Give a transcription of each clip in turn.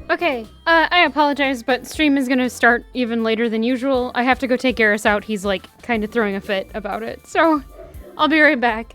Okay, I apologize, but stream is gonna start even later than usual. I have to go take Garrus out. He's, like, kind of throwing a fit about it. So, I'll be right back.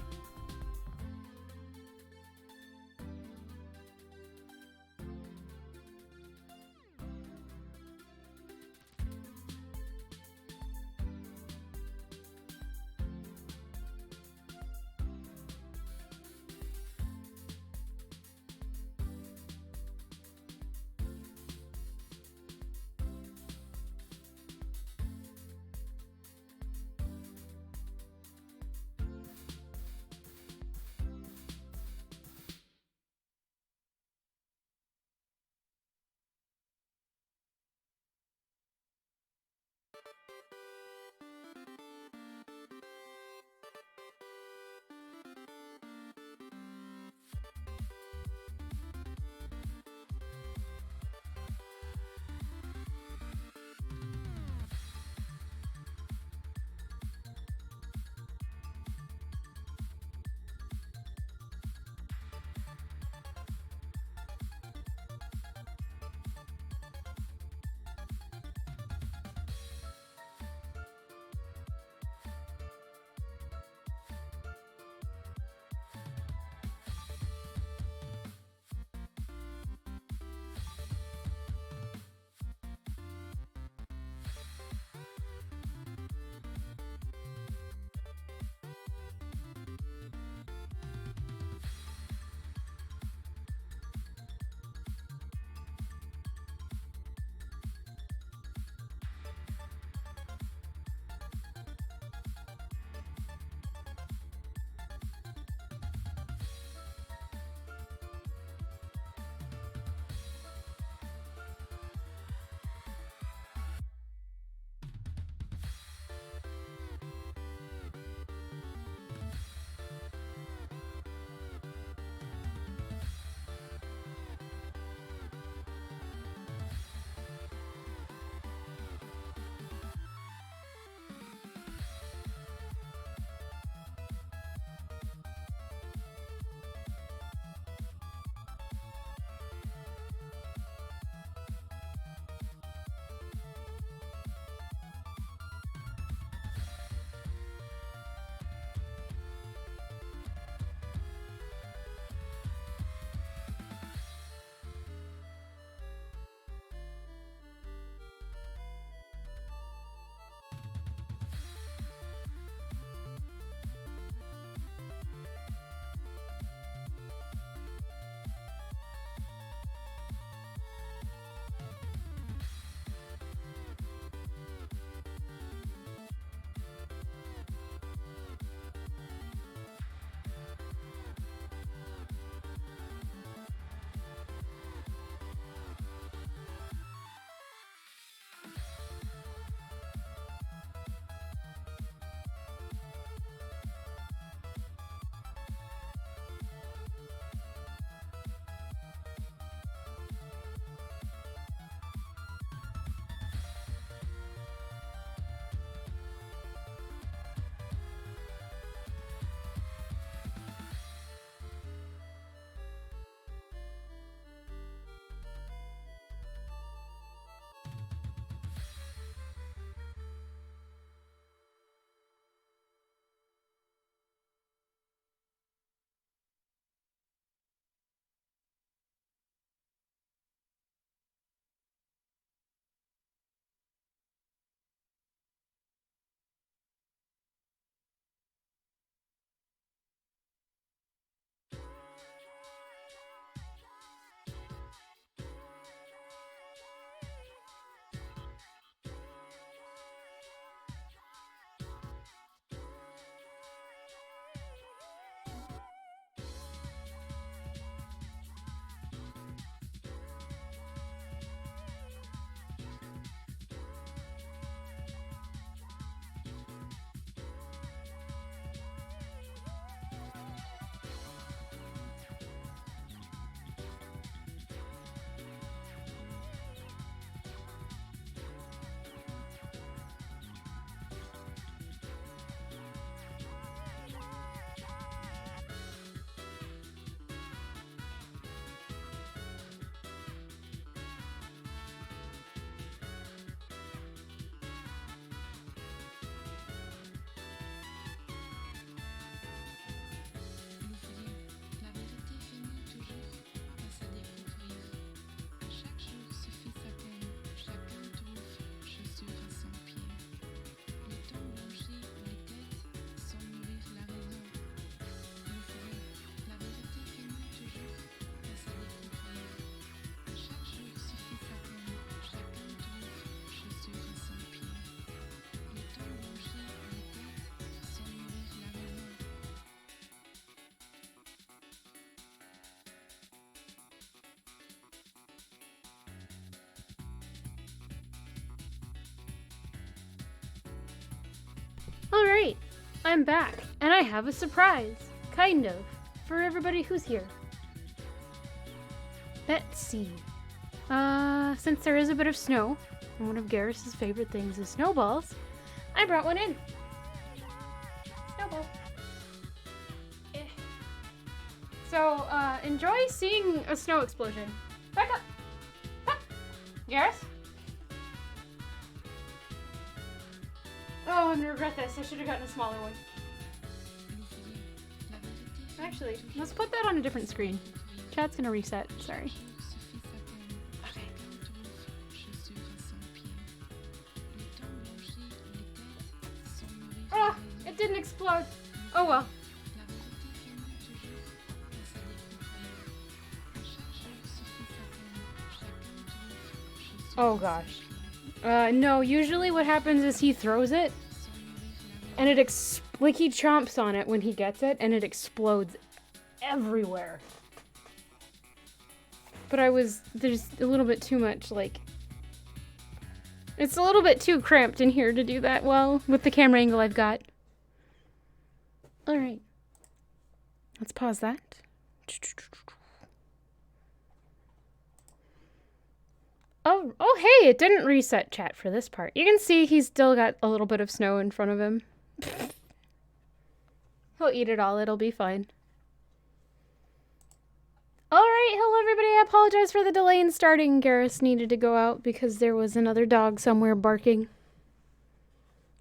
I'm back, and I have a surprise. Kind of. For everybody who's here. Let's see. Since there is a bit of snow, and one of Garrus's favorite things is snowballs, I brought one in. Snowball. So, enjoy seeing a snow explosion. Back up! Up! Garrus? Oh, I'm gonna regret this. I should have gotten a smaller one. Actually, let's put that on a different screen. Chat's gonna reset. Sorry. Okay. Oh, it didn't explode. Oh well. Oh gosh. No, usually what happens is he throws it, and it like he chomps on it when he gets it, and it explodes everywhere. But there's a little bit too much, like, it's a little bit too cramped in here to do that well with the camera angle I've got. Alright. Let's pause that. Oh, hey, it didn't reset chat for this part. You can see he's still got a little bit of snow in front of him. He'll eat it all, it'll be fine. Alright, hello everybody, I apologize for the delay in starting. Garrus needed to go out because there was another dog somewhere barking.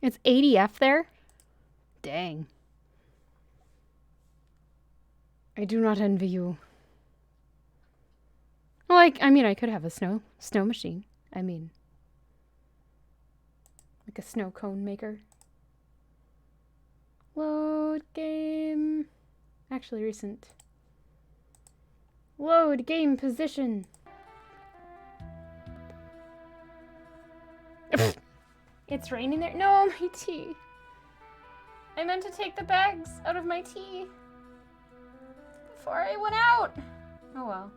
It's 80F there? Dang. I do not envy you. Well, I mean, I could have a snow machine. I mean, like a snow cone maker. Load game. Actually, recent. Load game position. It's raining there. No, my tea. I meant to take the bags out of my tea before I went out. Oh well.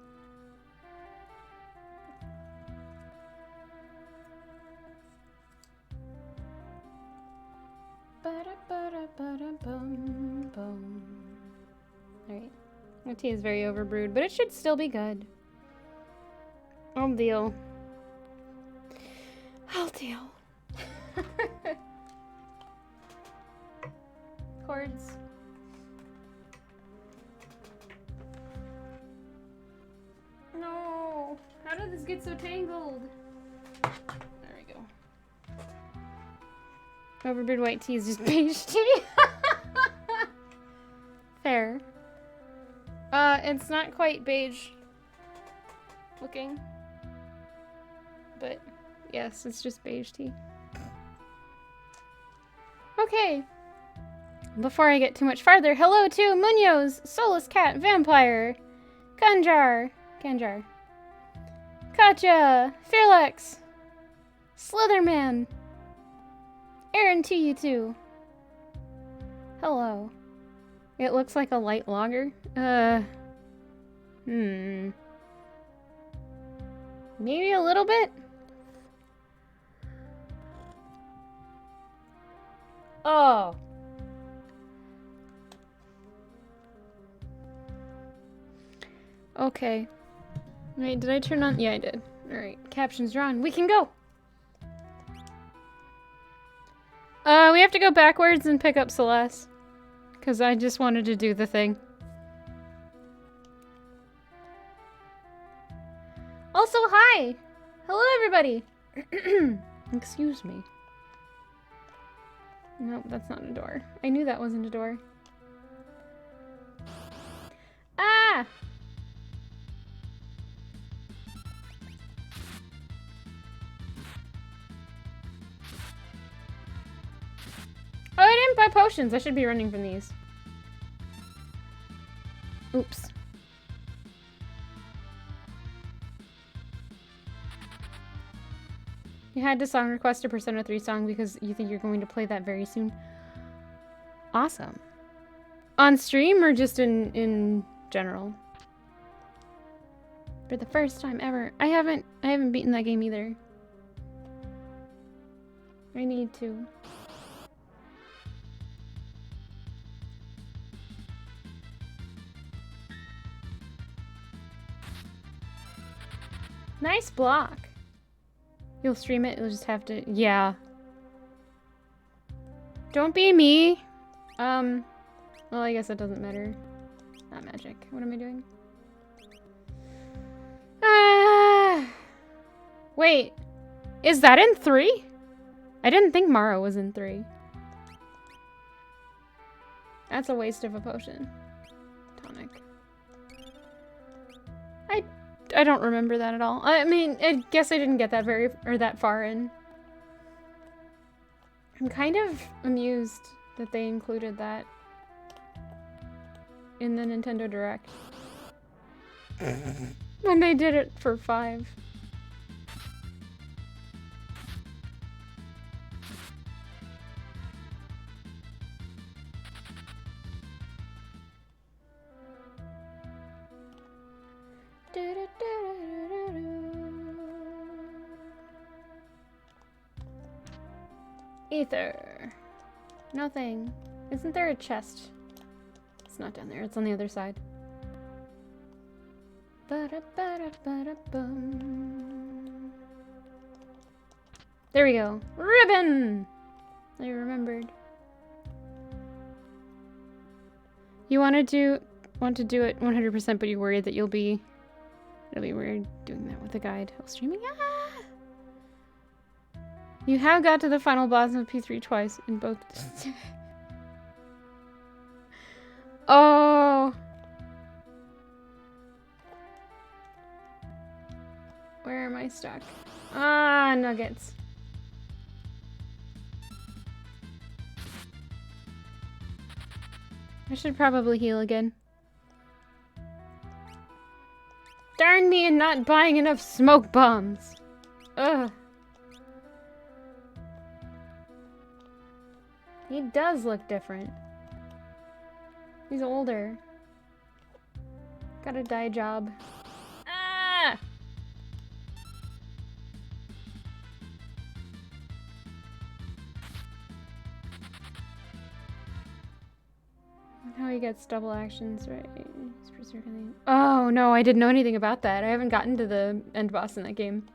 Alright. My tea is very overbrewed, but it should still be good. I'll deal. Cords. No! How did this get so tangled? There we go. Overbrewed white tea is just beige tea. Fair. It's not quite beige looking. But yes, it's just beige tea. Okay. Before I get too much farther, hello to Munoz, Soulless Cat, Vampire, Kanjar, Katja, Fearlex, Slitherman, Aaron to you too. Hello. It looks like a light lager. Maybe a little bit? Oh. Okay. Wait, did I turn on? Yeah, I did. Alright, captions drawn. We can go! We have to go backwards and pick up Celeste. Because I just wanted to do the thing. Also, hi! Hello, everybody! Excuse me. Nope, that's not a door. I knew that wasn't a door. Ah! Oh, I didn't buy potions. I should be running from these. Oops. You had to song request a Persona 3 song because you think you're going to play that very soon. Awesome. On stream or just in general? For the first time ever. I haven't beaten that game either. I need to. Nice block. You'll stream it, you'll just have to... Yeah. Don't be me. Well, I guess it doesn't matter. Not magic. What am I doing? Wait. Is that in 3? I didn't think Mara was in 3. That's a waste of a potion. Tonic. I don't remember that at all. I mean, I guess I didn't get that that far in. I'm kind of amused that they included that in the Nintendo Direct. When they did it for 5. Ether. Nothing. Isn't there a chest? It's not down there. It's on the other side. There we go. Ribbon! I remembered. You want to do it 100%, but you're worried that it'll be weird doing that with a guide. While streaming? Ah! You have got to the final boss of P3 twice in both. Oh. Where am I stuck? Ah, nuggets. I should probably heal again. Darn me and not buying enough smoke bombs. Ugh. He does look different. He's older. Got a dye job. Ah! How he gets double actions, right? He's preserving. Oh no, I didn't know anything about that. I haven't gotten to the end boss in that game.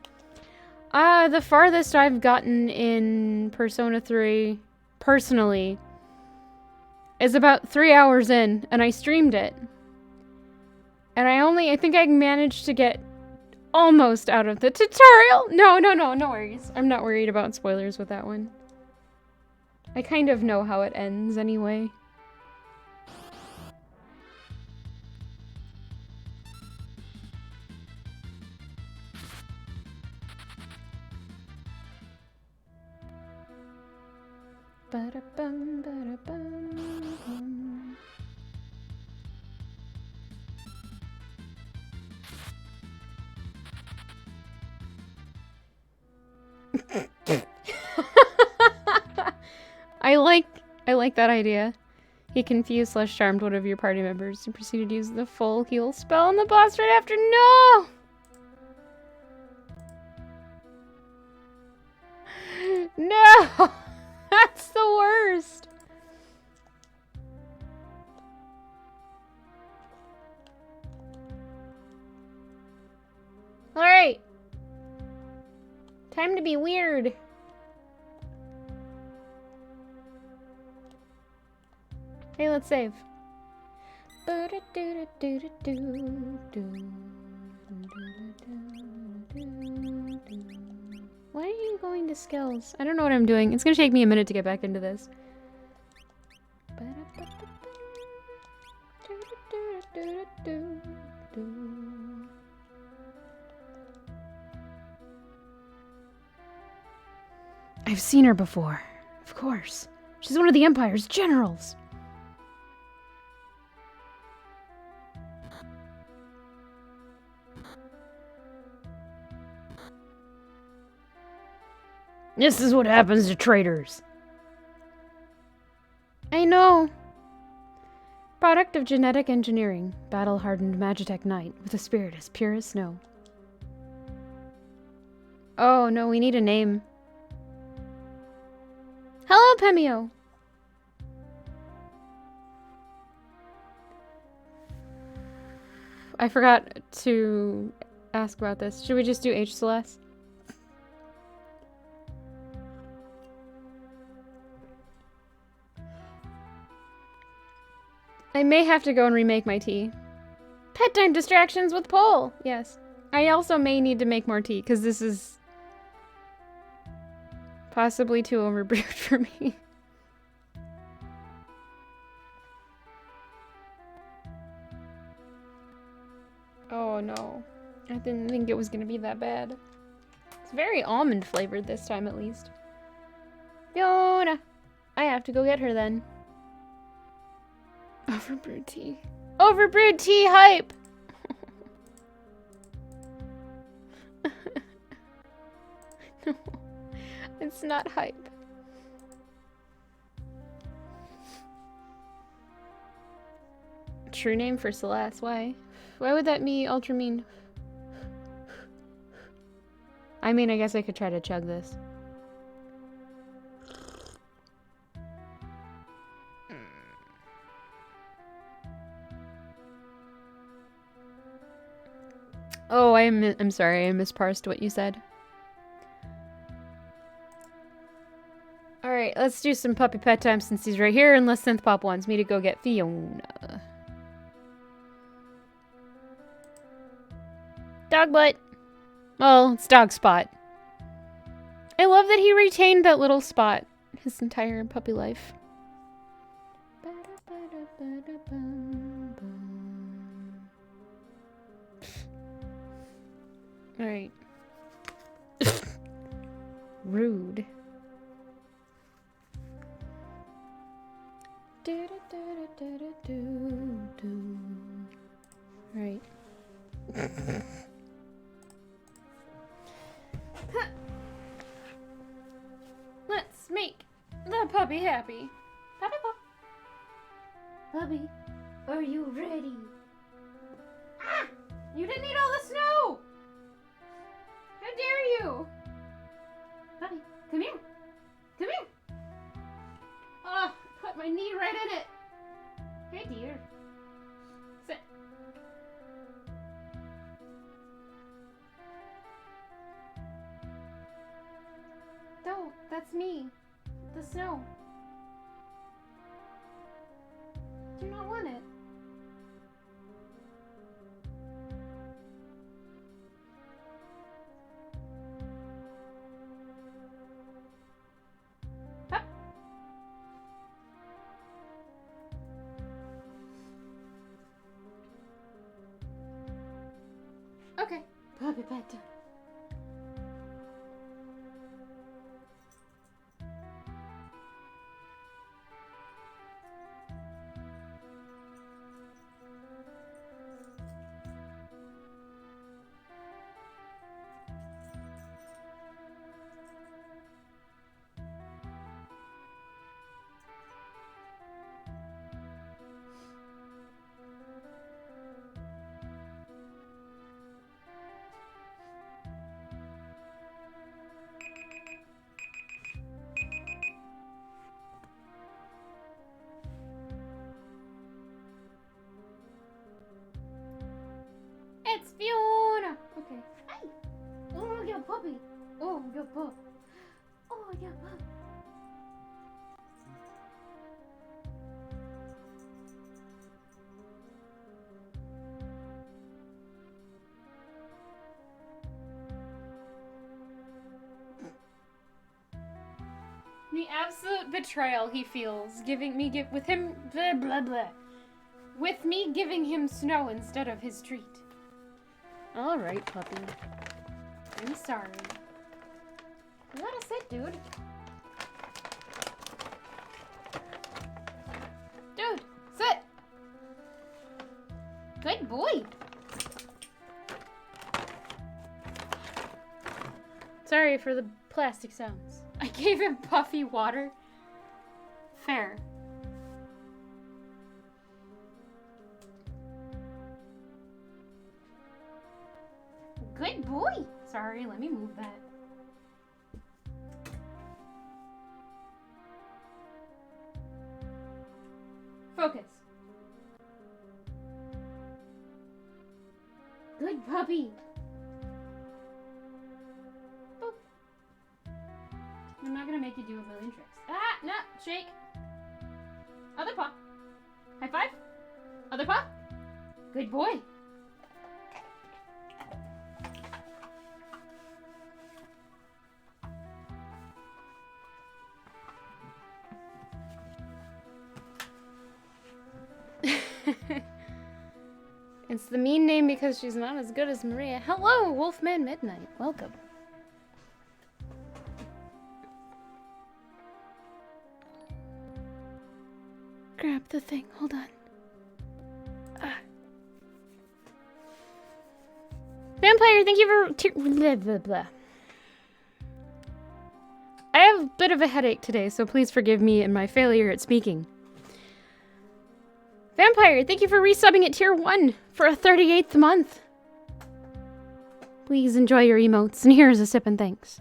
The farthest I've gotten in Persona 3, personally, is about 3 hours in, and I streamed it. And I think I managed to get almost out of the tutorial. No worries. I'm not worried about spoilers with that one. I kind of know how it ends anyway. Ba-da-bum, ba-da-bum. I like that idea. He confused / charmed one of your party members and proceeded to use the full heal spell on the boss right after. No! No! That's the worst! Alright. Time to be weird. Hey, let's save. Why are you going to skills? I don't know what I'm doing. It's gonna take me a minute to get back into this. I've seen her before. Of course. She's one of the Empire's generals. This is what happens to traitors. I know. Product of genetic engineering. Battle-hardened Magitech Knight with a spirit as pure as snow. Oh, no, we need a name. Hello, Pemio. I forgot to ask about this. Should we just do H Celeste? I may have to go and remake my tea. Pet time distractions with Pole! Yes. I also may need to make more tea, because this is possibly too overbrewed for me. Oh no. I didn't think it was gonna be that bad. It's very almond flavored this time at least. Fiona! I have to go get her then. Overbrewed tea. Overbrewed tea hype! No, it's not hype. True name for Celeste, why? Why would that be ultra mean? I mean, I guess I could try to chug this. Oh, I'm sorry, I misparsed what you said. Alright, let's do some puppy pet time since he's right here, unless Synthpop wants me to go get Fiona. Dog butt. Well, it's dog spot. I love that he retained that little spot his entire puppy life. Alright. Rude. Right. Let's make the puppy happy. Puppy pop. Puppy, are you ready? Ah! You didn't eat all the snow! How dare you? Puppy, come here. Come here. Oh, put my knee right in it. Hey, dear. Sit. Don't. That's me. The snow. Do not want it. Up. Okay. Puppy pet time. It's Fiona! Okay. Hey! Oh, your puppy! Oh, your pup! Oh, your pup! The absolute betrayal he feels, with him blah blah blah. With me giving him snow instead of his treat. Alright, puppy. I'm sorry. You gotta sit, dude. Dude, sit! Good boy! Sorry for the plastic sounds. I gave him puffy water. Fair. Good boy! Sorry, let me move that. Focus. Good puppy. could do a million tricks. Ah, no, shake. Other paw. High five. Other paw. Good boy. It's the mean name because she's not as good as Maria. Hello, Wolfman Midnight. Welcome. Grab the thing. Hold on. Vampire, thank you for... blah, blah, blah. I have a bit of a headache today, so please forgive me and my failure at speaking. Vampire, thank you for resubbing at tier 1 for a 38th month. Please enjoy your emotes, and here's a sip and thanks.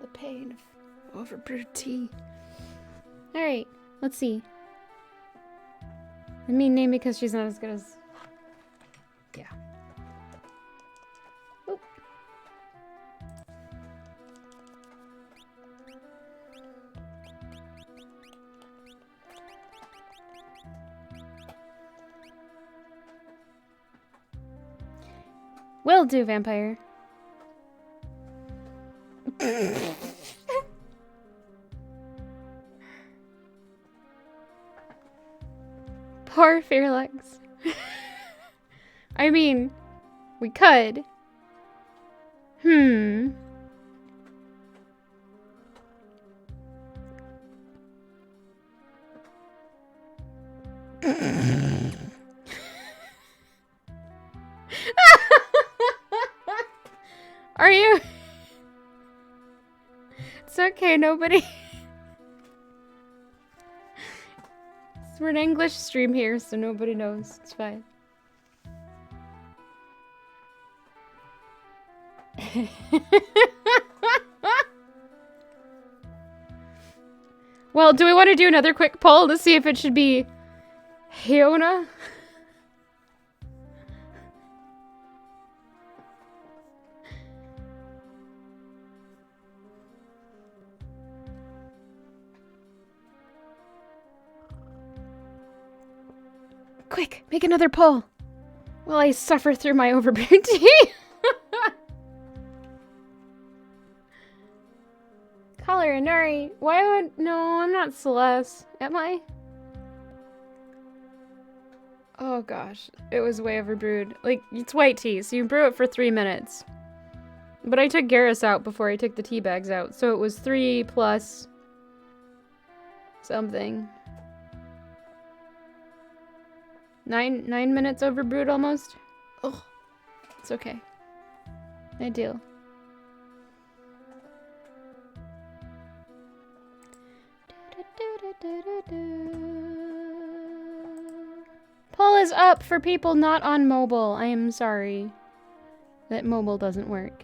The pain of overbrewed tea. Alright, let's see. I mean name because she's not as good as... Yeah. Oop. Will do, Vampire. Poor Fearlex. I mean, we could. Are you? It's okay, nobody. We're an English stream here, so nobody knows. It's fine. Well, do we want to do another quick poll to see if it should be Hyona? Quick, make another poll while I suffer through my overbrewed tea. Color Inari. Why would... No, I'm not Celeste. Am I? Oh gosh. It was way overbrewed. Like, it's white tea, so you brew it for 3 minutes. But I took Garrus out before I took the tea bags out, so it was 3 plus... something. 9 minutes overbrewed almost? Oh, it's okay. Ideal. Poll is up for people not on mobile. I am sorry that mobile doesn't work.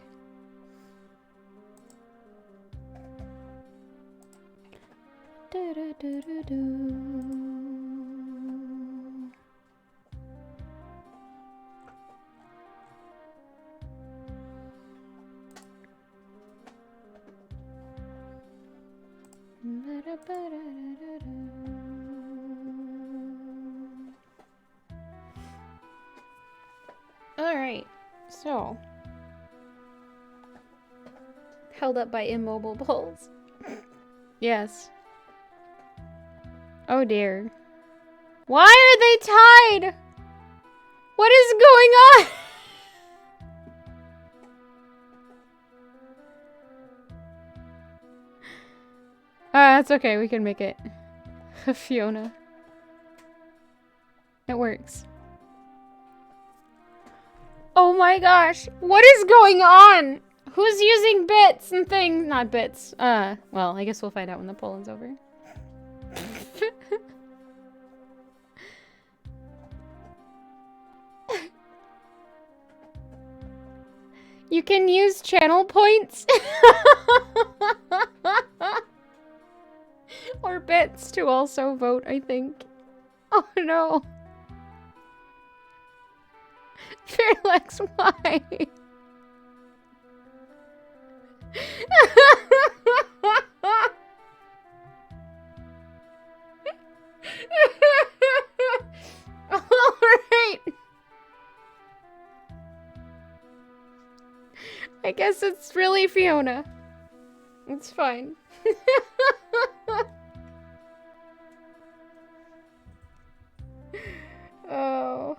Alright, so held up by immobile polls. Yes. Oh dear. Why are they tied? What is going on? That's okay, we can make it. Fiona. It works. Oh my gosh, what is going on? Who's using bits and things? Not bits. Well, I guess we'll find out when the poll is over. You can use channel points. Or bits to also vote, I think. Oh no. Fearlex, why? I guess it's really Fiona. It's fine. Oh.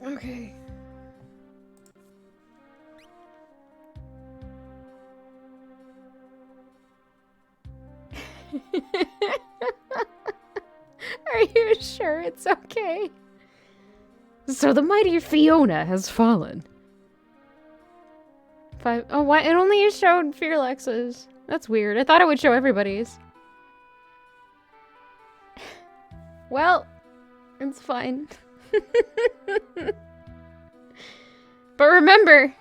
Okay. Are you sure it's okay? So the mighty Fiona has fallen. Oh, what? It only showed Fearlex's. That's weird. I thought it would show everybody's. Well, it's fine. But remember,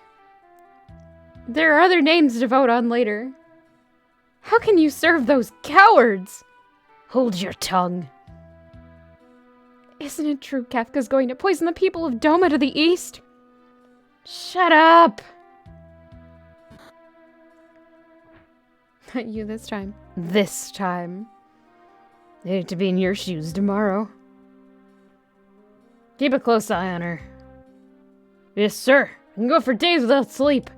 there are other names to vote on later. How can you serve those cowards? Hold your tongue. Isn't it true Kefka's going to poison the people of Doma to the east? Shut up! Not you this time. This time. I hate to be in your shoes tomorrow. Keep a close eye on her. Yes, sir. I can go for days without sleep.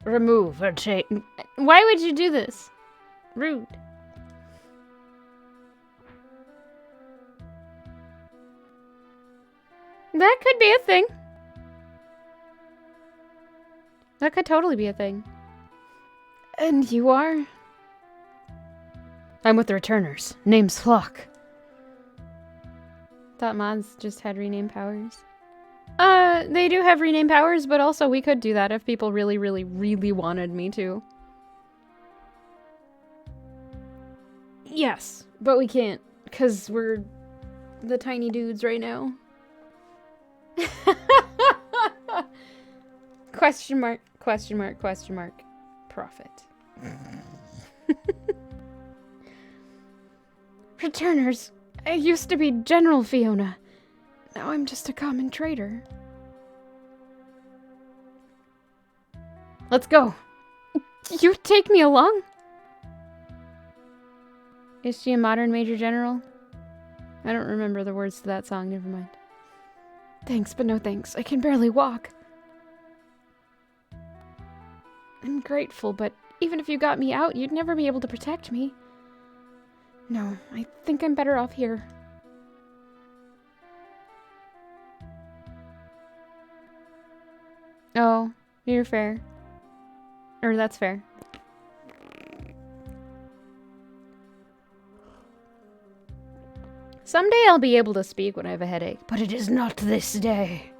Remove or change. Why would you do this? Rude. That could be a thing. That could totally be a thing. And you are? I'm with the Returners. Name's Flock. Thought mods just had rename powers. They do have rename powers, but also we could do that if people really, really, really wanted me to. Yes, but we can't, because we're the tiny dudes right now. Question mark, question mark, question mark. Profit. Returners. I used to be General Fiona. Now I'm just a common trader. Let's go. You take me along? Is she a modern Major General? I don't remember the words to that song, never mind. Thanks, but no thanks. I can barely walk. I'm grateful, but even if you got me out, you'd never be able to protect me. No, I think I'm better off here. Oh, you're fair. Or that's fair. Someday I'll be able to speak when I have a headache, but it is not this day.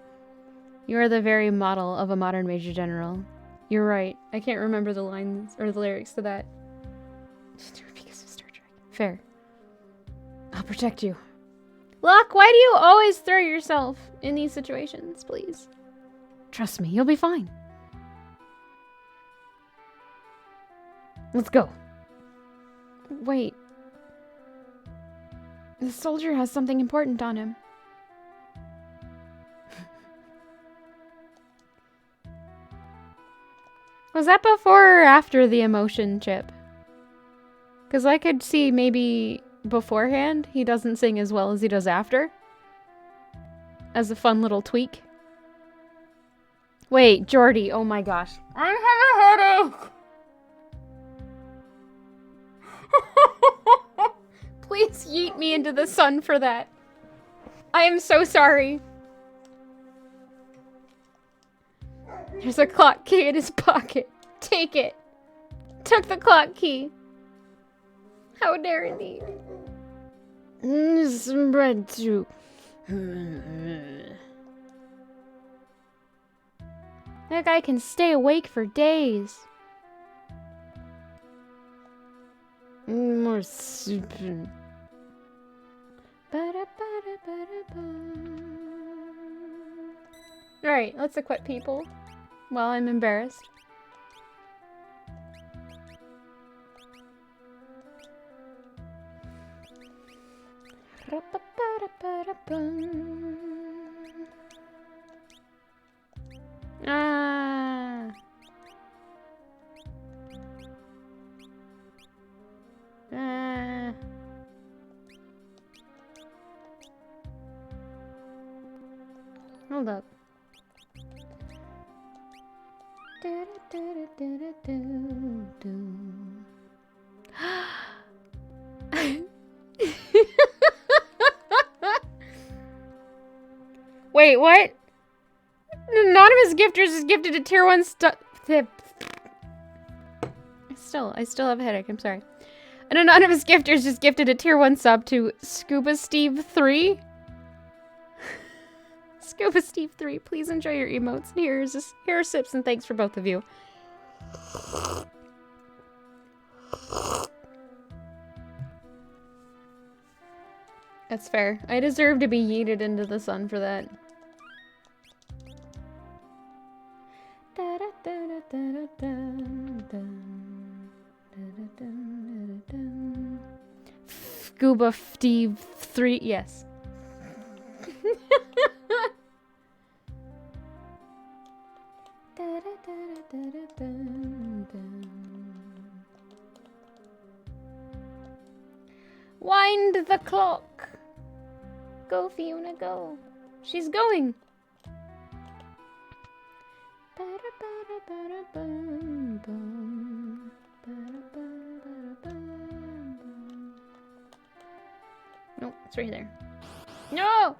You are the very model of a modern Major General. You're right. I can't remember the lines or the lyrics to that. Because of Star Trek. Fair. I'll protect you. Locke, why do you always throw yourself in these situations, please? Trust me, you'll be fine. Let's go. Wait. The soldier has something important on him. Was that before or after the emotion chip? Because I could see maybe beforehand he doesn't sing as well as he does after. As a fun little tweak. Wait, Jordy, oh my gosh. I have a headache! Please yeet me into the sun for that. I am so sorry. There's a clock key in his pocket. Take it. Took the clock key. How dare thee. Some bread too. That guy can stay awake for days. More soup. Alright, let's equip people while I'm embarrassed. Ah. Ah. Hold up. Wait, what? An anonymous gifters is gifted a tier 1 I still have a headache, I'm sorry. An anonymous gifter just gifted a tier 1 sub to Scuba Steve 3. Scuba Steve 3, please enjoy your emotes. Here are sips and thanks for both of you. That's fair. I deserve to be yeeted into the sun for that. Scuba Steve 3, yes. Wind the clock. Go, Fiona, go. She's going. Nope, it's right there. No!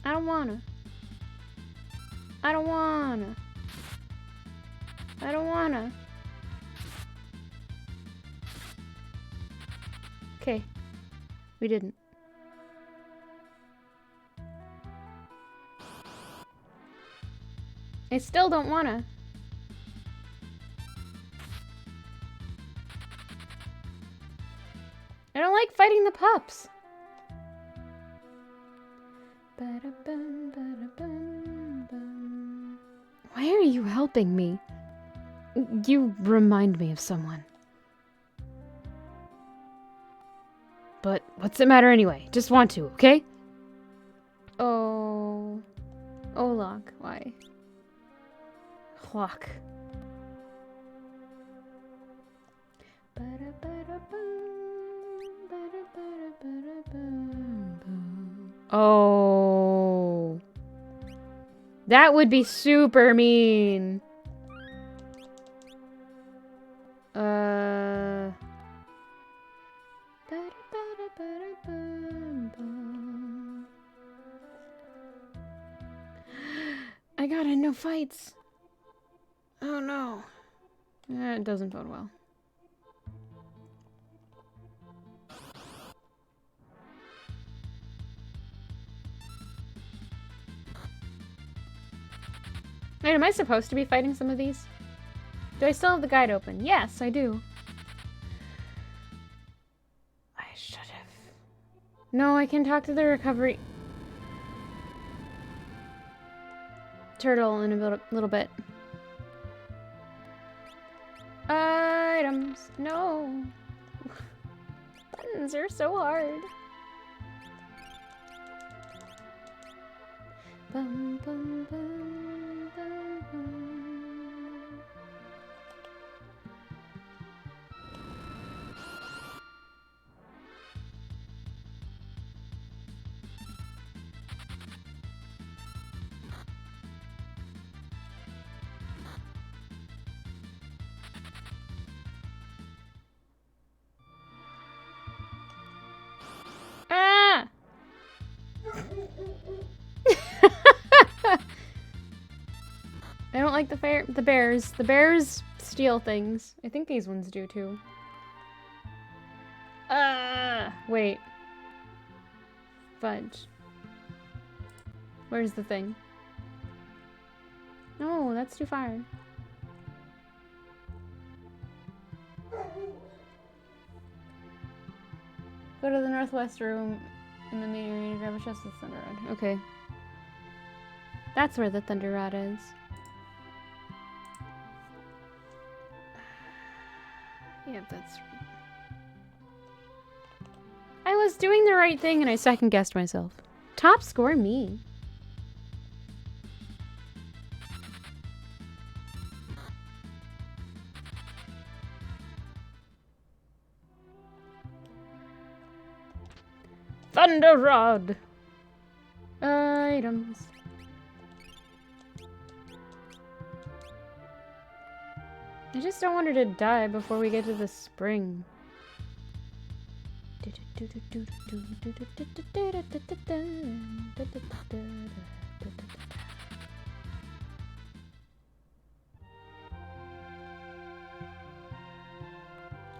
I don't wanna. I don't wanna. I don't wanna. Okay. We didn't. I still don't wanna. I don't like fighting the pups. Why are you helping me? You remind me of someone. But what's the matter anyway? Just want to, okay? Oh. Olak, why? Hlock. Oh. That would be super mean. I got in no fights. Oh no. It doesn't bode well. Wait, am I supposed to be fighting some of these? Do I still have the guide open? Yes, I do. I should have. No, I can talk to the recovery turtle in a little bit. Items. No. Buttons are so hard. Bum, bum, bum, bum, bum. Ah! I don't like the bears. The bears steal things. I think these ones do too. Wait. Fudge. Where's the thing? No, that's too far. Go to the northwest room in the main area to grab a chest of the Thunder Rod. Okay. That's where the Thunder Rod is. Yep, that's right. I was doing the right thing and I second-guessed myself. Top score me. Thunder Rod. Items. I just don't want her to die before we get to the spring.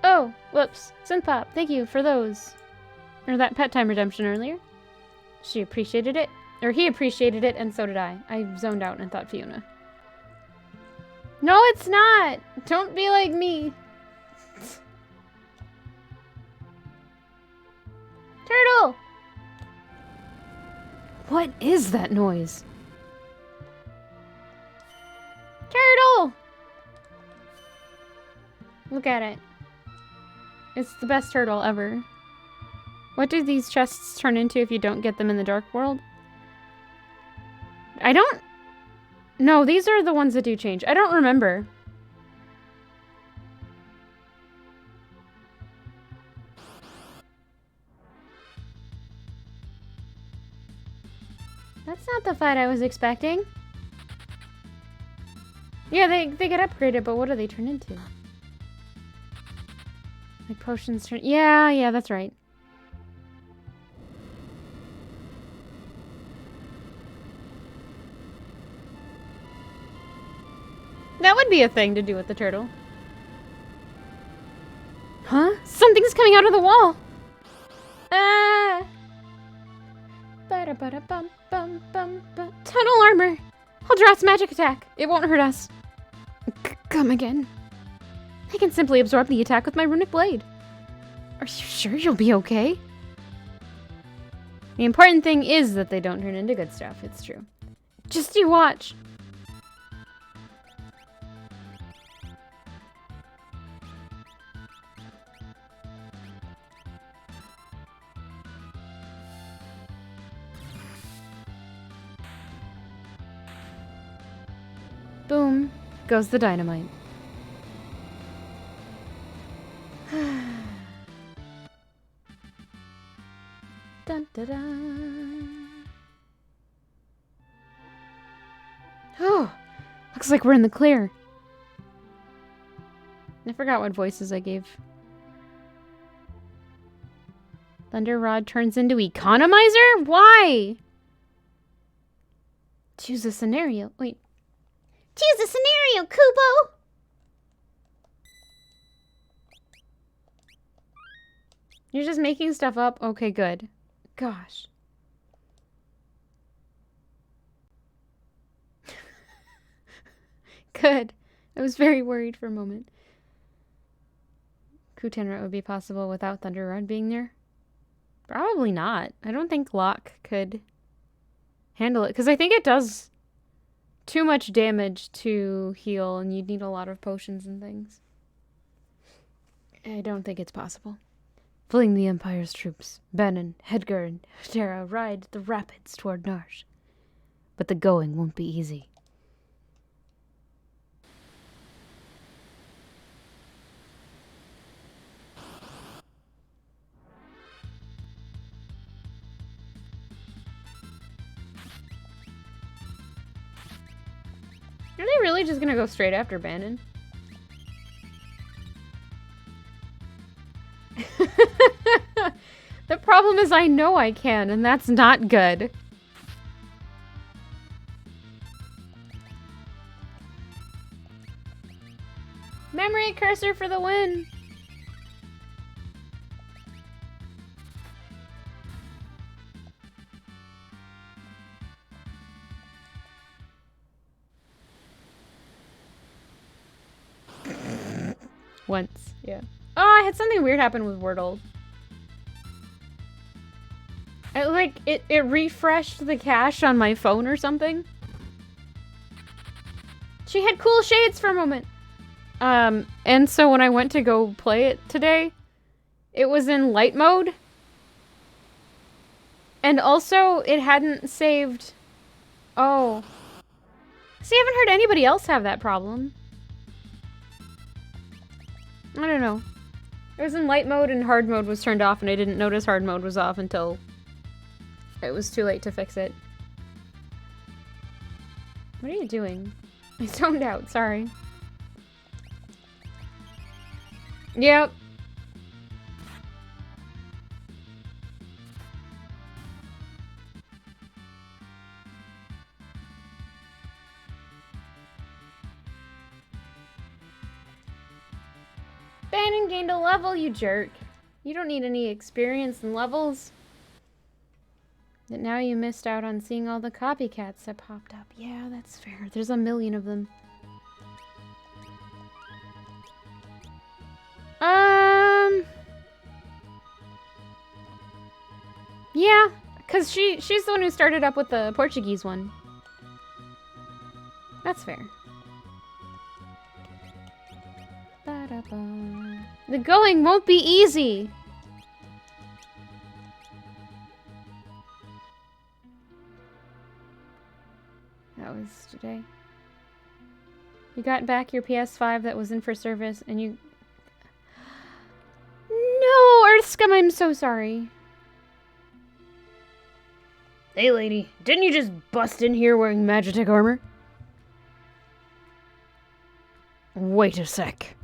Oh, whoops. Synthpop, thank you for those. Or that pet time redemption earlier. She appreciated it. Or he appreciated it, and so did I. I zoned out and thought Fiona. No, it's not! Don't be like me. Turtle! What is that noise? Turtle! Look at it. It's the best turtle ever. What do these chests turn into if you don't get them in the Dark World? I don't... No, these are the ones that do change. I don't remember. That's not the fight I was expecting. Yeah, they get upgraded, but what do they turn into? Like potions turn... Yeah, that's right. That would be a thing to do with the turtle. Huh? Something's coming out of the wall! Ah! Tunnel armor! Holdrat's magic attack! It won't hurt us. Come again. I can simply absorb the attack with my runic blade. Are you sure you'll be okay? The important thing is that they don't turn into good stuff, it's true. Just you watch! Boom, goes the dynamite. Dun, dun, dun. Oh, looks like we're in the clear. I forgot what voices I gave. Thunder Rod turns into Economizer? Why? Choose a scenario. Wait. Choose a scenario, Kubo! You're just making stuff up? Okay, good. Gosh. Good. I was very worried for a moment. Kutenra would be possible without Thunder Rod being there? Probably not. I don't think Locke could handle it, because I think it does too much damage to heal, and you'd need a lot of potions and things. I don't think it's possible. Fleeing the Empire's troops, Bannon, Hedgar, and Terra ride the rapids toward Narsh. But the going won't be easy. Are they really just gonna go straight after Bannon? The problem is I know I can, and that's not good. Memory cursor for the win! Once, yeah. Oh, I had something weird happen with Wordle. It refreshed the cache on my phone or something. She had cool shades for a moment. And so when I went to go play it today, it was in light mode. And also, it hadn't saved... Oh. See, I haven't heard anybody else have that problem. I don't know. It was in light mode and hard mode was turned off, and I didn't notice hard mode was off until it was too late to fix it. What are you doing? I zoned out, sorry. Yep. Bannon gained a level, you jerk. You don't need any experience in levels. But now you missed out on seeing all the copycats that popped up. Yeah, that's fair. There's a million of them. Yeah, because she's the one who started up with the Portuguese one. That's fair. Ba-da-ba. The going won't be easy. That was today. You got back your PS5 that was in for service and you... No, Earthscum, I'm so sorry. Hey lady, didn't you just bust in here wearing Magitech armor? Wait a sec.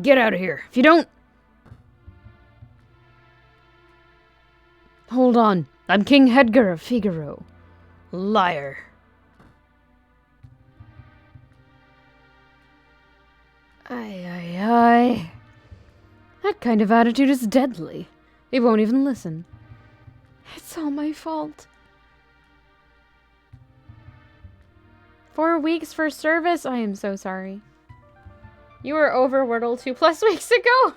Get out of here. If you don't... Hold on. I'm King Hedgar of Figaro. Liar. Aye. That kind of attitude is deadly. He won't even listen. It's all my fault. 4 weeks for service? I am so sorry. You were over Wordle 2+ weeks ago?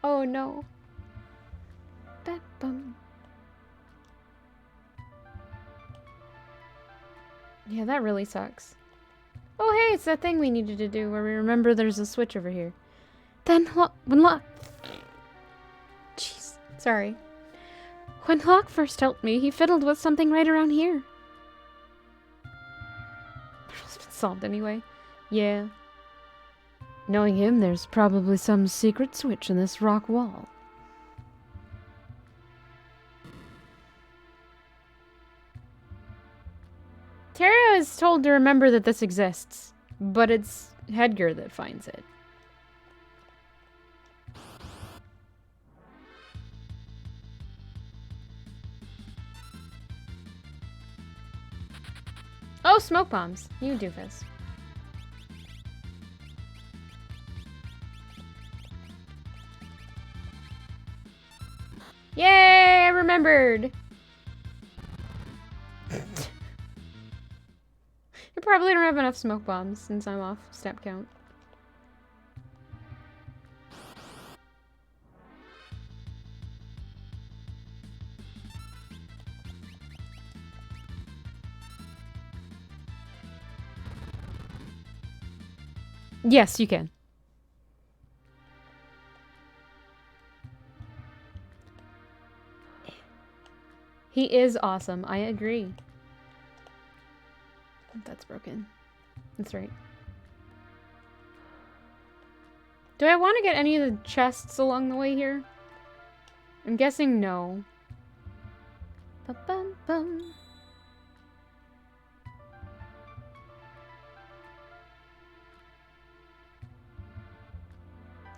Oh no. Ba-bum. Yeah, that really sucks. Oh hey, it's that thing we needed to do where we remember there's a switch over here. Then when Locke... Jeez, sorry. When Locke first helped me, he fiddled with something right around here. It's been solved anyway. Yeah. Knowing him, there's probably some secret switch in this rock wall. Terra is told to remember that this exists, but it's Hedgar that finds it. Oh, smoke bombs. You doofus. Yay, I remembered! I probably don't have enough smoke bombs since I'm off step count. Yes, you can. He is awesome. I agree. That's broken. That's right. Do I want to get any of the chests along the way here? I'm guessing no. Ba-bum-bum.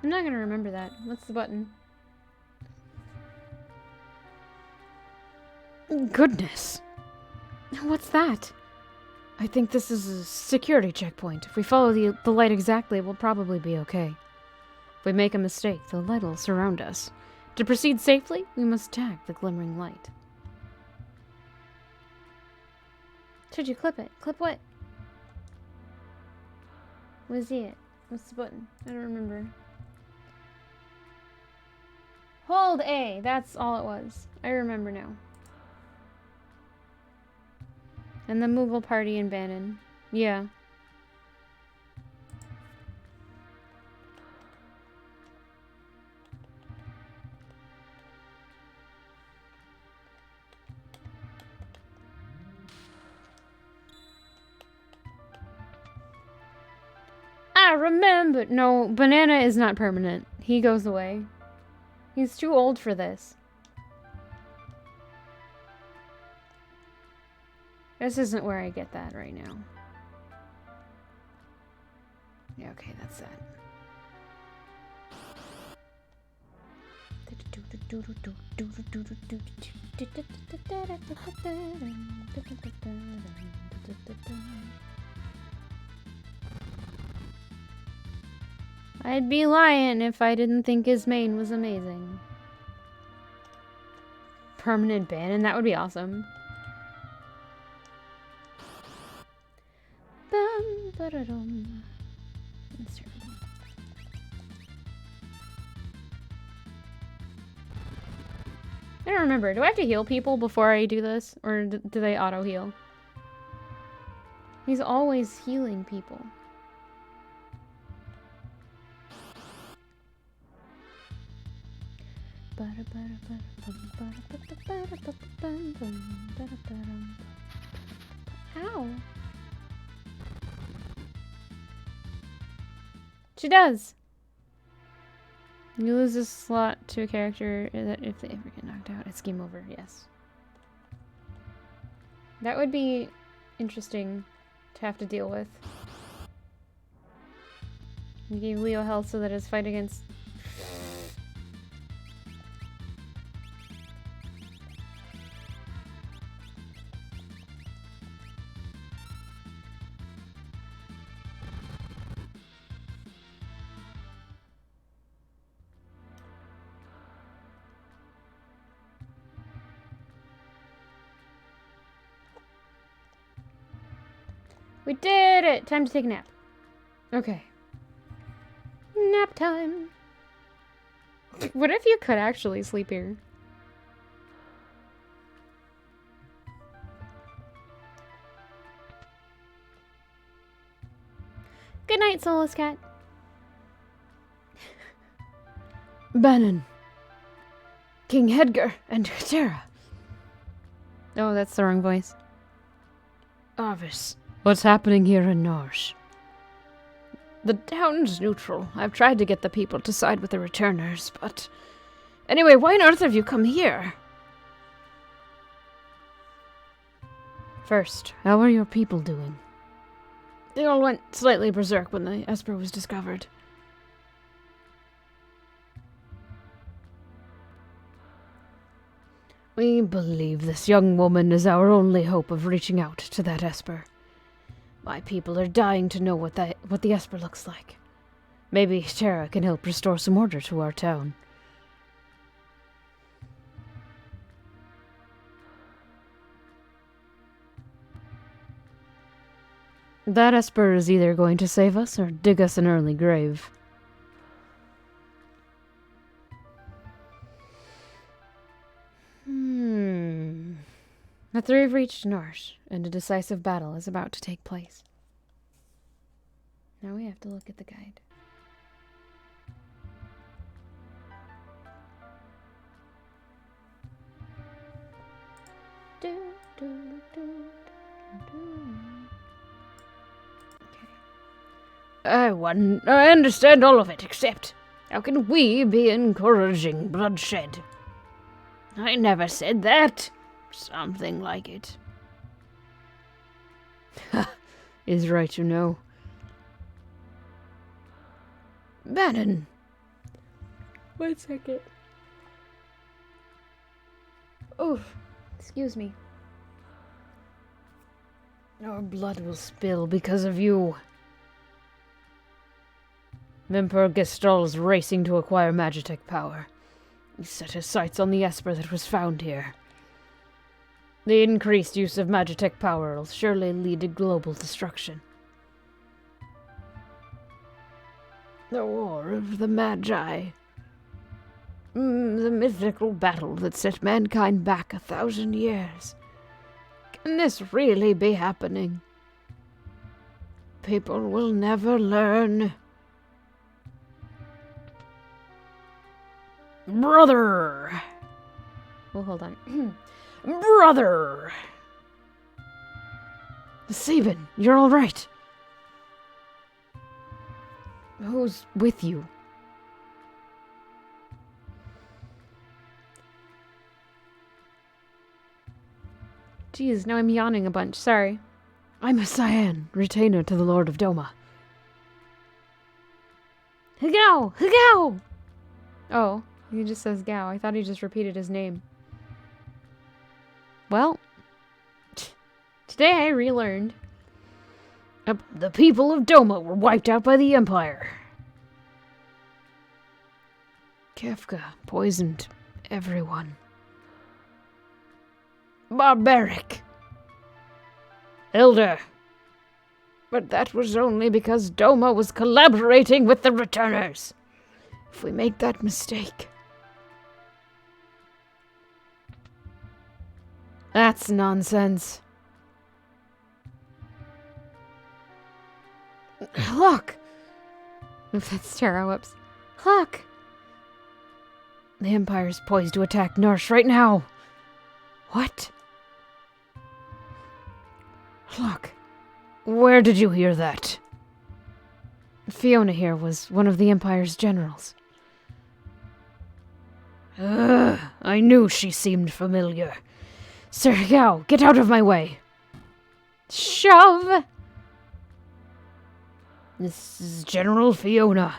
I'm not gonna remember that. What's the button? Goodness. What's that? I think this is a security checkpoint. If we follow the light exactly, we'll probably be okay. If we make a mistake, the light will surround us. To proceed safely, we must tag the glimmering light. Should you clip it? Clip what? What's it? What's the button? I don't remember. Hold A. That's all it was. I remember now. And the Moogle party in Bannon. Yeah. remember. No, Banana is not permanent. He goes away. He's too old for this. This isn't where I get that right now. Yeah, okay, that's that. I'd be lying if I didn't think his mane was amazing. Permanent ban, and that would be awesome. Bum, ba-da-dum. That's terrible. I don't remember. Do I have to heal people before I do this? Or do they auto-heal? He's always healing people. Ow. She does. You lose this slot to a character that if they ever get knocked out, it's game over. Yes. That would be interesting to have to deal with. You gave Leo health so that his fight against... We did it! Time to take a nap. Okay. Nap time. What if you could actually sleep here? Good night, Soulless Cat. Bannon. King Hedgar and Terra. Oh, that's the wrong voice. Arvis. What's happening here in Norse? The town's neutral. I've tried to get the people to side with the returners, but... Anyway, why on earth have you come here? First, how are your people doing? They all went slightly berserk when the Esper was discovered. We believe this young woman is our only hope of reaching out to that Esper. My people are dying to know what the Esper looks like. Maybe Terra can help restore some order to our town. That Esper is either going to save us or dig us an early grave. The three have reached Norse, and a decisive battle is about to take place. Now we have to look at the guide. Okay. I understand all of it, except how can we be encouraging bloodshed? I never said that. Something like it. Is right to know. Bannon. 1 second. Oh, excuse me. Our blood will spill because of you. Emperor Gestal's racing to acquire Magitech power. He set his sights on the Esper that was found here. The increased use of Magitech power will surely lead to global destruction. The War of the Magi. The mythical battle that set mankind back 1,000 years. Can this really be happening? People will never learn. Brother! Well, hold on. Brother! Sabin, you're all right. Who's with you? Jeez, now I'm yawning a bunch. Sorry. I'm a Cyan, retainer to the Lord of Doma. Hugao! Hugao! Oh, he just says Gao. I thought he just repeated his name. Well, today I relearned. The people of Doma were wiped out by the Empire. Kefka poisoned everyone. Barbaric. Elder. But that was only because Doma was collaborating with the Returners. If we make that mistake... That's nonsense. Look! That's Terra, whoops. Look! The Empire's poised to attack Narsh right now. What? Look. Where did you hear that? Fiona here was one of the Empire's generals. I knew she seemed familiar. Sir Gao, get out of my way. Shove! This is General Fiona.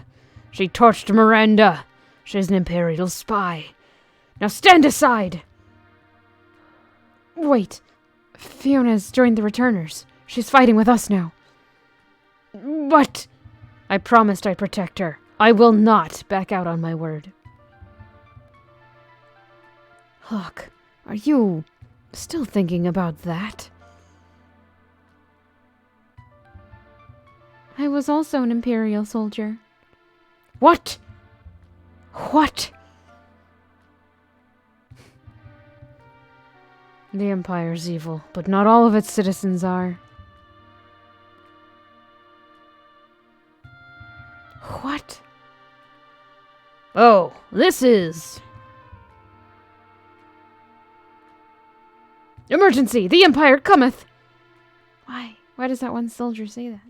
She torched Miranda. She's an Imperial spy. Now stand aside! Wait. Fiona's joined the Returners. She's fighting with us now. What? I promised I'd protect her. I will not back out on my word. Look, are you still thinking about that? I was also an Imperial soldier. What? What? The Empire's evil, but not all of its citizens are. What? Oh, this is... Emergency! The Empire cometh! Why? Why does that one soldier say that?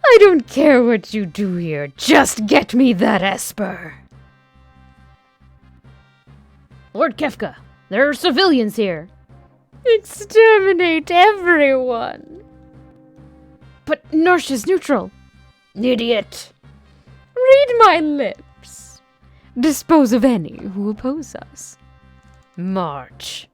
I don't care what you do here. Just get me that Esper. Lord Kefka, there are civilians here. Exterminate everyone. But Narsh is neutral. Idiot. Read my lips. Dispose of any who oppose us. March.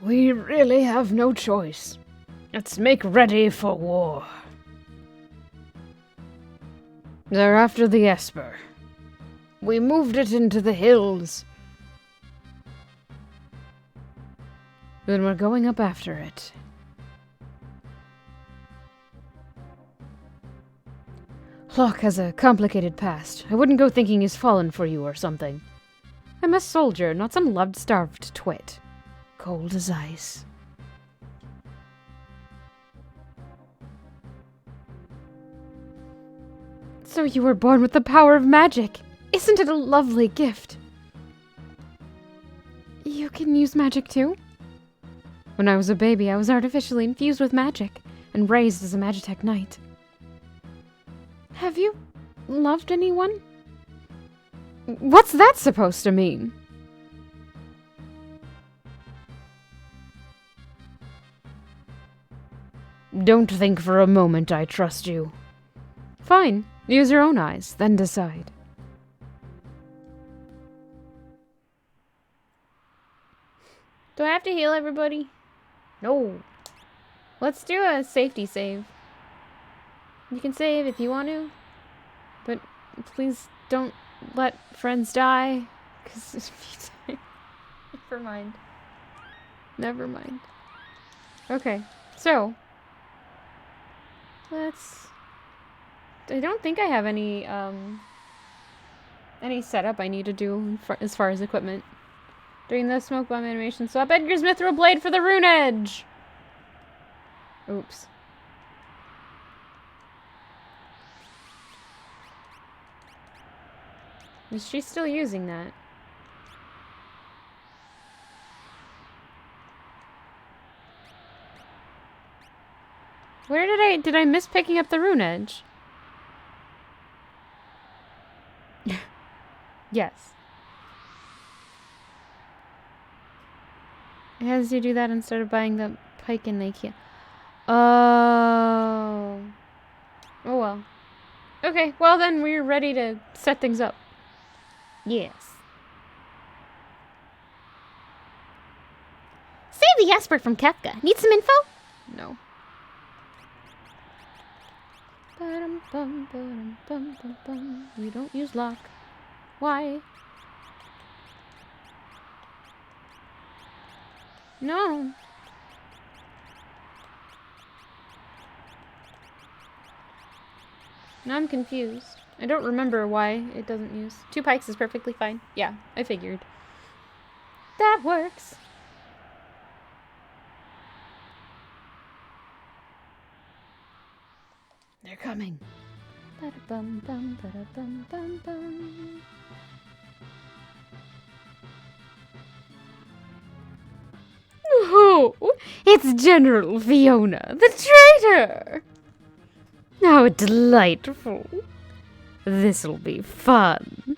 We really have no choice. Let's make ready for war. They're after the Esper. We moved it into the hills. Then we're going up after it. Locke has a complicated past. I wouldn't go thinking he's fallen for you or something. I'm a soldier, not some love-starved twit. Cold as ice. So you were born with the power of magic. Isn't it a lovely gift? You can use magic too? When I was a baby, I was artificially infused with magic and raised as a Magitech Knight. Have you loved anyone? What's that supposed to mean? Don't think for a moment I trust you. Fine. Use your own eyes, then decide. Do I have to heal everybody? No. Let's do a safety save. You can save if you want to, but please don't let friends die, because if you die... Never mind. Never mind. Okay, so... Let's... I don't think I have any setup I need to do as far as equipment. During the smoke bomb animation, swap Edgar's Mithril Blade for the Rune Edge! Oops. Is she still using that? Where did I miss picking up the Rune Edge? Yes. It has you do that instead of buying the pike in IKEA. Oh. Oh well. Okay, well then we're ready to set things up. Yes. Say the Jasper from Kefka. Need some info? No. You don't use lock. Why? No. Now I'm confused. I don't remember why it doesn't use. 2 pikes is perfectly fine. Yeah, I figured. That works. They're coming. Ba-da-bum-bum, ba-da-bum-bum-bum. Oh, it's General Fiona, the traitor! How delightful. This'll be fun.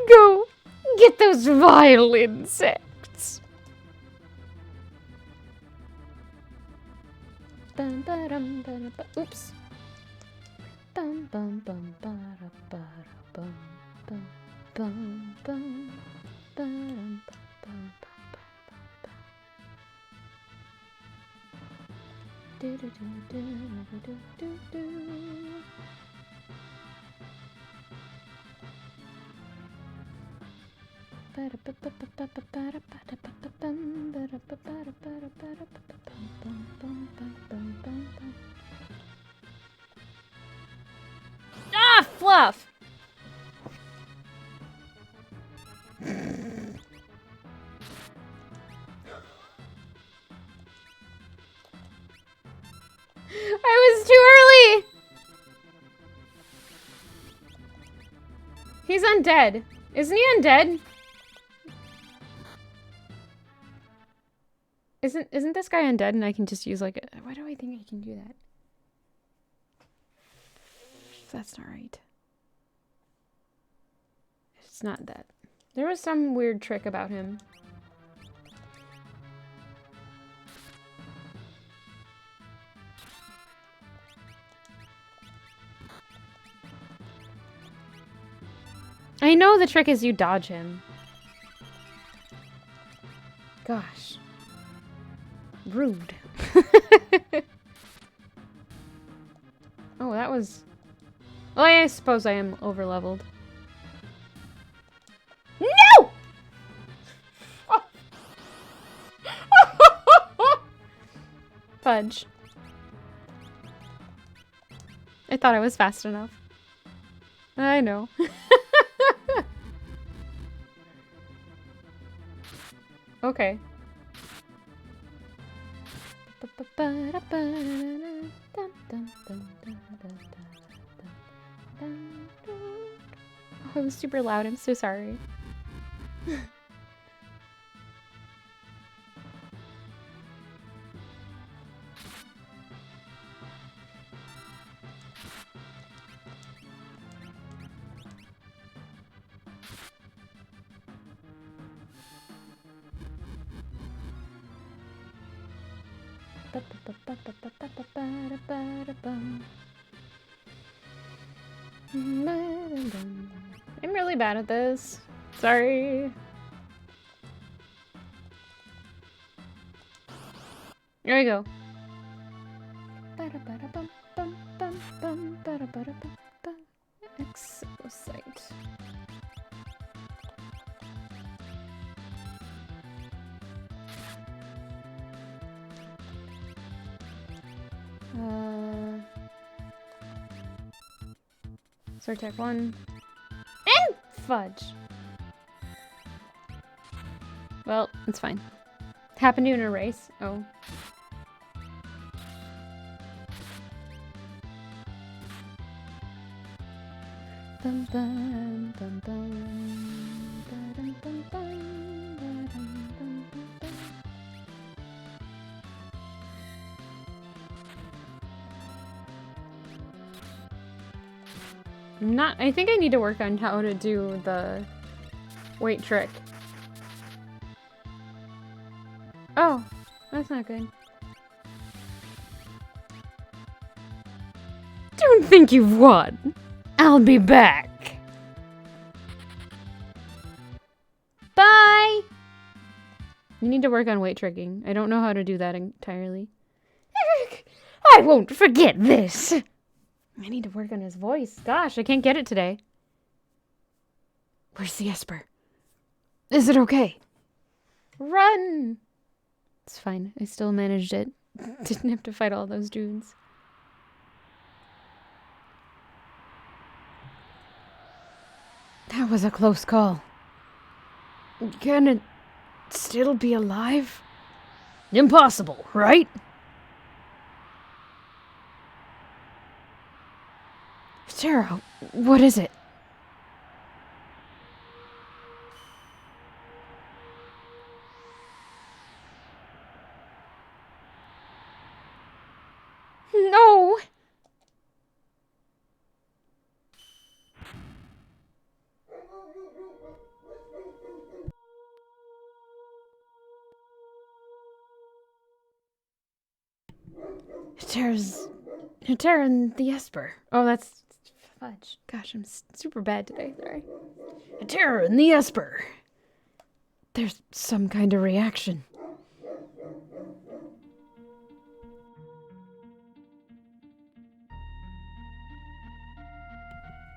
Go! Get those vile insects! Oops. Ah, fluff! I was too early! He's undead. Isn't he undead? Isn't this guy undead and I can just use like a... Why do I think I can do that? That's not right. It's not that. There was some weird trick about him. I know the trick is you dodge him. Gosh. Rude. Oh, that was... Well, I suppose I am over-leveled. No! Fudge. I thought I was fast enough. I know. Okay. Oh, it was super loud. I'm so sorry. I'm really bad at this. Sorry. There we go. Exocyte. Sortek 1. And fudge. Well, it's fine. Happened to in a race. Oh. Bum, bum, bum, bum, ba-dum, bum, bum, ba-dum, bum, bum, bum. I think I need to work on how to do the weight trick. Oh, that's not good. Don't think you've won. I'll be back. Bye! You need to work on weight tricking. I don't know how to do that entirely. I won't forget this. I need to work on his voice. Gosh, I can't get it today. Where's the Esper? Is it okay? Run! It's fine. I still managed it. Didn't have to fight all those dudes. That was a close call. Can it still be alive? Impossible, right? Tara, what is it? No! Tara and the Esper. Oh, that's fudge. Gosh, I'm super bad today. Sorry. Tara and the Esper. There's some kind of reaction.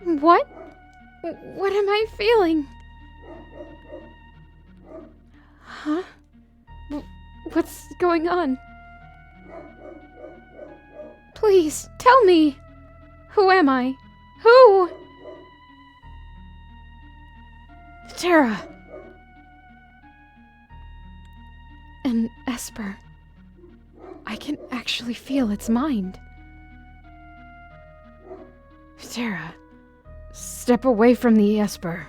What? What am I feeling? Huh? What's going on? Please, tell me! Who am I? Who? Tara! An Esper. I can actually feel its mind. Tara, step away from the Esper.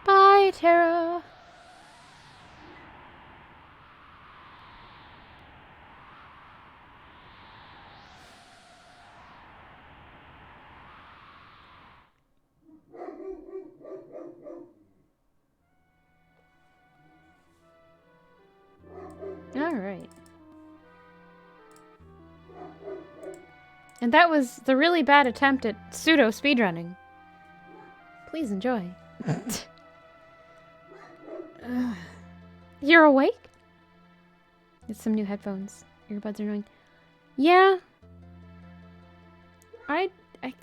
Bye, Tara. All right. And that was the really bad attempt at pseudo speedrunning. Please enjoy. You're awake? Get some new headphones. Earbuds are annoying. Yeah. I have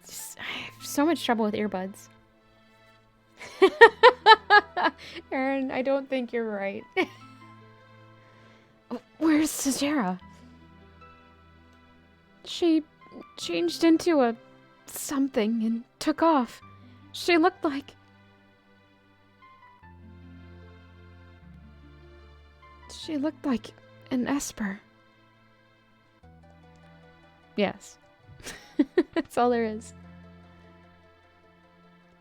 so much trouble with earbuds. Aaron, I don't think you're right. Where's Sajera? She changed into a something and took off. She looked like... She looked like an Esper. Yes. That's all there is.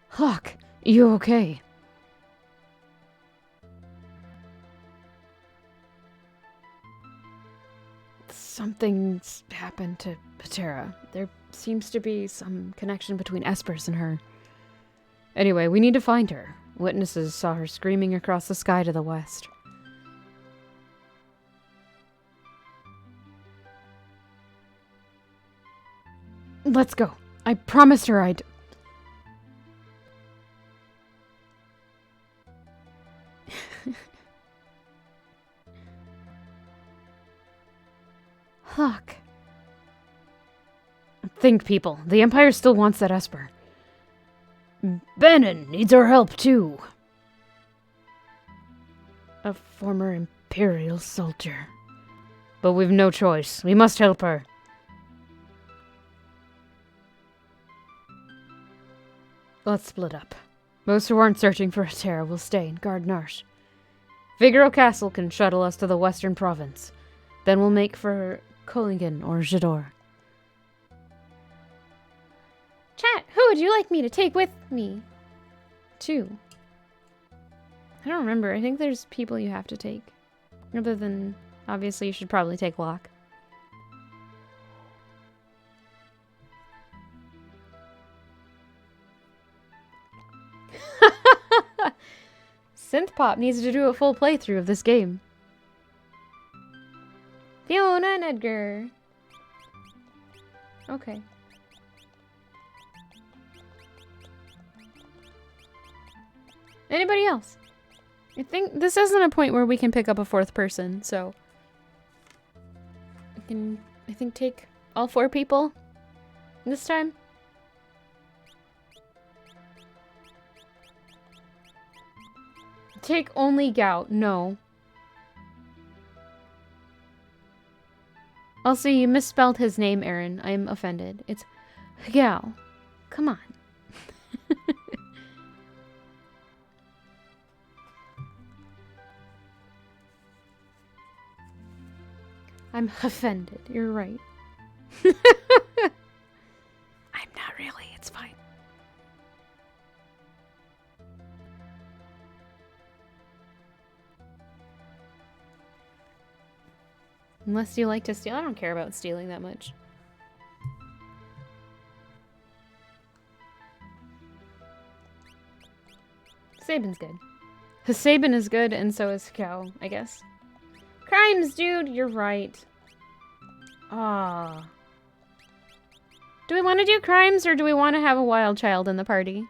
Hawk, you okay? Something's happened to Patera. There seems to be some connection between Espers and her. Anyway, we need to find her. Witnesses saw her screaming across the sky to the west. Let's go. I promised her I'd... Fuck. Think, people. The Empire still wants that Esper. Bannon needs our help, too. A former Imperial soldier. But we've no choice. We must help her. Let's split up. Those who aren't searching for Terra will stay and guard Narsh. Figaro Castle can shuttle us to the western province. Then we'll make for Kohlingen or Jador. Chat, who would you like me to take with me? Two. I don't remember. I think there's people you have to take. Other than, obviously, you should probably take Locke. Synthpop needs to do a full playthrough of this game. Fiona and Edgar. Okay. Anybody else? I think this isn't a point where we can pick up a fourth person, so I can, I think, take all four people this time. Take only Gout. No. Also, you misspelled his name, Aaron. I'm offended. It's Gao. Come on. I'm offended. You're right. I'm not really. It's fine. Unless you like to steal. I don't care about stealing that much. Sabin's good. Sabin is good, and so is Cow, I guess. Crimes, dude! You're right. Ah. Do we want to do crimes, or do we want to have a wild child in the party?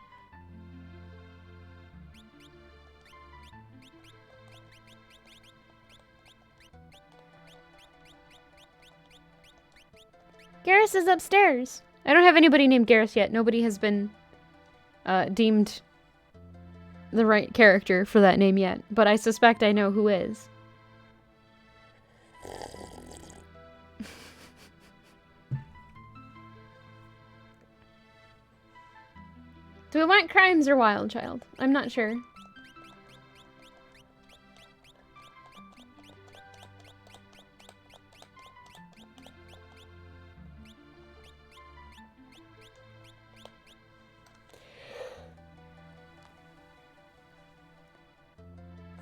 Garrus is upstairs. I don't have anybody named Garrus yet. Nobody has been deemed the right character for that name yet. But I suspect I know who is. Do we want crimes or wild child? I'm not sure.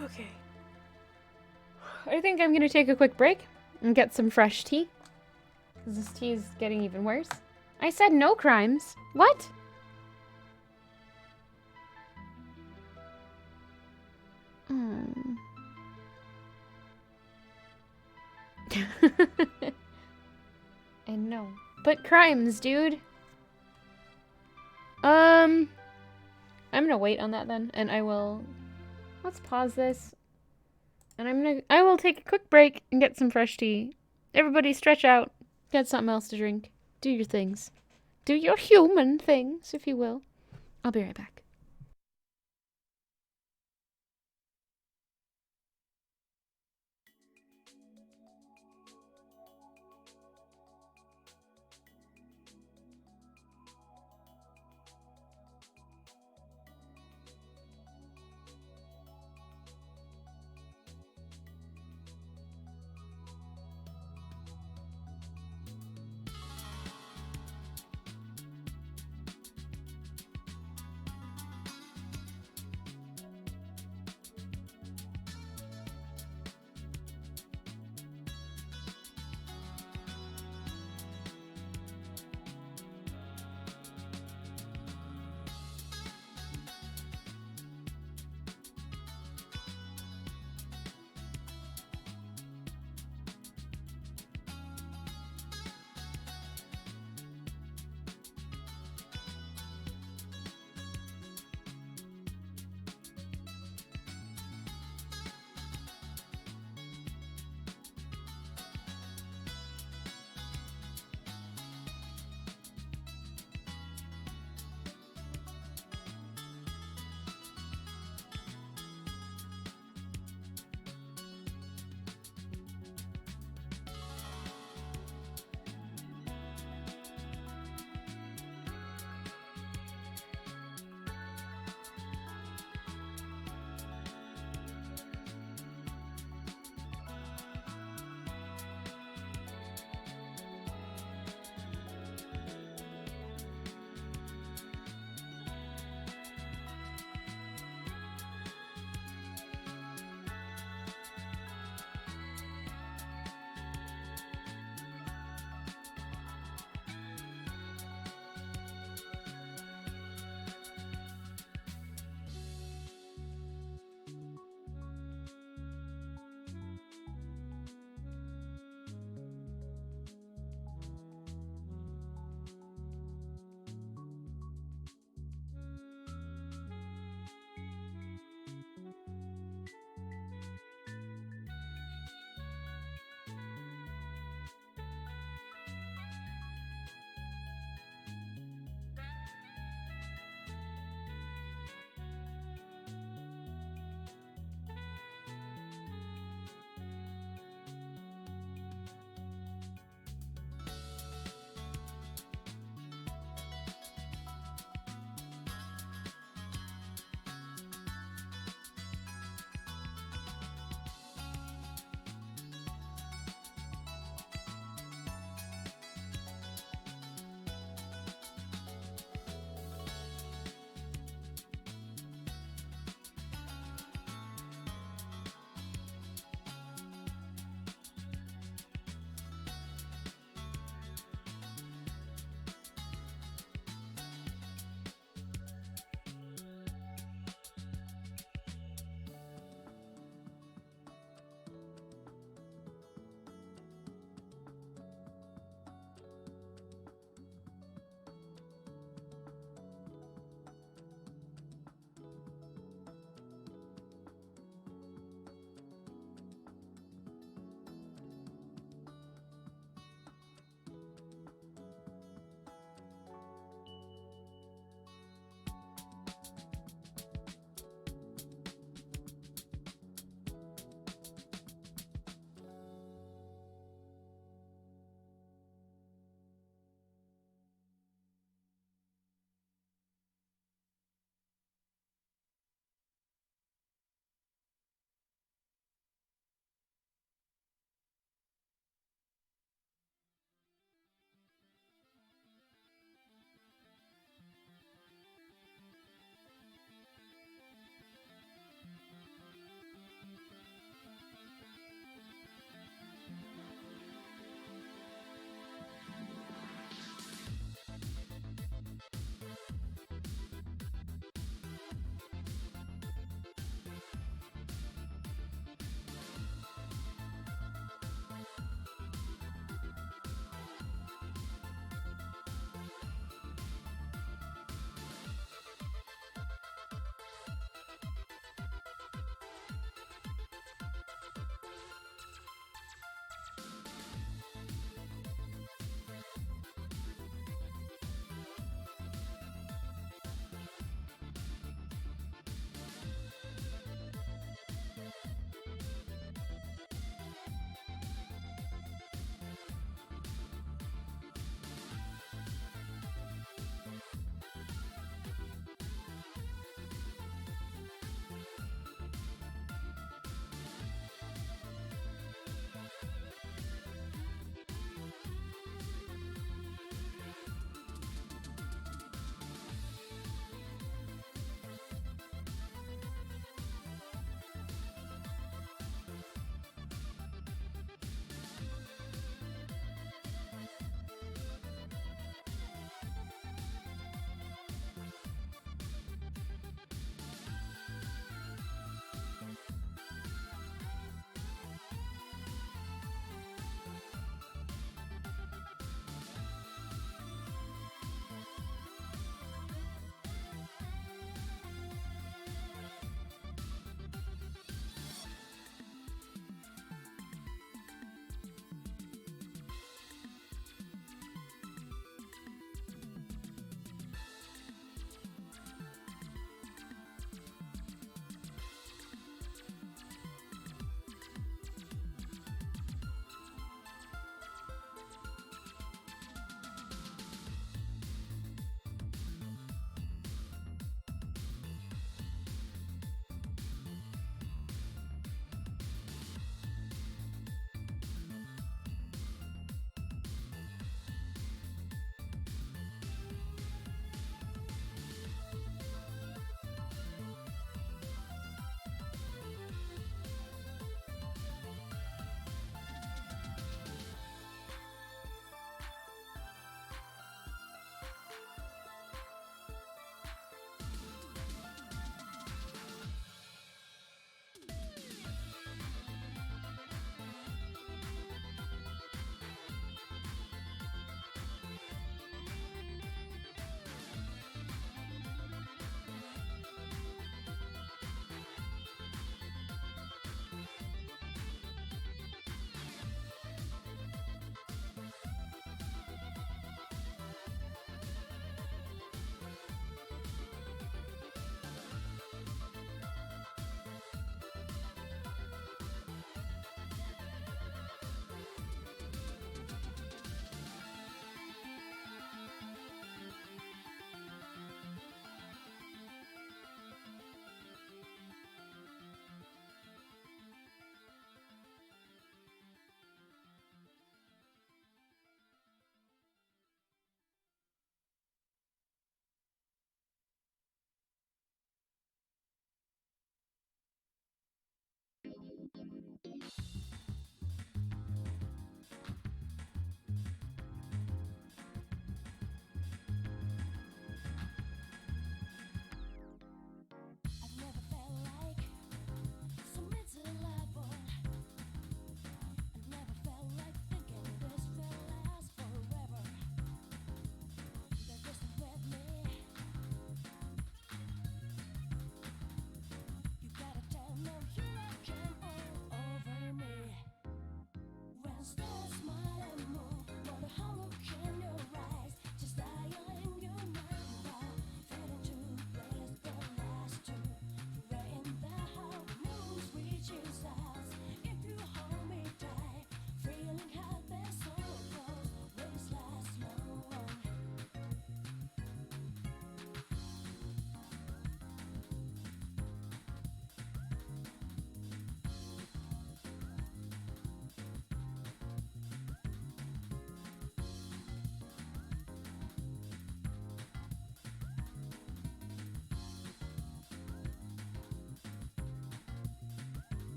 Okay. I think I'm gonna take a quick break and get some fresh tea. Because this tea is getting even worse. I said no crimes. What? I know. But crimes, dude. I'm gonna wait on that then, and I will... Let's pause this. And I will take a quick break and get some fresh tea. Everybody stretch out. Get something else to drink. Do your things. Do your human things, if you will. I'll be right back.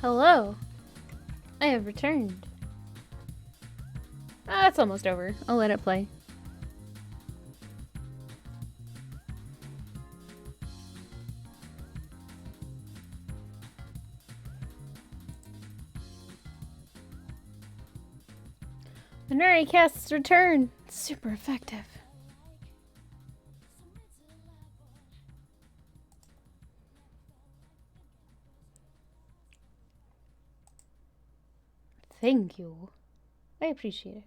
Hello. I have returned. Ah, it's almost over. I'll let it play. Inari casts return. It's super effective. Thank you. I appreciate it.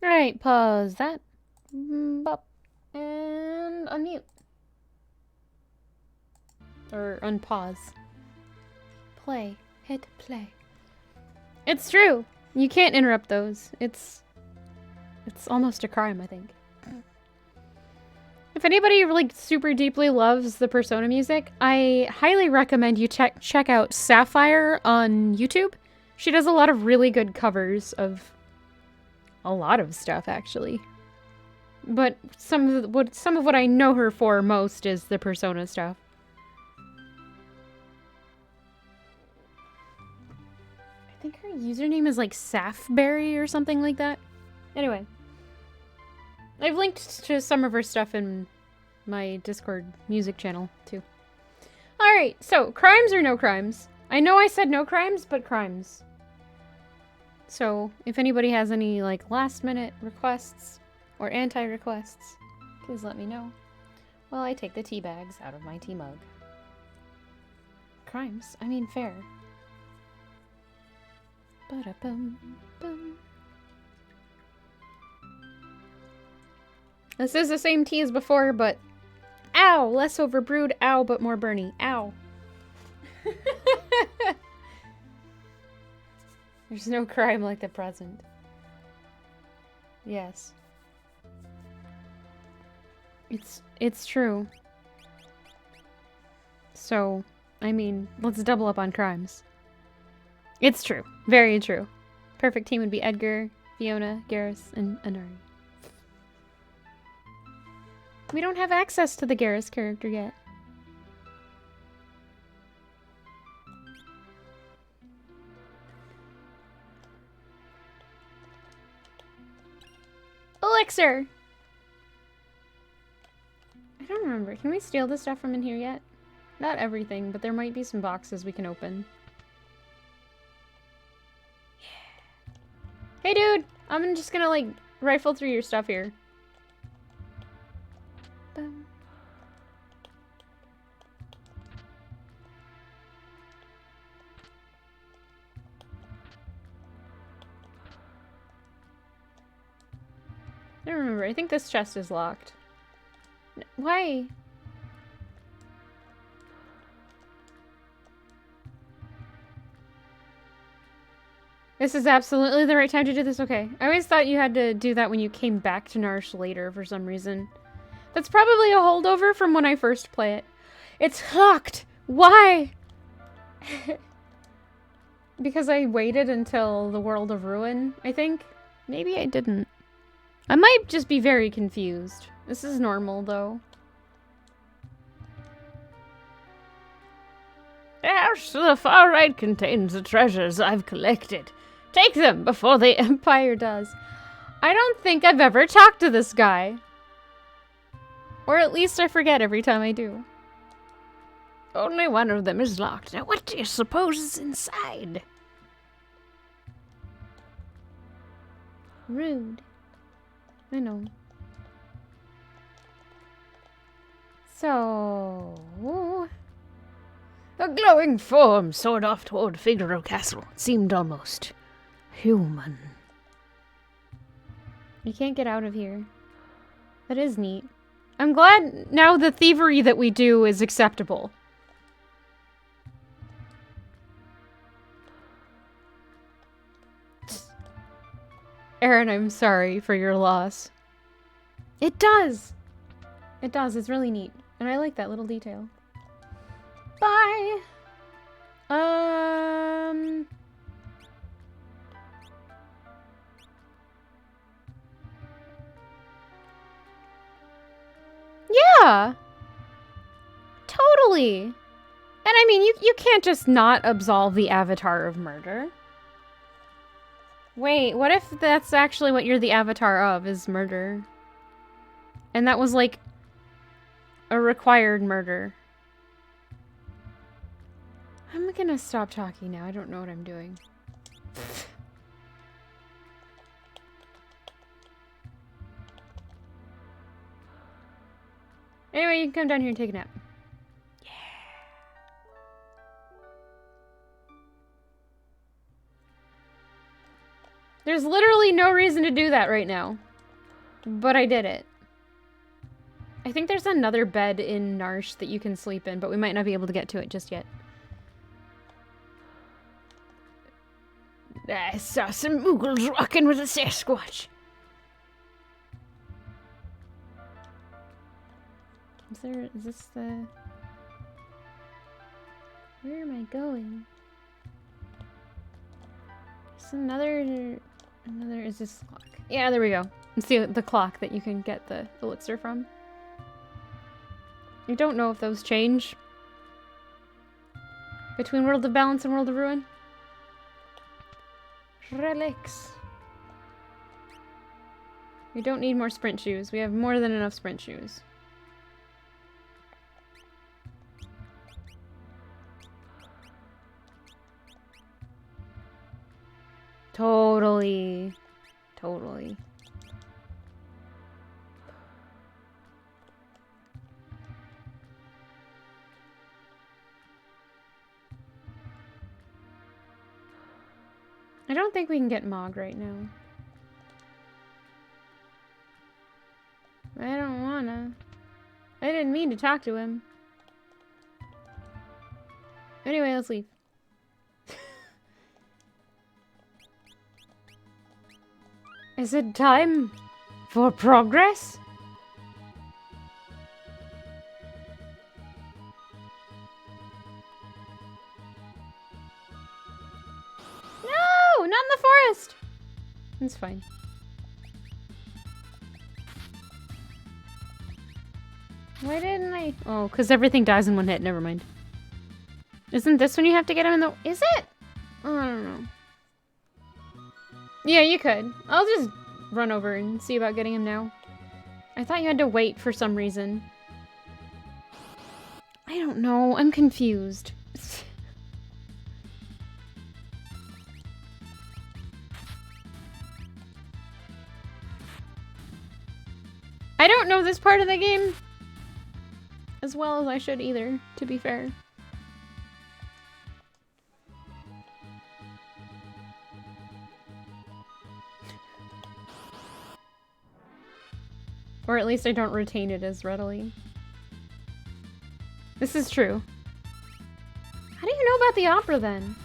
Alright, pause that. Bop. And unmute. Or unpause. Play. Hit play. It's true. You can't interrupt those. It's almost a crime, I think. If anybody really super deeply loves the Persona music, I highly recommend you check out Sapphire on YouTube. She does a lot of really good covers of a lot of stuff, actually. But some of what I know her for most is the Persona stuff. I think her username is like Saphberry or something like that. Anyway. I've linked to some of her stuff in my Discord music channel, too. Alright, so, crimes or no crimes? I know I said no crimes, but crimes. So, if anybody has any, like, last-minute requests or anti-requests, please let me know while I take the tea bags out of my tea mug. Crimes? I mean, fair. Ba-da-bum-bum. This is the same tea as before, but ow! Less overbrewed, ow, but more burny. Ow. There's no crime like the present. Yes. It's true. So, I mean, let's double up on crimes. It's true. Very true. Perfect team would be Edgar, Fiona, Garrus, and Inari. We don't have access to the Garrus character yet. Elixir! I don't remember. Can we steal the stuff from in here yet? Not everything, but there might be some boxes we can open. Yeah. Hey dude! I'm just gonna like rifle through your stuff here. Bum. I don't remember. I think this chest is locked. Why? This is absolutely the right time to do this? Okay. I always thought you had to do that when you came back to Narshe later for some reason. That's probably a holdover from when I first play it. It's locked! Why? Because I waited until the World of Ruin, I think? Maybe I didn't. I might just be very confused. This is normal, though. The house to the far right contains the treasures I've collected. Take them before the Empire does. I don't think I've ever talked to this guy. Or at least I forget every time I do. Only one of them is locked. Now what do you suppose is inside? Rude. I know. So... A glowing form soared off toward Figaro Castle. It seemed almost human. You can't get out of here. That is neat. I'm glad now the thievery that we do is acceptable. Aaron, I'm sorry for your loss. It does! It does, it's really neat. And I like that little detail. Bye! Yeah! Totally! I mean, you can't just not absolve the Avatar of murder. Wait, what if that's actually what you're the Avatar of, is murder? And that was, like, a required murder. I'm gonna stop talking now. I don't know what I'm doing. Anyway, you can come down here and take a nap. Yeah. There's literally no reason to do that right now. But I did it. I think there's another bed in Narshe that you can sleep in, but we might not be able to get to it just yet. I saw some Moogles rocking with a Sasquatch. Is this the... Where am I going? There's another, is this clock? Yeah, there we go. It's the clock that you can get the elixir from. I don't know if those change between World of Balance and World of Ruin. Relics. We don't need more sprint shoes. We have more than enough sprint shoes. Totally. Totally. I don't think we can get Mog right now. I don't wanna. I didn't mean to talk to him. Anyway, let's leave. Is it time for progress? No, not in the forest. It's fine. Why didn't I? Oh, because everything dies in one hit. Never mind. Isn't this when you have to get him in the... Is it? Oh, I don't know. Yeah, you could. I'll just run over and see about getting him now. I thought you had to wait for some reason. I don't know. I'm confused. I don't know this part of the game as well as I should either, to be fair. Or at least I don't retain it as readily. This is true. How do you know about the opera then?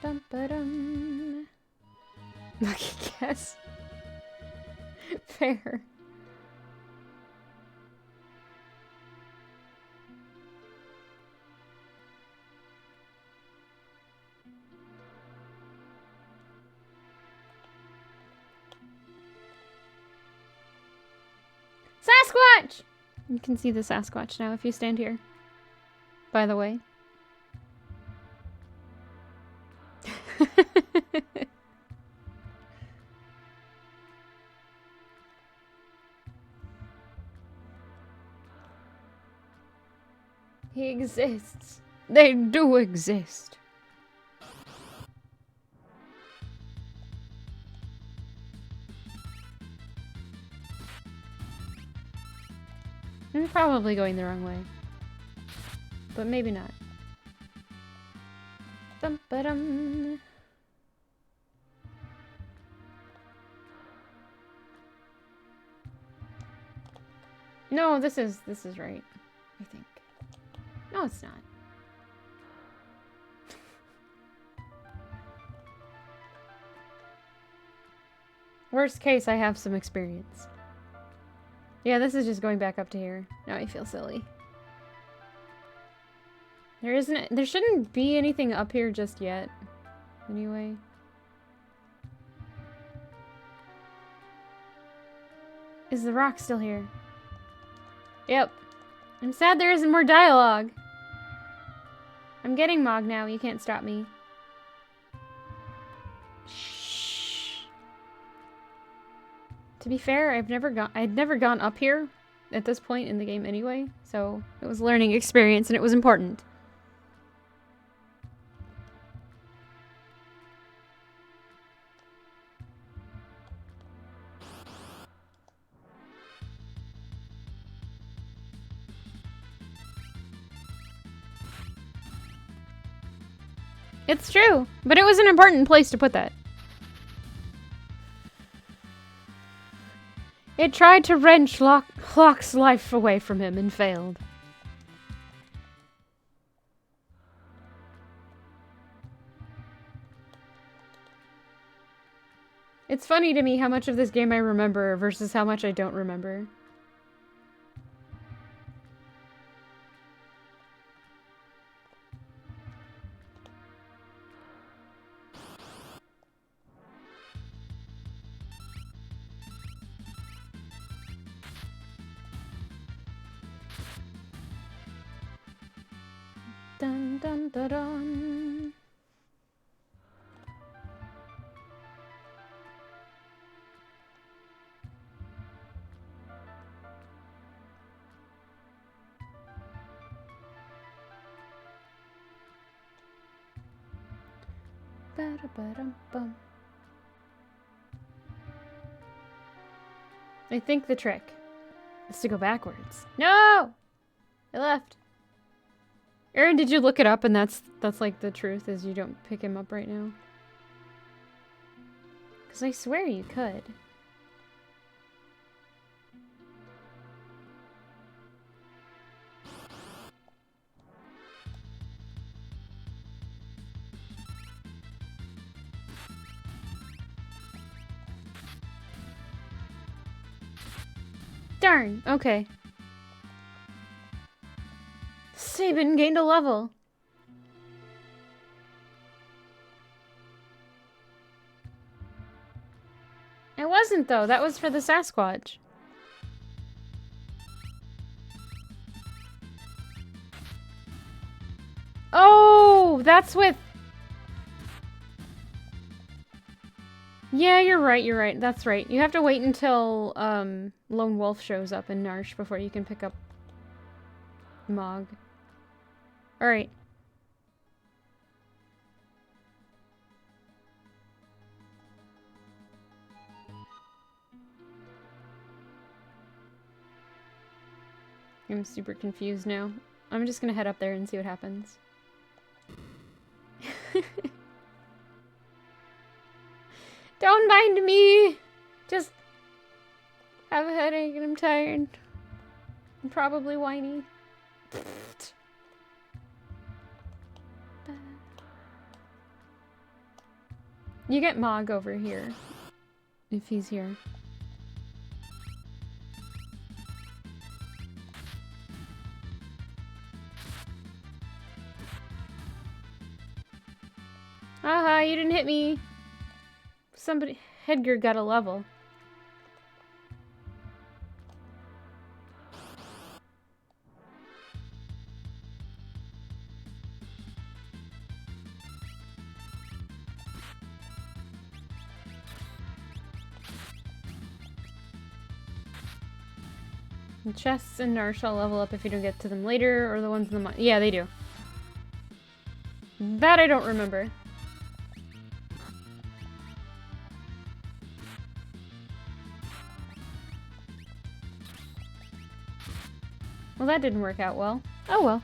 Dum ba dum. Lucky guess. Fair. Sasquatch! You can see the Sasquatch now if you stand here. By the way. He exists. They do exist. I'm probably going the wrong way. But maybe not. Dum ba dum. No, this is right, I think. No, it's not. Worst case, I have some experience. Yeah, this is just going back up to here. Now I feel silly. There shouldn't be anything up here just yet. Anyway. Is the rock still here? Yep. I'm sad there isn't more dialogue. I'm getting Mog now. You can't stop me. Shh. To be fair, I'd never gone up here at this point in the game anyway, so it was a learning experience and it was important. It's true, but it was an important place to put that. It tried to wrench Locke's life away from him and failed. It's funny to me how much of this game I remember versus how much I don't remember. Dun dun dun dun. Ba-da-ba-dum-bum. I think the trick is to go backwards. No! I left. Aaron, did you look it up and that's like the truth is you don't pick him up right now? Because I swear you could. Darn, okay. Sabin gained a level. It wasn't though, that was for the Sasquatch. Oh, that's with... Yeah, you're right, that's right. You have to wait until Lone Wolf shows up in Narshe before you can pick up Mog. Alright. I'm super confused now. I'm just gonna head up there and see what happens. Don't mind me! Just have a headache and I'm tired. I'm probably whiny. You get Mog over here. If he's here. Aha, you didn't hit me. Somebody... Hedgar got a level. The chests in Narshe will level up if you don't get to them later, or the ones in the mine. Yeah, they do. That I don't remember. Well, that didn't work out well. Oh well.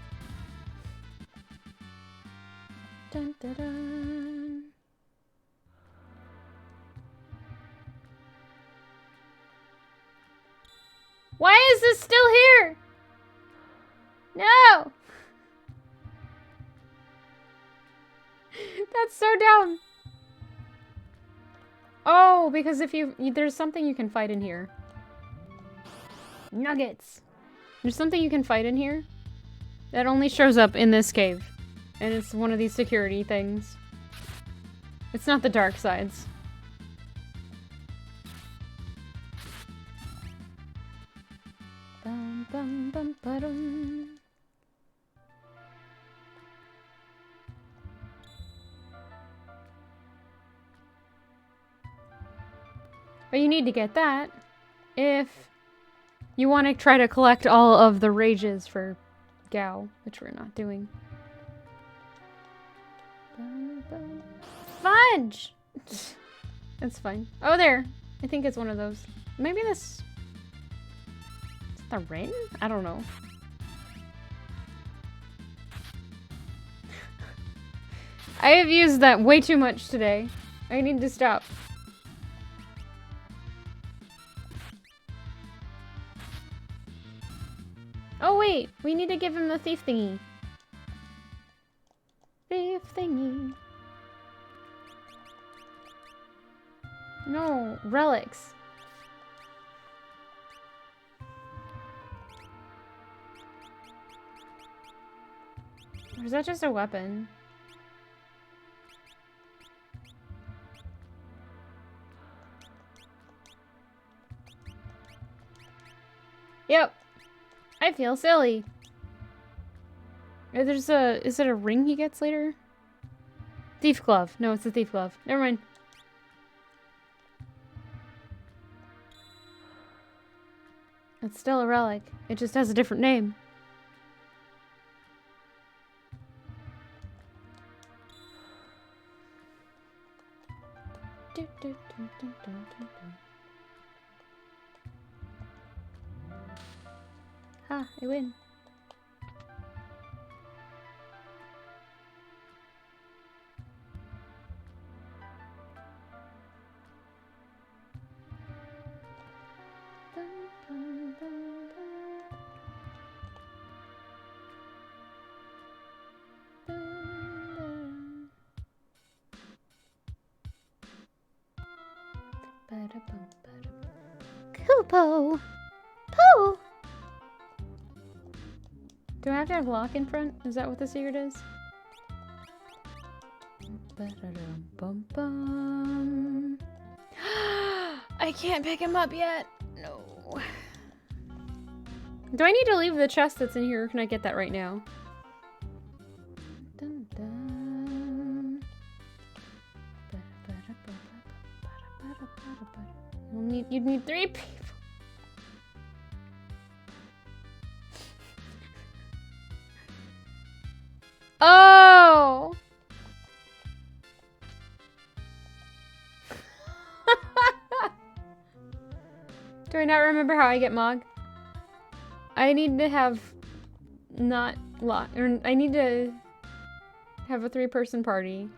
Dun, dun, dun. Why is this still here? No! That's so dumb. Oh, because if there's something you can fight in here. Nuggets. There's something you can fight in here that only shows up in this cave. And it's one of these security things. It's not the dark sides. bum, bum, ba-dum. But you need to get that if you want to try to collect all of the rages for Gao, which we're not doing. Fudge! That's fine. Oh, there. I think it's one of those. Maybe this... Is it the Rin? I don't know. I have used that way too much today. I need to stop. Oh wait, we need to give him the thief thingy. Thief thingy. No, relics. Or is that just a weapon? Yep. I feel silly. Is it a ring he gets later? Thief glove. No, it's a thief glove. Never mind. It's still a relic. It just has a different name. Ha, I win. Kupo! Pooh! Do I have to have lock in front? Is that what the secret is? Bum. I can't pick him up yet. No. Do I need to leave the chest that's in here, or can I get that right now? Dun, dun. You'd need 3 people. Oh! Do I not remember how I get Mog? I need to have not lock, or I need to have a 3-person party.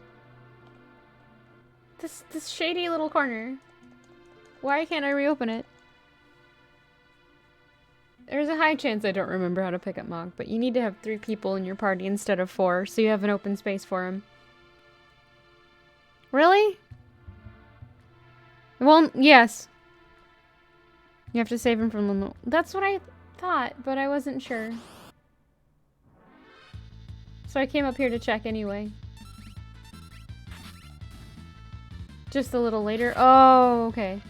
This shady little corner. Why can't I reopen it? There's a high chance I don't remember how to pick up Mog, but you need to have 3 people in your party instead of 4, so you have an open space for him. Really? Well, yes. You have to save him from the... That's what I thought, but I wasn't sure. So I came up here to check anyway. Just a little later. Oh, okay.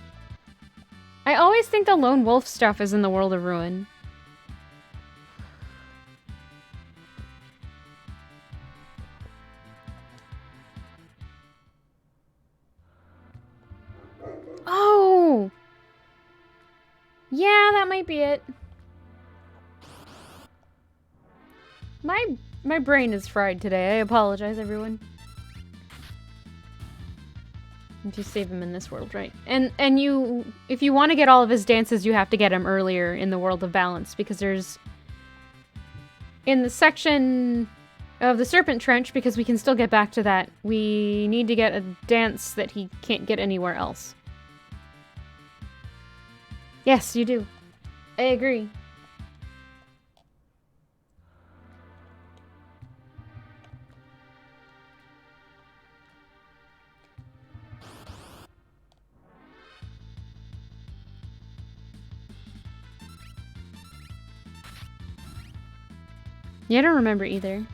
I always think the lone wolf stuff is in the World of Ruin. Oh! Yeah, that might be it. My brain is fried today. I apologize, everyone. You save him in this world, right? And you, if you want to get all of his dances, you have to get him earlier in the World of Balance, because there's... In the section of the Serpent Trench, because we can still get back to that, we need to get a dance that he can't get anywhere else. Yes, you do. I agree. Yeah, I don't remember either.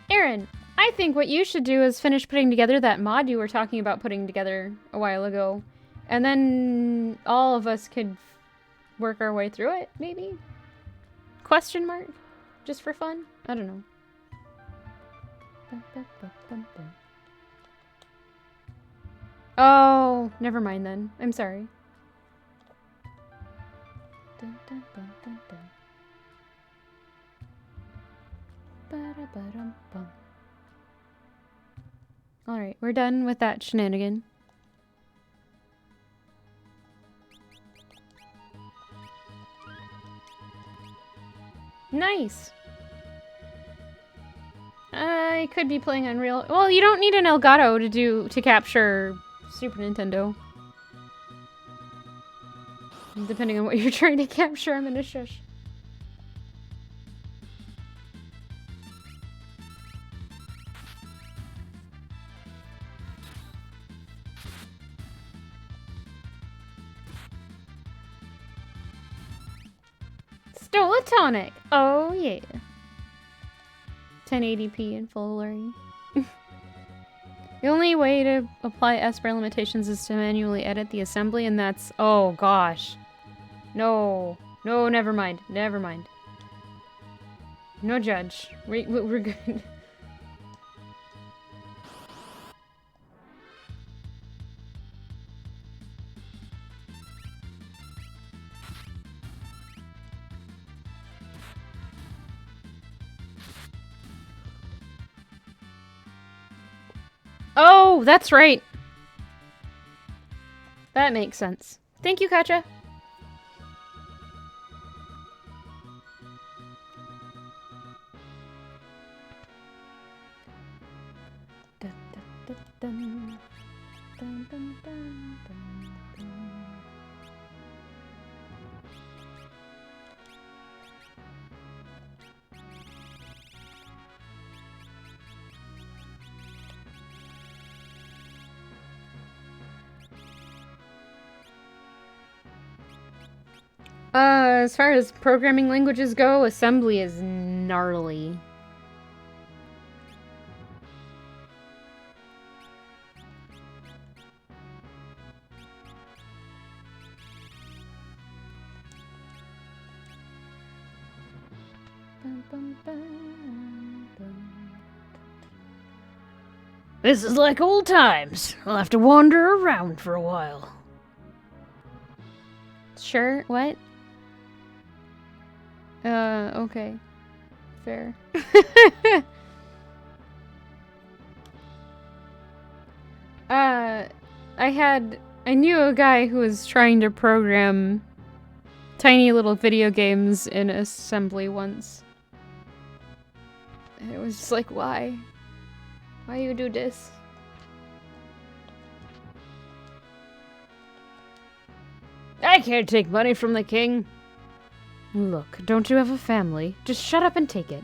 Aaron, I think what you should do is finish putting together that mod you were talking about putting together a while ago. And then all of us could work our way through it, maybe? Question mark? Just for fun? I don't know. Oh, never mind then. I'm sorry. Alright, we're done with that shenanigan. Nice! I could be playing Unreal. Well, you don't need an Elgato to capture Super Nintendo. Depending on what you're trying to capture, I'm gonna shush. Stolatonic! Oh yeah. 1080p in full blurry. The only way to apply Esper limitations is to manually edit the assembly, and that's... Oh gosh. No. No, never mind. Never mind. No judge. We're good. Oh, that's right. That makes sense. Thank you, Katja. As far as programming languages go, assembly is gnarly. This is like old times. I'll have to wander around for a while. Sure, what? Okay. Fair. I knew a guy who was trying to program tiny little video games in assembly once. And it was just like, why? Why you do this? I can't take money from the king. Look, don't you have a family? Just shut up and take it.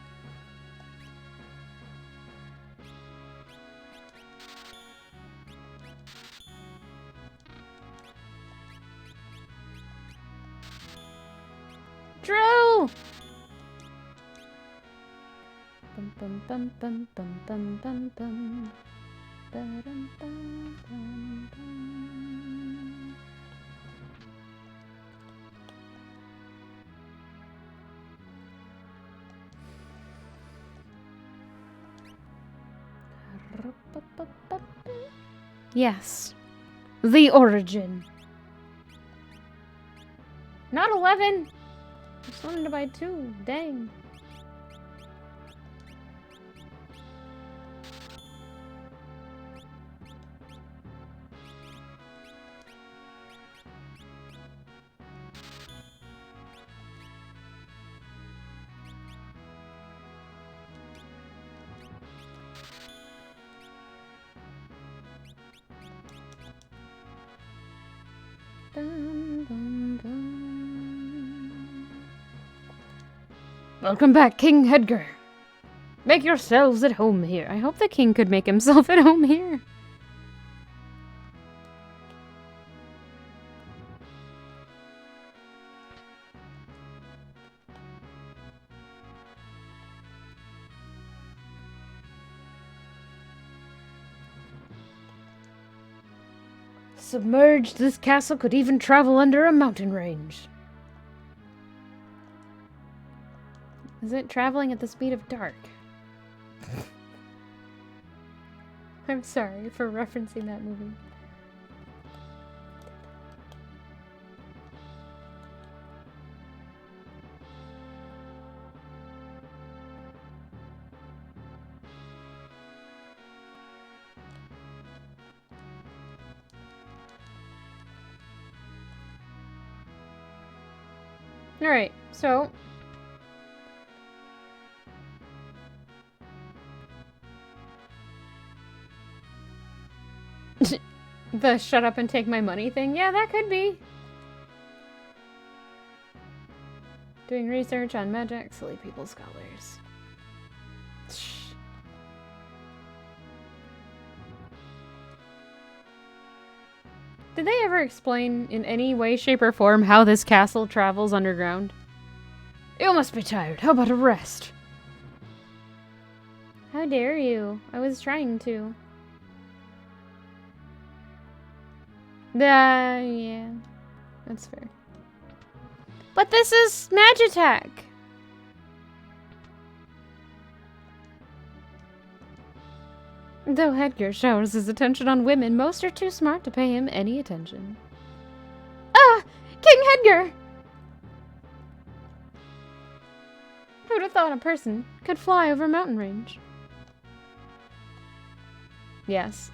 Drew! Bum bum bum bum bum bum bum bum. Ba-dum bum bum bum. Yes. The origin. Not 11! I just wanted to buy 2. Dang. Dum, dum, dum. Welcome back, King Edgar. Make yourselves at home here. I hope the king could make himself at home here. Submerged, this castle could even travel under a mountain range. Is it traveling at the speed of dark? I'm sorry for referencing that movie. Alright, so... the shut up and take my money thing? Yeah, that could be. Doing research on magic, silly people scholars. Shh. Did they ever explain in any way, shape, or form how this castle travels underground? You must be tired. How about a rest? How dare you? I was trying to. Yeah. That's fair. But this is Magitech! Though Edgar showers his attention on women, most are too smart to pay him any attention. Ah! King Edgar! Who'd have thought a person could fly over a mountain range? Yes.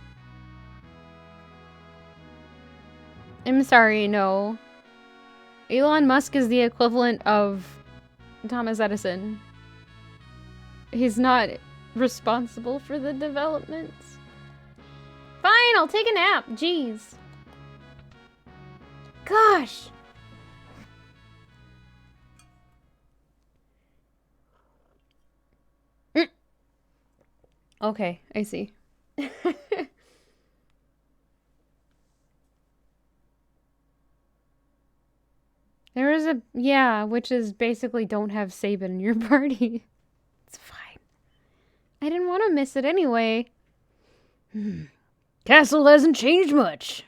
I'm sorry, no. Elon Musk is the equivalent of Thomas Edison. He's not responsible for the developments. Fine, I'll take a nap. Jeez. Gosh. Okay, I see. There is a... yeah, which is basically don't have Sabin in your party. It's fine. I didn't want to miss it anyway. Castle hasn't changed much.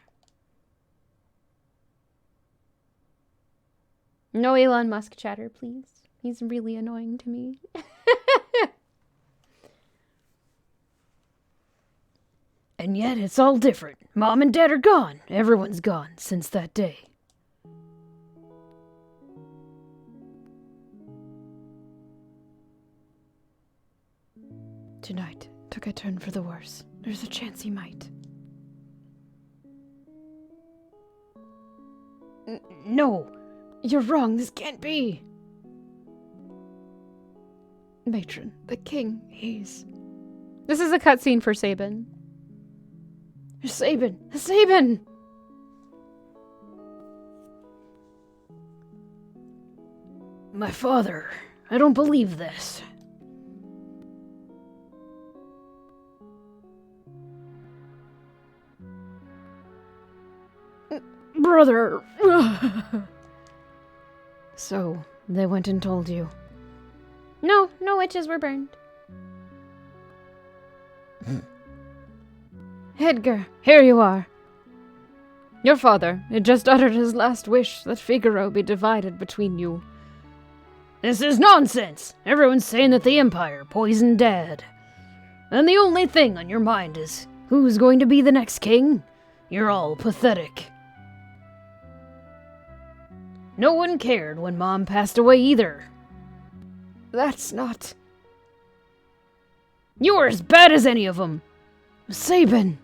No Elon Musk chatter, please. He's really annoying to me. And yet it's all different. Mom and Dad are gone. Everyone's gone since that day. Tonight took a turn for the worse. There's a chance he might. No! You're wrong. This can't be! Matron, the king, he's... This is a cutscene for Sabin. Sabin! Sabin! My father. I don't believe this. Brother! So, they went and told you. No, no witches were burned. Edgar, here you are. Your father had just uttered his last wish that Figaro be divided between you. This is nonsense! Everyone's saying that the Empire poisoned Dad. And the only thing on your mind is, who's going to be the next king? You're all pathetic. No one cared when Mom passed away either. That's not... You were as bad as any of them. Sabin.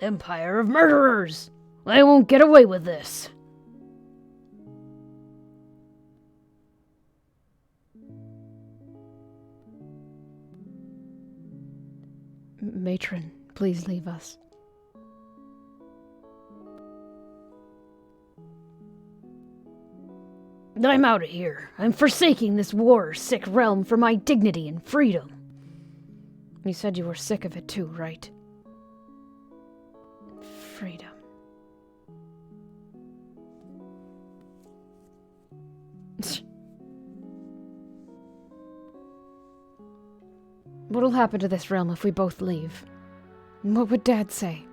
Empire of murderers. They won't get away with this. Matron, please leave us. I'm out of here. I'm forsaking this war-sick realm for my dignity and freedom. You said you were sick of it too, right? Freedom. What'll happen to this realm if we both leave? What would Dad say?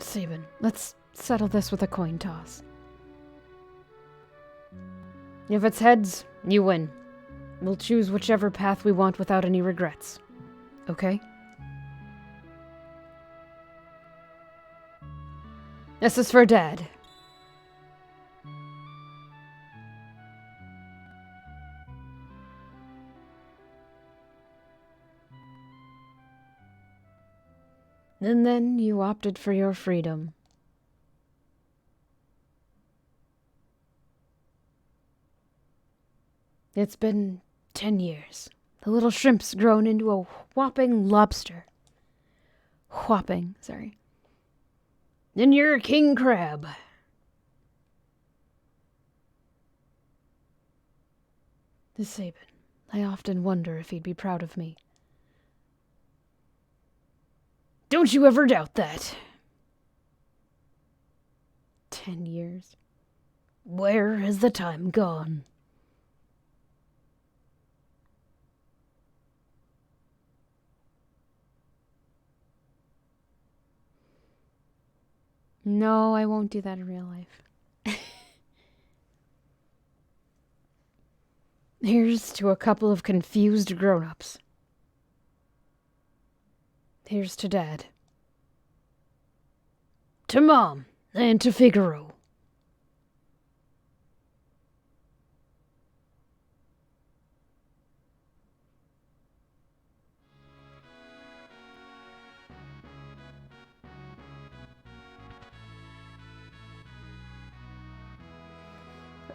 Sabin, let's settle this with a coin toss. If it's heads, you win. We'll choose whichever path we want without any regrets. Okay? This is for Dad. And then you opted for your freedom. It's been 10 years. The little shrimp's grown into a whopping lobster. Whopping, sorry. And you're a king crab. Sabin, I often wonder if he'd be proud of me. Don't you ever doubt that. 10 years. Where has the time gone? No, I won't do that in real life. Here's to a couple of confused grown-ups. Here's to Dad. To Mom. And to Figaro.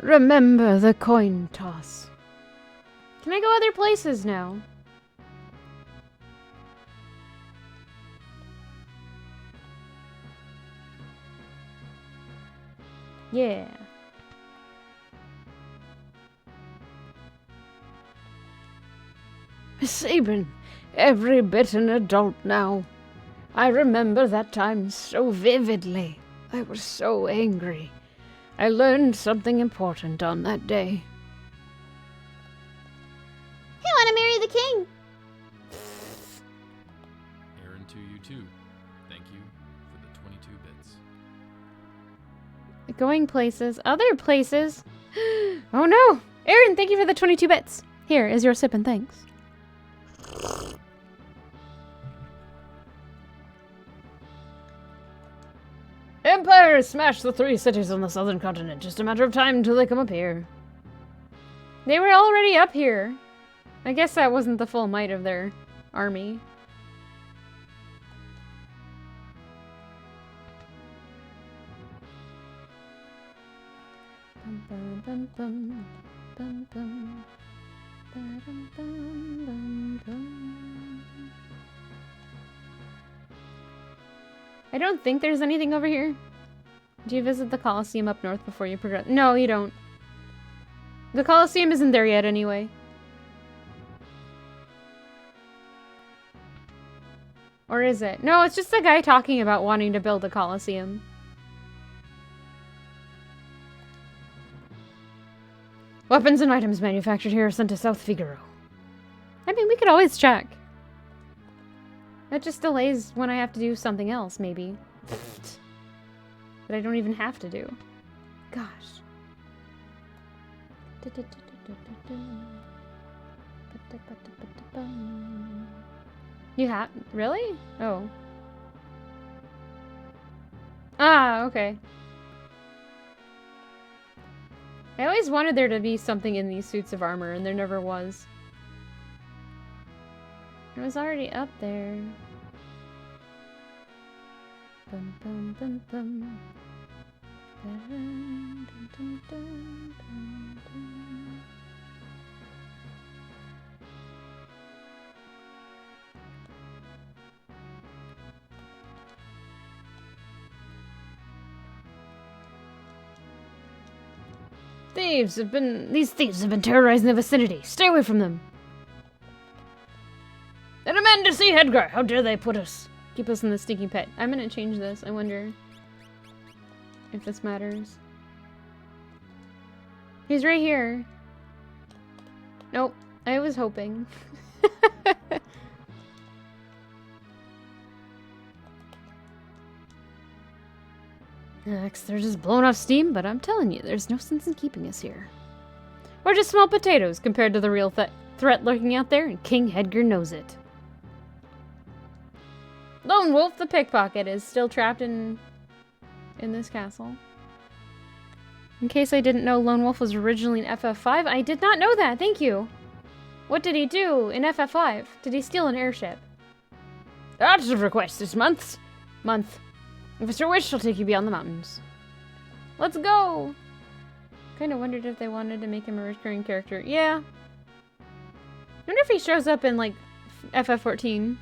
Remember the coin toss. Can I go other places now? Yeah. Sabin, every bit an adult now. I remember that time so vividly. I was so angry. I learned something important on that day. I want to marry the king. Aaron, to you too. Thank you for the 22 bits. Going places. Other places? Oh no! Aaron, thank you for the 22 bits. Here is your sip and thanks. Empire has smashed the 3 cities on the southern continent. Just a matter of time until they come up here. They were already up here. I guess that wasn't the full might of their army. Bum, bum, bum, bum, bum, bum. Ba-dum, bum, bum, bum. I don't think there's anything over here. Do you visit the Colosseum up north before you progress? No, you don't. The Colosseum isn't there yet anyway. Or is it? No, it's just the guy talking about wanting to build a Colosseum. Weapons and items manufactured here are sent to South Figaro. I mean, we could always check. That just delays when I have to do something else, maybe. That I don't even have to do. Gosh. You have? Really? Oh. Ah, okay. I always wanted there to be something in these suits of armor, and there never was. It was already up there. Bum, bum, bum, bum. Dun, dun, dun, dun, dun, dun. These thieves have been terrorizing the vicinity. Stay away from them. And a man to see Edgar. How dare they keep us in the stinking pit. I'm gonna change this. I wonder if this matters. He's right here. Nope. I was hoping. They're just blowing off steam, but I'm telling you, there's no sense in keeping us here. We're just small potatoes compared to the real threat lurking out there, and King Hedgar knows it. Lone Wolf the pickpocket is still trapped in this castle. In case I didn't know Lone Wolf was originally in FF5, I did not know that, thank you. What did he do in FF5? Did he steal an airship? That's a request this month. If it's your wish, I'll take you beyond the mountains. Let's go! Kinda wondered if they wanted to make him a recurring character. Yeah. I wonder if he shows up in, like, FF14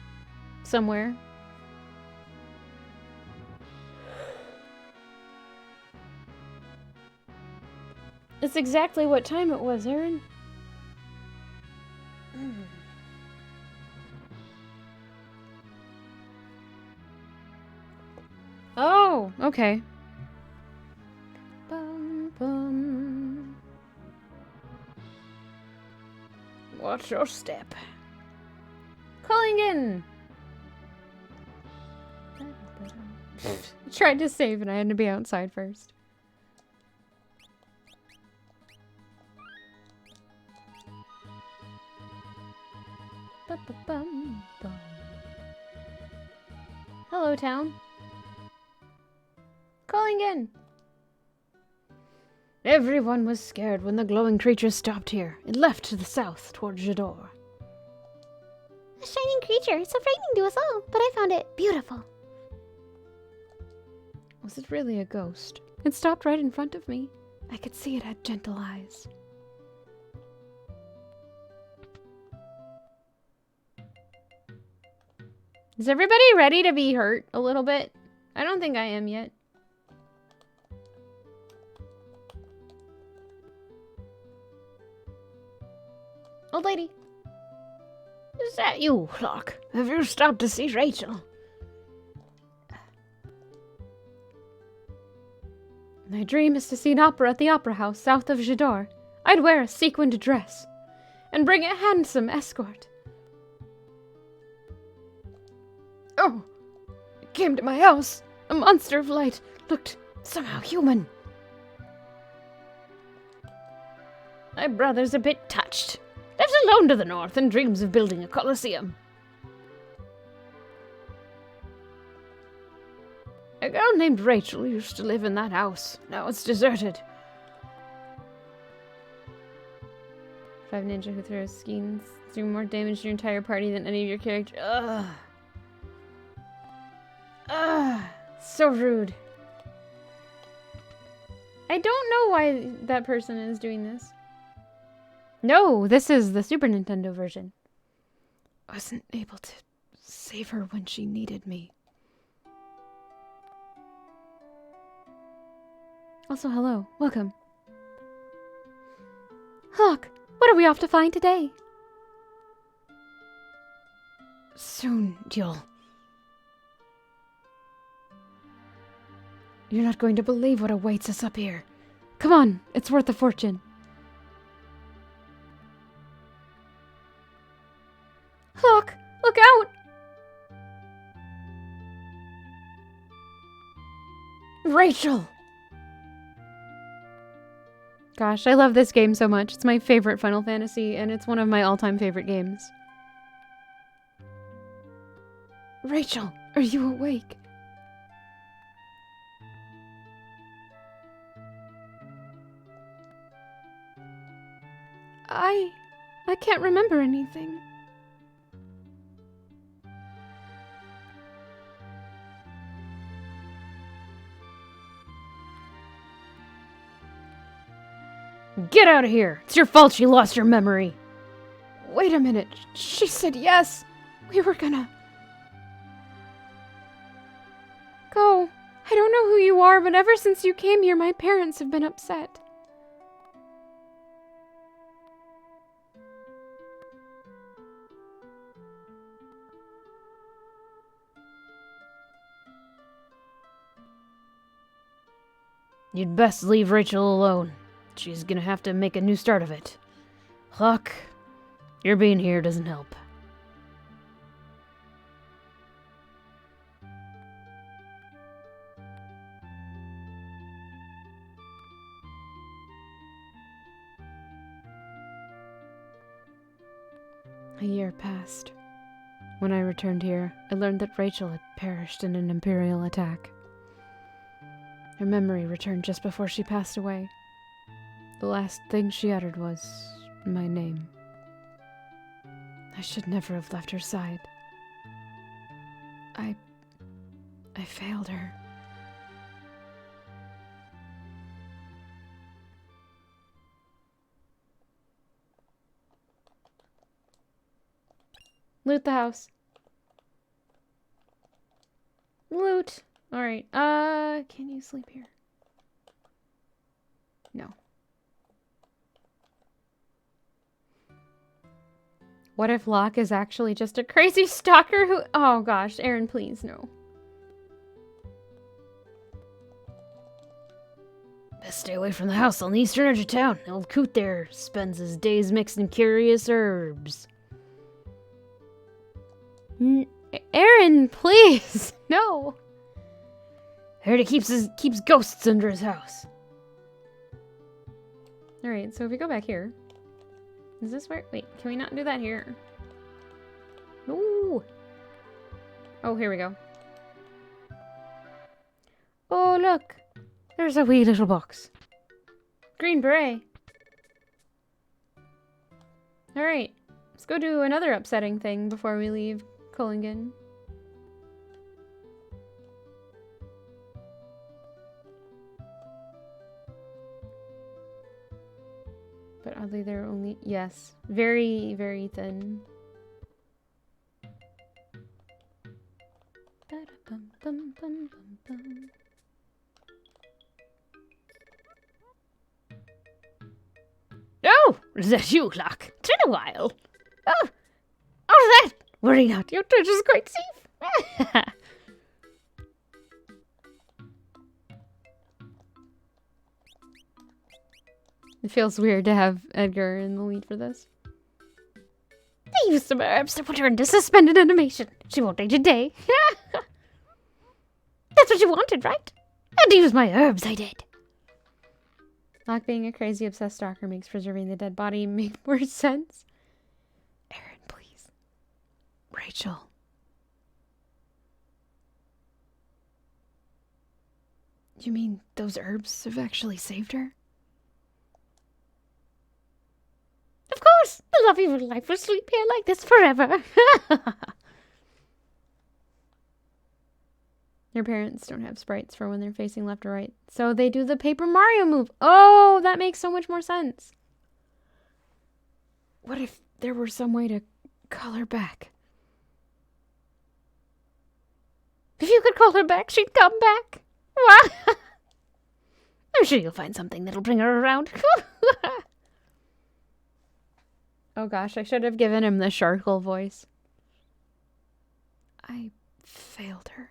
somewhere. It's exactly what time it was, Aaron. Oh, okay. Bum, bum. Watch your step. Calling in. Tried to save and I had to be outside first. Ba-ba-bum, bum. Hello, town. Calling in. Everyone was scared when the glowing creature stopped here. It left to the south toward Jador. A shining creature, so frightening to us all, but I found it beautiful. Was it really a ghost? It stopped right in front of me. I could see it had gentle eyes. Is everybody ready to be hurt a little bit? I don't think I am yet. Old lady. Is that you, Hlock? Have you stopped to see Rachel? My dream is to see an opera at the opera house south of Jador. I'd wear a sequined dress and bring a handsome escort. Oh, it came to my house. A monster of light looked somehow human. My brother's a bit touched. Lives alone to the north and dreams of building a coliseum. A girl named Rachel used to live in that house. Now it's deserted. 5 ninja who throws skeins do more damage to your entire party than any of your characters. Ugh. Ugh. So rude. I don't know why that person is doing this. No, this is the Super Nintendo version. I wasn't able to save her when she needed me. Also, hello. Welcome. Hawk, what are we off to find today? Soon, you're not going to believe what awaits us up here. Come on, it's worth a fortune. Hawk, look out! Rachel! Gosh, I love this game so much. It's my favorite Final Fantasy, and it's one of my all-time favorite games. Rachel, are you awake? I can't remember anything. Get out of here! It's your fault she lost your memory. Wait a minute. She said yes. We were gonna go. I don't know who you are, but ever since you came here, my parents have been upset. You'd best leave Rachel alone. She's gonna have to make a new start of it. Huck, your being here doesn't help. A year passed. When I returned here, I learned that Rachel had perished in an Imperial attack. Her memory returned just before she passed away. The last thing she uttered was my name. I should never have left her side. I failed her. Loot the house. Loot. Alright. Can you sleep here? No. What if Locke is actually just a crazy stalker who— oh gosh, Aaron, please, no. Best stay away from the house on the eastern edge of town. Old Coot there spends his days mixing curious herbs. Aaron, please, no. Heard he keeps ghosts under his house. Alright, so if we go back here. Is this where— wait, can we not do that here? Ooh. Oh, here we go. Oh, look. There's a wee little box. Green beret. Alright, let's go do another upsetting thing before we leave Cullingan. But oddly, they're only— yes, very, very thin. Ba-da-bum-bum-bum-bum-bum. Oh, is that you, Locke? It's been a while. Oh, that? Worry not, your treasure's quite safe. It feels weird to have Edgar in the lead for this. I used some herbs to put her into suspended animation. She won't age a day. That's what you wanted, right? And to use my herbs, I did. Locke being a crazy obsessed stalker makes preserving the dead body make more sense. Aaron, please. Rachel. You mean those herbs have actually saved her? Of course, the love of your life will sleep here like this forever. Your parents don't have sprites for when they're facing left or right, so they do the Paper Mario move. Oh, that makes so much more sense. What if there were some way to call her back? If you could call her back, she'd come back. I'm sure you'll find something that'll bring her around. Oh gosh, I should have given him the Sharkle voice. I failed her.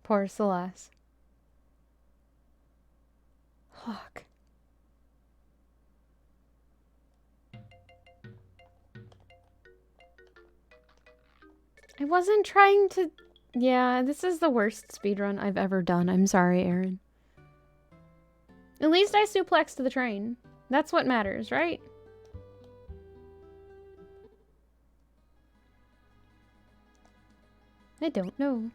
Poor Celeste. Locke. I wasn't trying to— yeah, this is the worst speedrun I've ever done. I'm sorry, Aaron. At least I suplexed the train. That's what matters, right? I don't know.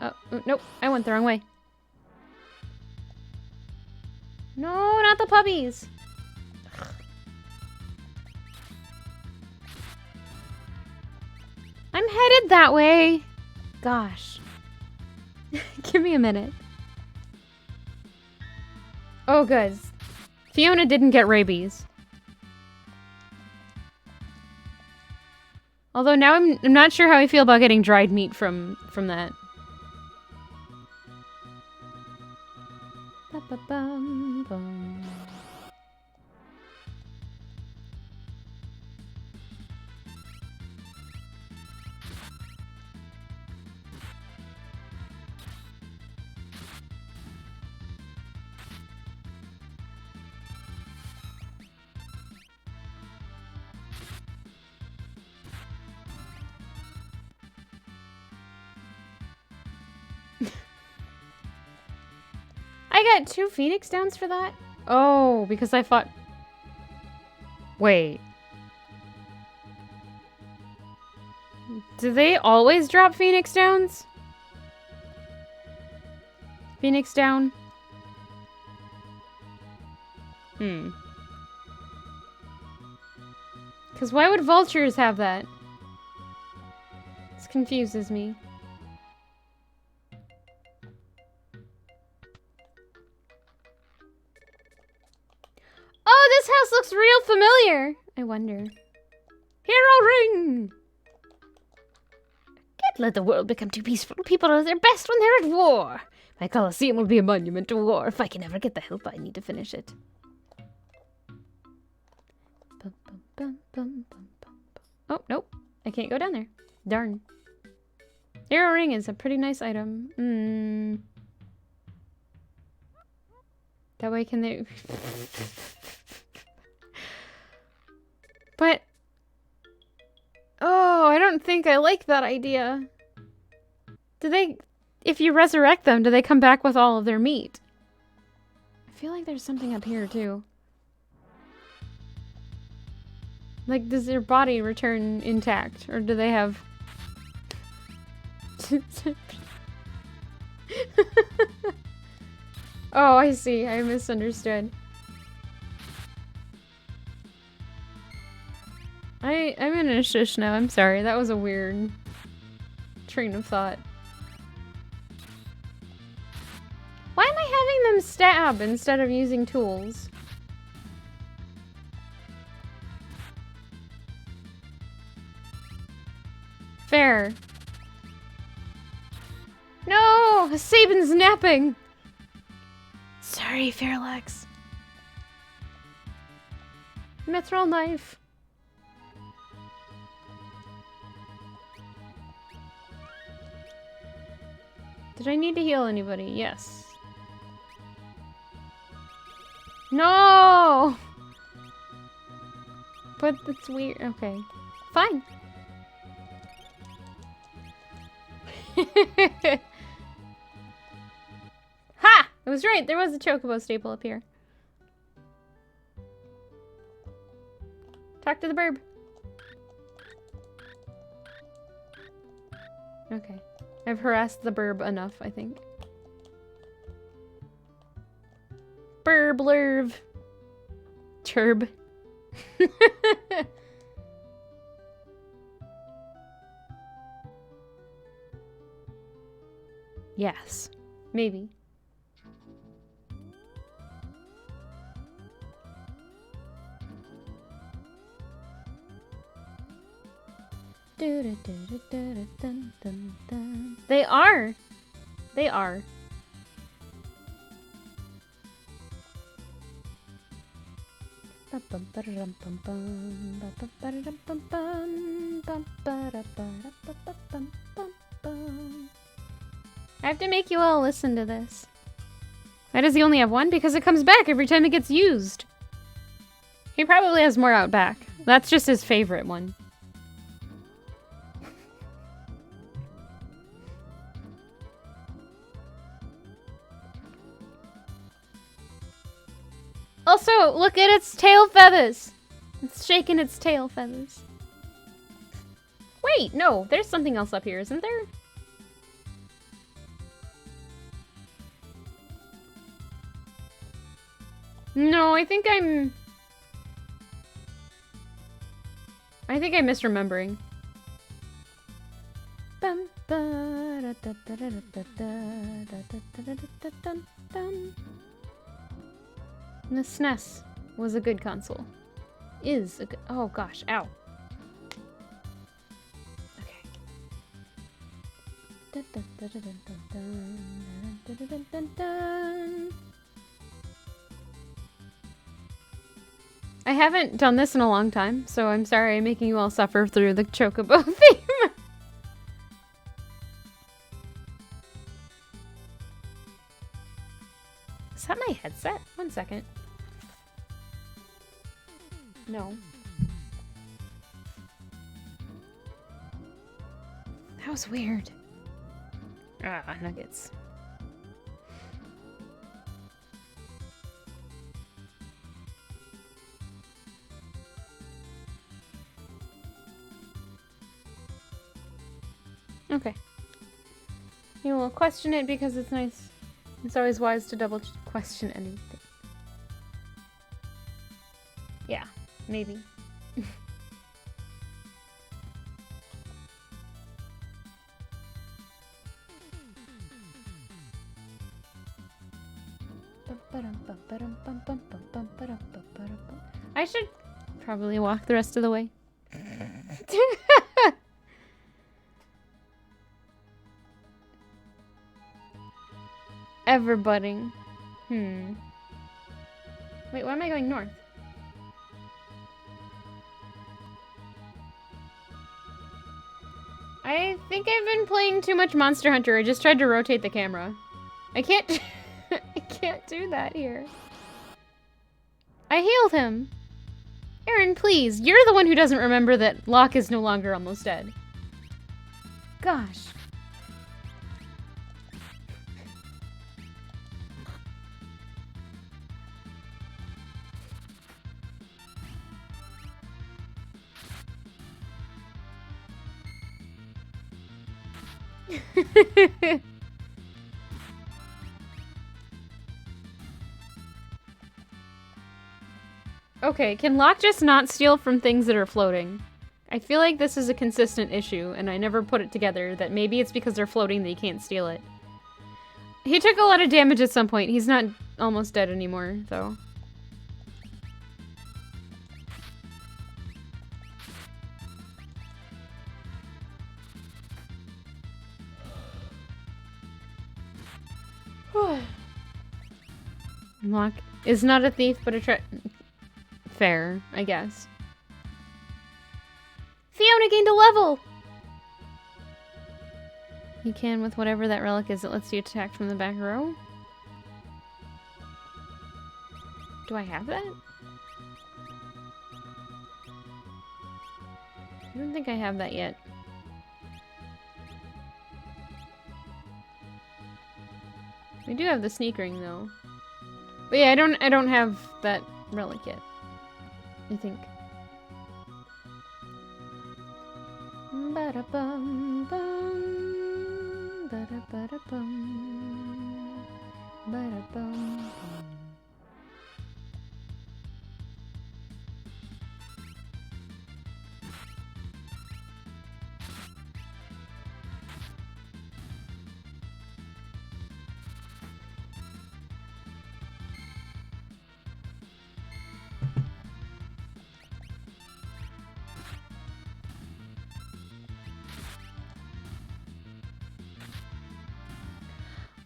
Oh, nope. I went the wrong way. No, not the puppies. I'm headed that way. Gosh. Give me a minute. Oh, good. Fiona didn't get rabies. Although now I'm not sure how I feel about getting dried meat from that. Ba-ba-bum-bum. I got 2 Phoenix Downs for that? Oh, because I fought... Wait. Do they always drop Phoenix Downs? Phoenix Down? Because why would vultures have that? This confuses me. Oh, this house looks real familiar. I wonder. Hero ring! Can't let the world become too peaceful. People are at their best when they're at war. My Colosseum will be a monument to war If I can ever get the help I need to finish it. Oh, nope. I can't go down there. Darn. Hero ring is a pretty nice item. That way can they... But... Oh, I don't think I like that idea. Do they... If you resurrect them, do they come back with all of their meat? I feel like there's something up here, too. Like, does their body return intact? Or do they have... Oh, I see. I misunderstood. I'm in a shush now. I'm sorry. That was a weird train of thought. Why am I having them stab instead of using tools? Fair. No! Sabin's napping! Sorry, Fairlax. Mithril knife. Did I need to heal anybody? Yes. No! But that's weird. Okay. Fine. Ha! I was right. There was a chocobo staple up here. Talk to the burb. Okay. I've harassed the burb enough, I think. Burblurv. Chirb. Yes. Maybe. They are. They are. I have to make you all listen to this. Why does he only have one? Because it comes back every time it gets used. He probably has more out back. That's just his favorite one. Also, look at its tail feathers. It's shaking its tail feathers. Wait, no, there's something else up here, isn't there? No, I think I'm misremembering. The SNES was a good console. Is a good... Oh gosh, ow. Okay. I haven't done this in a long time, so I'm sorry I'm making you all suffer through the Chocobo theme. Is that my headset? 1 second. No. That was weird. Ah, nuggets. Okay. You will question it because it's nice. It's always wise to double question anything. Yeah, maybe. I should probably walk the rest of the way. Everbudding. Wait, why am I going north? I think I've been playing too much Monster Hunter. I just tried to rotate the camera. I can't... I can't do that here. I healed him. Aaron, please. You're the one who doesn't remember that Locke is no longer almost dead. Gosh. Okay, can Locke just not steal from things that are floating? I feel like this is a consistent issue, and I never put it together that maybe it's because they're floating that he can't steal it. He took a lot of damage at some point. He's not almost dead anymore, though. Locke is not a thief, but a fair, I guess. Fiona gained a level! You can with whatever that relic is that lets you attack from the back row. Do I have that? I don't think I have that yet. We do have the sneak ring though. But yeah, I don't have that relic yet. I think. Ba-da-bum bum, ba-da-ba-da-bum, ba-da-bum.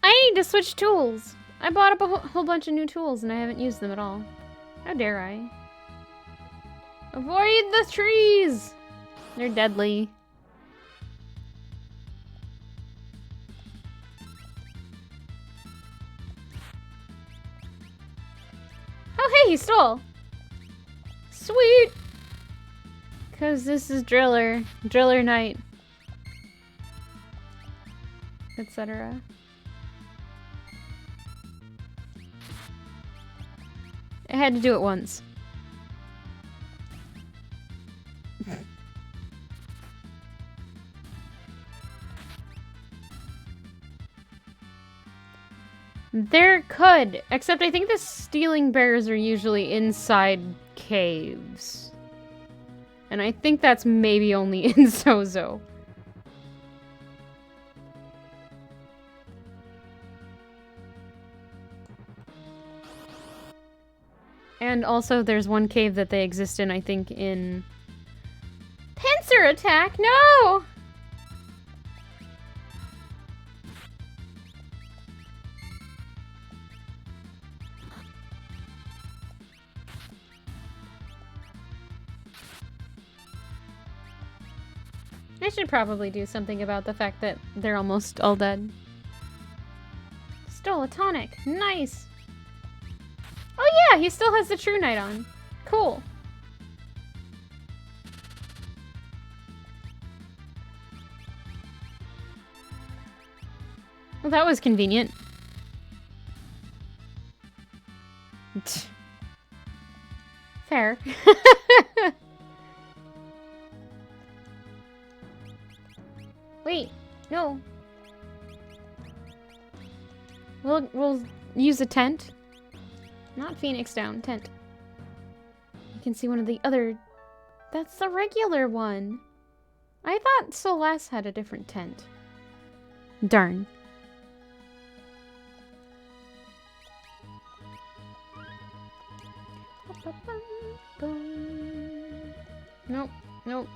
I need to switch tools. I bought up a whole bunch of new tools and I haven't used them at all. How dare I? Avoid the trees! They're deadly. Oh hey, he stole! Sweet! Cause this is Driller Knight, etc. I had to do it once. There could, except I think the stealing bears are usually inside caves. And I think that's maybe only in Zozo. And also there's one cave that they exist in, I think, in... Pincer attack! No! I should probably do something about the fact that they're almost all dead. Stole a tonic. Nice! Oh yeah, he still has the True Knight on. Cool. Well, that was convenient. Fair. Wait, we'll use a tent. Not Phoenix Down, tent. You can see one of the other... That's the regular one. I thought Celeste had a different tent. Darn. Nope, nope.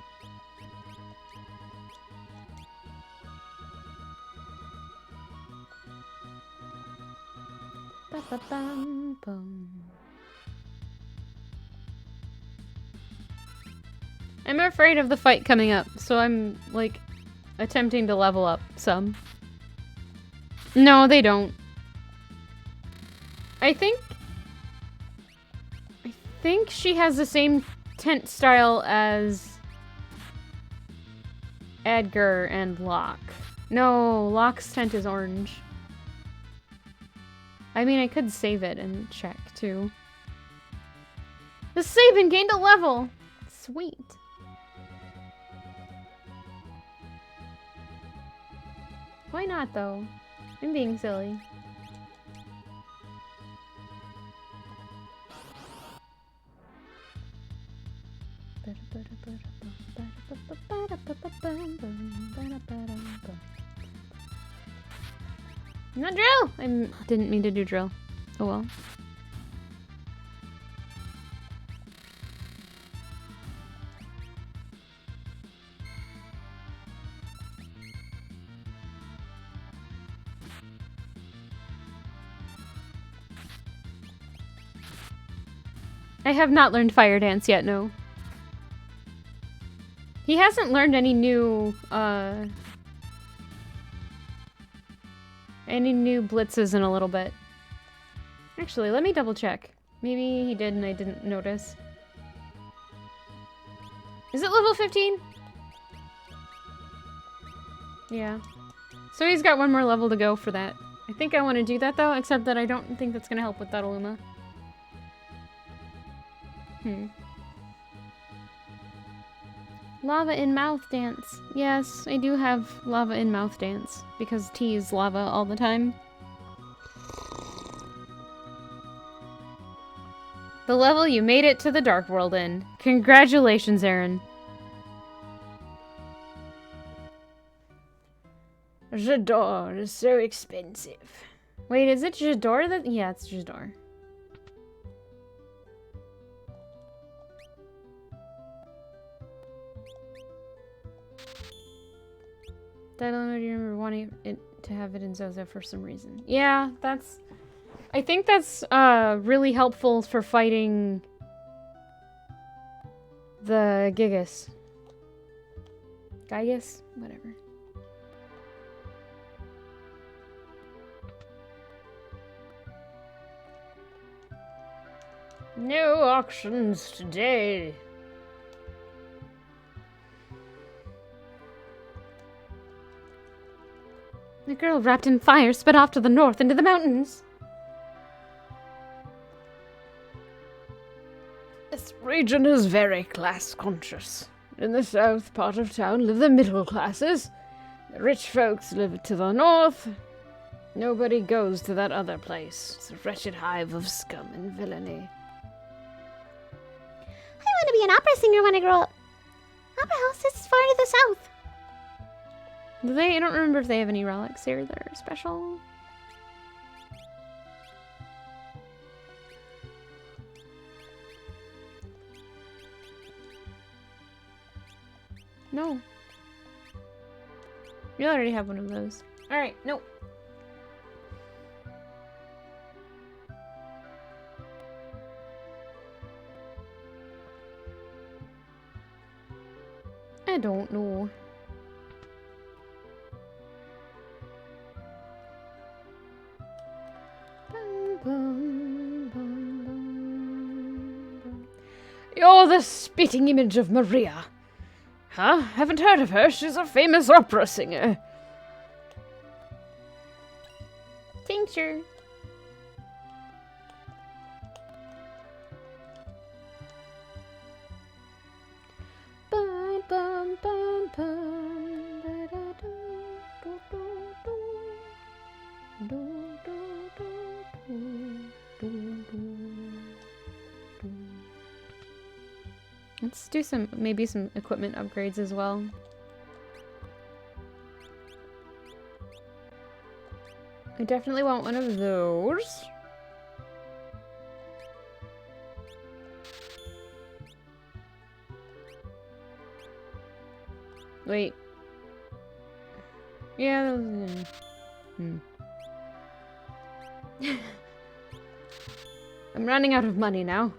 I'm afraid of the fight coming up, so I'm, like, attempting to level up some. No, they don't. I think she has the same tent style as Edgar and Locke. No, Locke's tent is orange. I mean, I could save it and check, too. The Sabin gained a level! Sweet. Why not, though? I'm being silly. Not drill! I didn't mean to do drill. Oh well. I have not learned Fire Dance yet, no. He hasn't learned any new blitzes in a little bit. Actually, let me double check. Maybe he did and I didn't notice. Is it level 15? Yeah. So he's got one more level to go for that. I think I want to do that though, except that I don't think that's going to help with Dataluma. Lava in mouth dance. Yes, I do have lava in mouth dance because tea is lava all the time. The level you made it to the Dark World in. Congratulations, Aaron. J'adore is so expensive. Wait, is it J'adore that? Yeah, it's J'adore. Dataluma, do you remember wanting it to have it in Zozo for some reason? Yeah, that's... I think that's really helpful for fighting the Gigas. Gigas? Whatever. No auctions today. The girl wrapped in fire sped off to the north into the mountains. This region is very class conscious. In the south part of town live the middle classes. The rich folks live to the north. Nobody goes to that other place. It's a wretched hive of scum and villainy. I want to be an opera singer when I grow up. Opera house is far to the south. Do they? I don't remember if they have any relics here that are special. No. You already have one of those. Alright, nope. I don't know. You're the spitting image of Maria. Huh? Haven't heard of her. She's a famous opera singer. Tincture. Bum, bum, bum, bum, ba-da-doo, doo, doo, doo. Doo, doo, Let's do maybe some equipment upgrades as well. I definitely want one of those. Wait. Yeah, I'm running out of money now.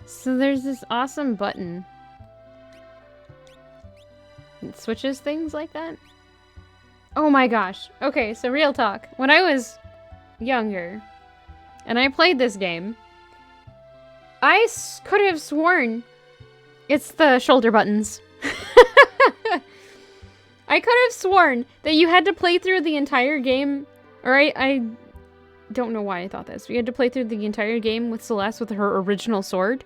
So there's this awesome button. It switches things like that. Oh my gosh. Okay, so real talk. When I was younger and I played this game, I could have sworn it's the shoulder buttons. I could have sworn that you had to play through the entire game, or I don't know why I thought this. We had to play through the entire game with Celeste with her original sword,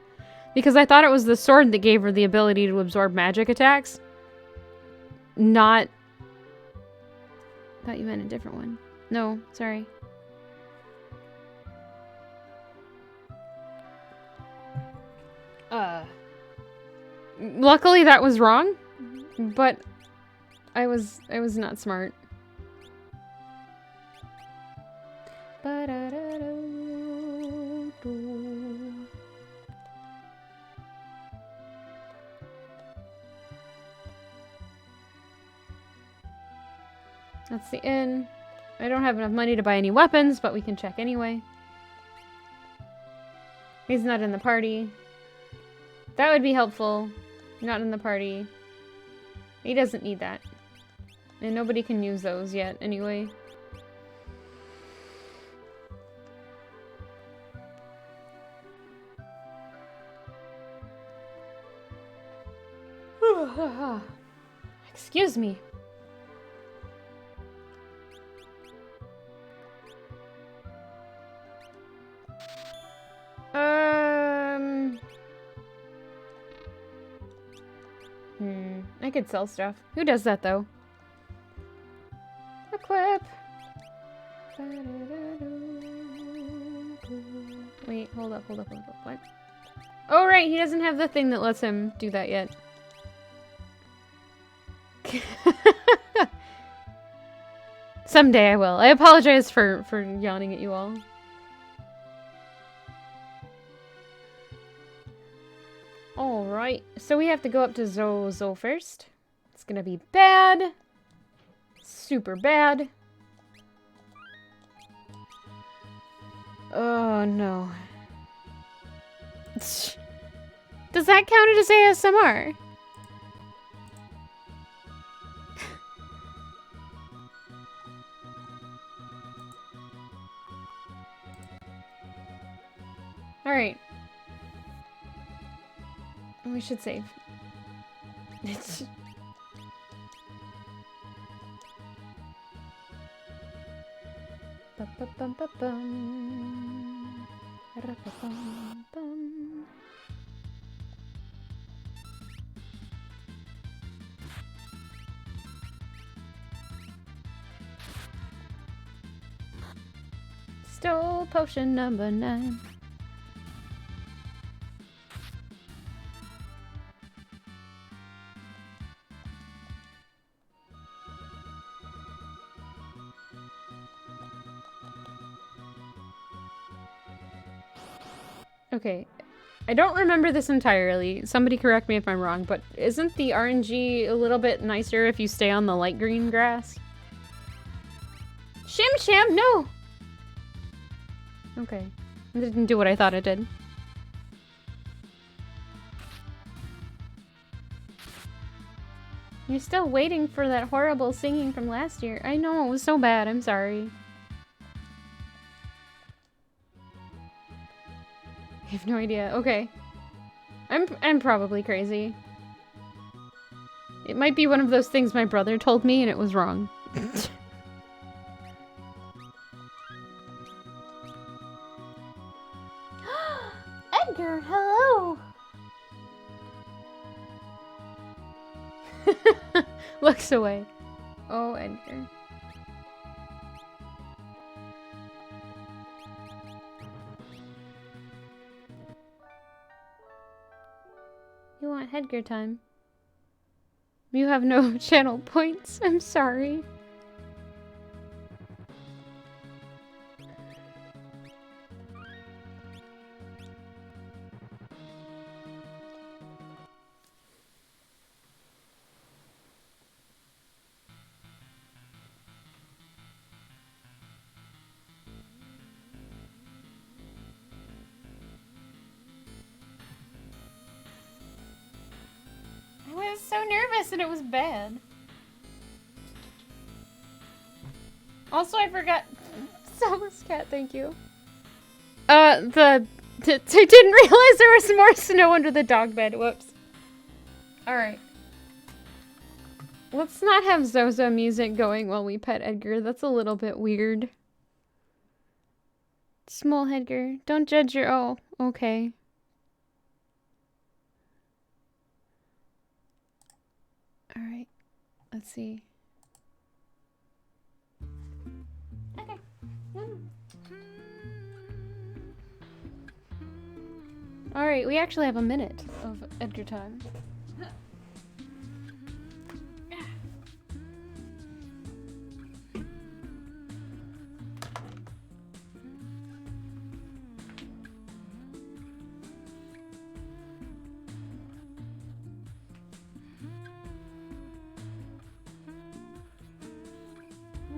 because I thought it was the sword that gave her the ability to absorb magic attacks. Not... Thought you meant a different one. No, sorry. Luckily that was wrong, but I was not smart. That's the inn. I don't have enough money to buy any weapons, but we can check anyway. He's not in the party. That would be helpful. Not in the party. He doesn't need that. And nobody can use those yet, anyway. Excuse me. I could sell stuff. Who does that, though? Equip! Wait, hold up. What? Oh, right, he doesn't have the thing that lets him do that yet. Someday I will. I apologize for yawning at you all. Alright, so we have to go up to Zozo first. It's gonna be bad. Super bad. Oh no. Does that count as ASMR? Alright. We should save. Stole potion number 9. Okay, I don't remember this entirely. Somebody correct me if I'm wrong, but isn't the RNG a little bit nicer if you stay on the light green grass? Shim Sham, no! Okay, it didn't do what I thought it did. You're still waiting for that horrible singing from last year. I know, it was so bad, I'm sorry. I have no idea. Okay. I'm probably crazy. It might be one of those things my brother told me and it was wrong. Edgar, hello! Looks away. Oh, Edgar. You want Edgar time? You have no channel points. I'm sorry. I was so nervous and it was bad. Also, I forgot. Selma's cat, thank you. I didn't realize there was more snow under the dog bed. Whoops. Alright. Let's not have Zozo music going while we pet Edgar. That's a little bit weird. Small Edgar, don't judge your. Oh, okay. Alright. Let's see. Okay. Alright, we actually have a minute of Edgar time.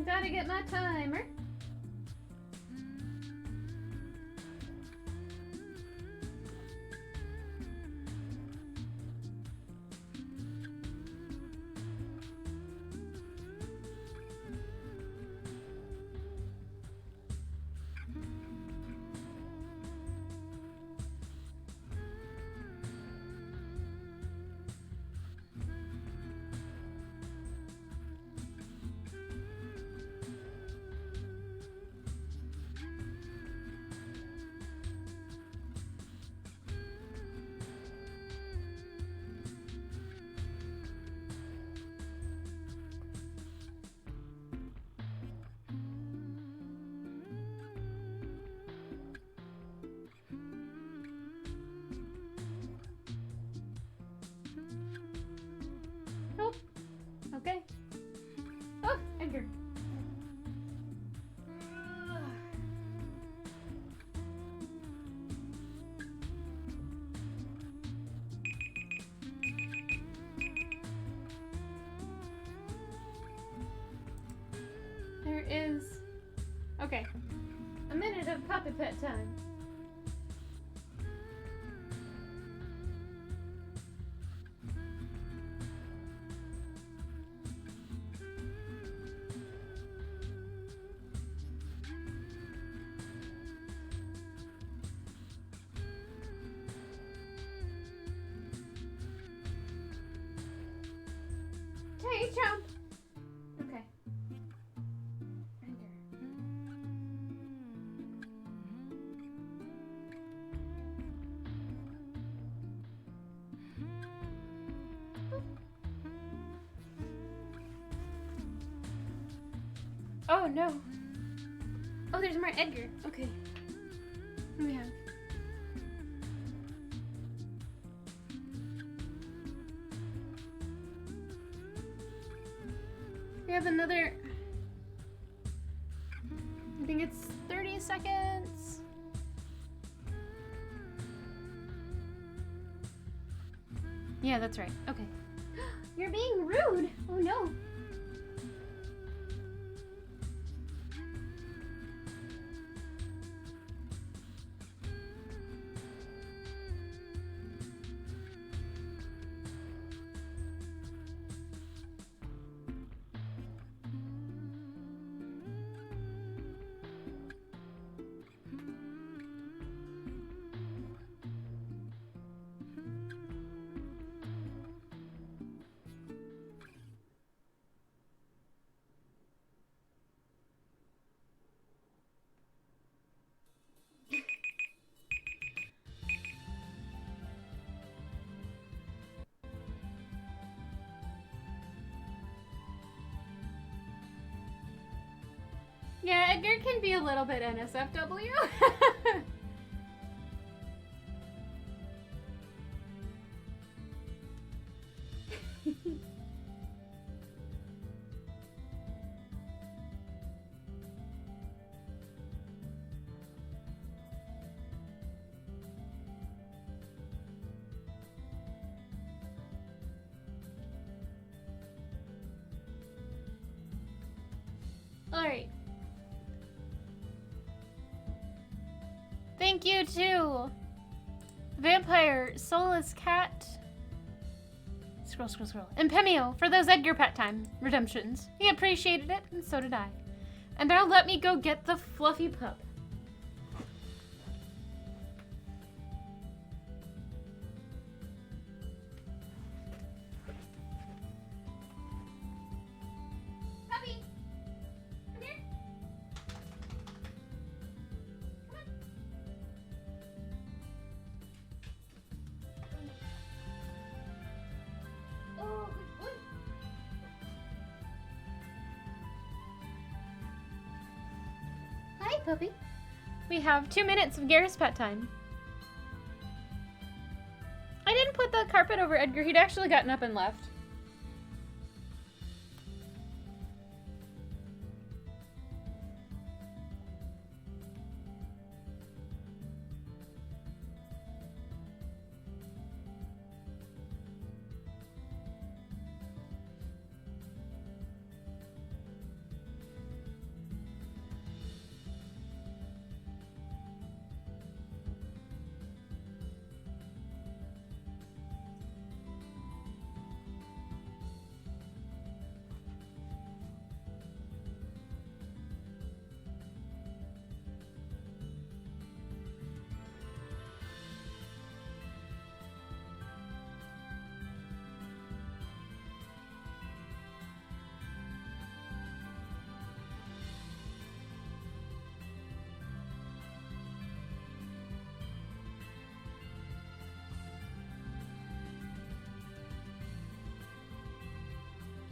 Gotta get my timer. Oh, okay. Oh, Edgar. There is... Okay. A minute of puppy pet time. Hey, jump! Okay. Edgar. Oh no. Oh, there's more Edgar. Okay. What do we have? We have another. I think it's 30 seconds. Yeah, that's right. Okay. You're being rude. Oh no. Yeah, Edgar can be a little bit NSFW. Alright. Thank you to Vampire, Soulless Cat, scroll, and Pemio for those Edgar Pet Time redemptions. He appreciated it, and so did I. And now let me go get the fluffy pup. Puppy! Come here. Oh, good boy. Hi, puppy. We have 2 minutes of Garrus Pet Time. I didn't put the carpet over Edgar. He'd actually gotten up and left.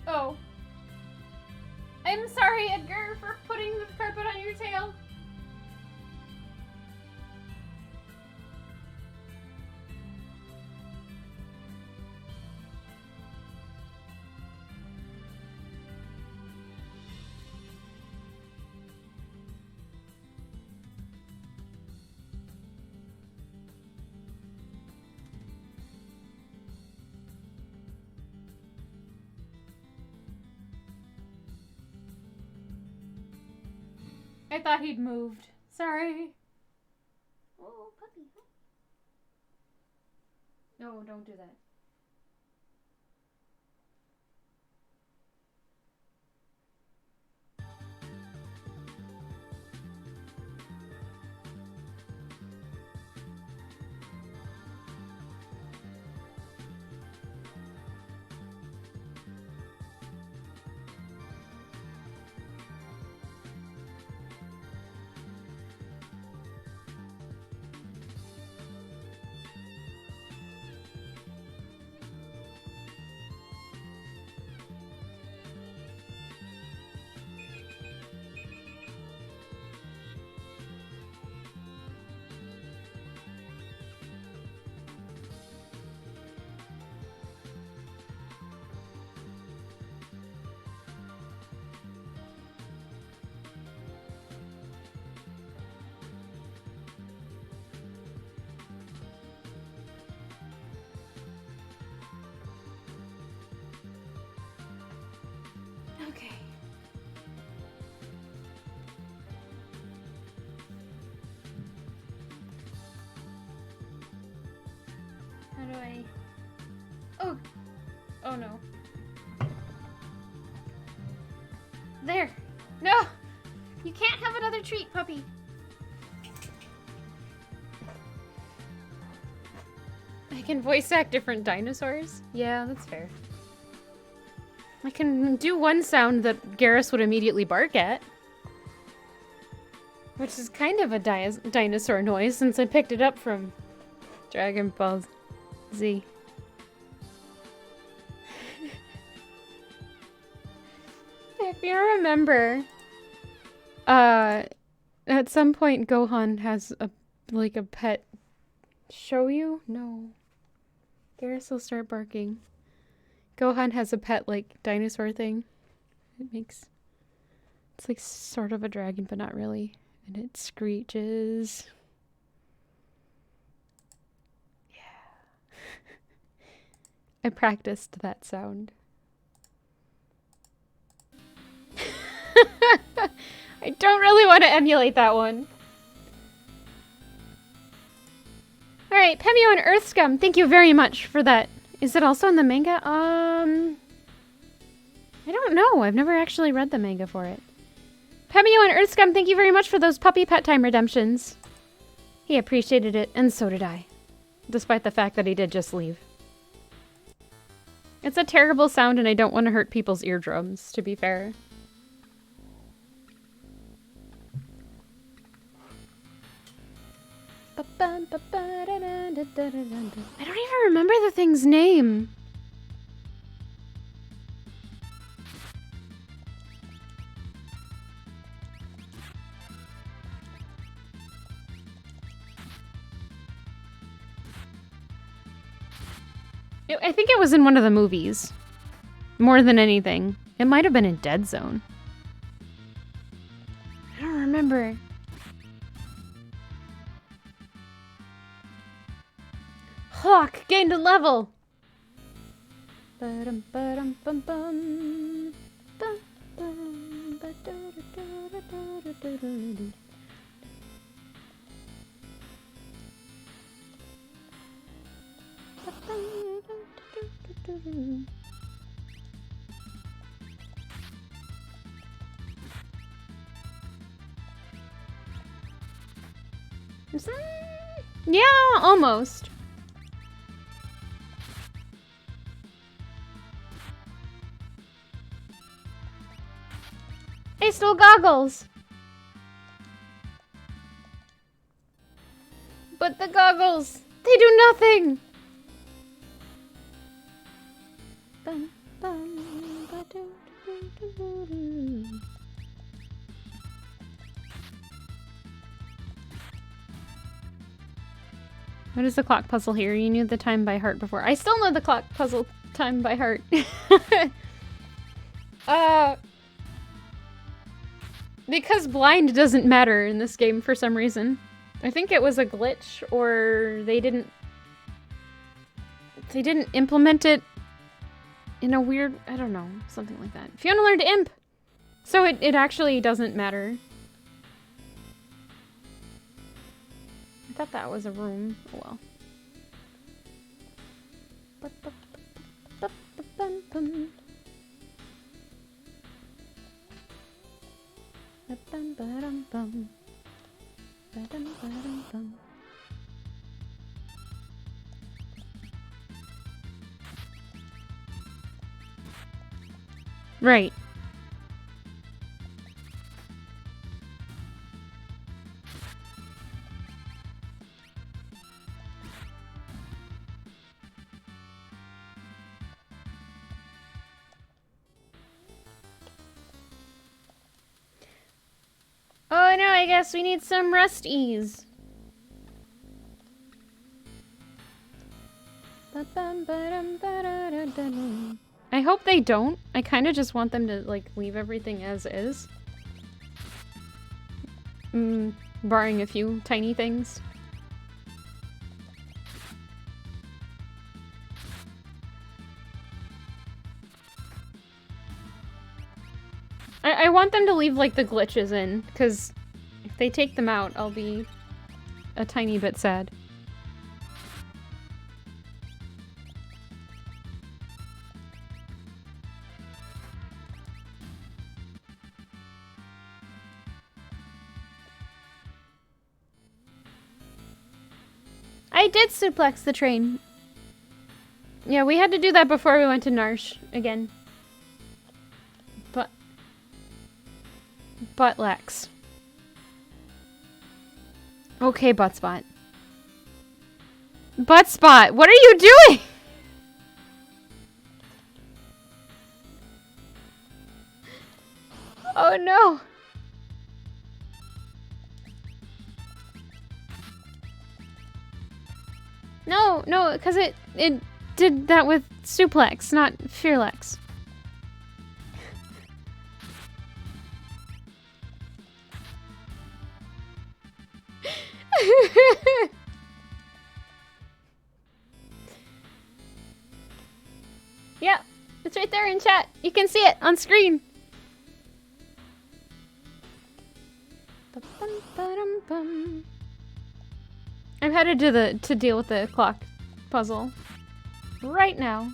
Oh. I'm sorry, Edgar, for putting the carpet on your tail. I thought he'd moved. Sorry. Oh, puppy. No, don't do that. Okay. How do I... Oh! Oh no. There! No! You can't have another treat, puppy! I can voice act different dinosaurs? Yeah, that's fair. I can do one sound that Garrus would immediately bark at. Which is kind of a dinosaur noise since I picked it up from Dragon Ball Z. If you remember, At some point, Gohan has a pet. Show you? No. Garrus will start barking. Gohan has a pet, dinosaur thing. It's sort of a dragon, but not really. And it screeches. Yeah. I practiced that sound. I don't really want to emulate that one. Alright, Pemio and Earthscum, thank you very much for that. Is it also in the manga? I don't know. I've never actually read the manga for it. Pemio and Earthscum, thank you very much for those puppy pet time redemptions. He appreciated it, and so did I. Despite the fact that he did just leave. It's a terrible sound, and I don't want to hurt people's eardrums, to be fair. I don't even remember the thing's name. I think it was in one of the movies. More than anything. It might have been in Dead Zone. I don't remember. Hawk gained a level! Yeah, almost. They stole goggles! But the goggles, they do nothing! What is the clock puzzle here? You knew the time by heart before. I still know the clock puzzle time by heart. Because blind doesn't matter in this game for some reason. I think it was a glitch, or they didn't implement it in a weird, I don't know, something like that. Fiona learned imp! So it actually doesn't matter. I thought that was a room. Oh well. Right. Oh no, I guess we need some rusties. I hope they don't. I kind of just want them to, leave everything as is. Barring a few tiny things. I want them to leave, the glitches in, because if they take them out, I'll be a tiny bit sad. I did suplex the train. Yeah, we had to do that before we went to Narsh again. Butt Lex. Okay, Buttspot. Buttspot, what are you doing? Oh no. no, because it did that with Suplex, not Fearlex. Yep, it's right there in chat. You can see it on screen. Ba-bum-ba-dum-bum. I'm headed to deal with the clock puzzle right now.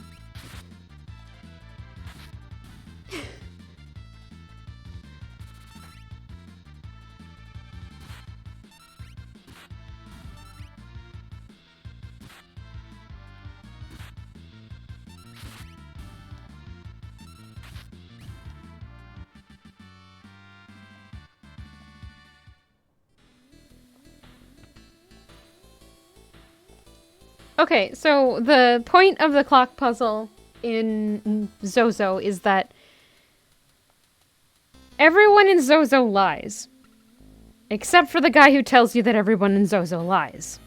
Okay, so the point of the clock puzzle in Zozo is that everyone in Zozo lies. Except for the guy who tells you that everyone in Zozo lies.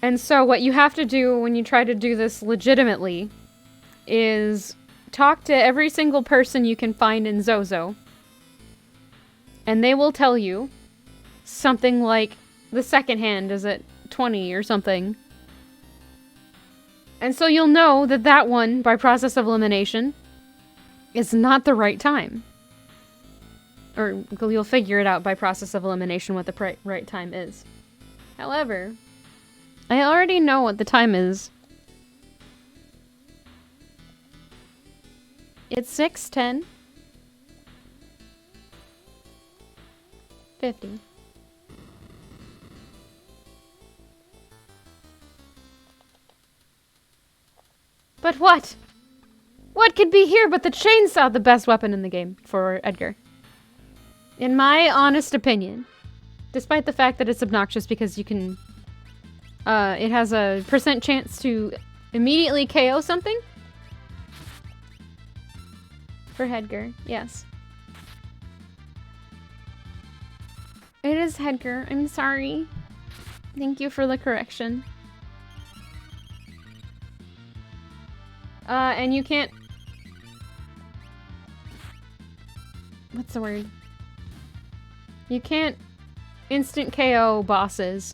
And so what you have to do when you try to do this legitimately is talk to every single person you can find in Zozo. And they will tell you something like, the second hand is at 20 or something. And so you'll know that that one, by process of elimination, is not the right time. Or you'll figure it out by process of elimination what the right time is. However, I already know what the time is. It's 6:10. 50. But what? What could be here but the chainsaw, the best weapon in the game for Edgar? In my honest opinion. Despite the fact that it's obnoxious because you can... it has a % chance to immediately KO something. For Edgar, yes. It is Edgar, I'm sorry. Thank you for the correction. And you can't... What's the word? You can't instant KO bosses.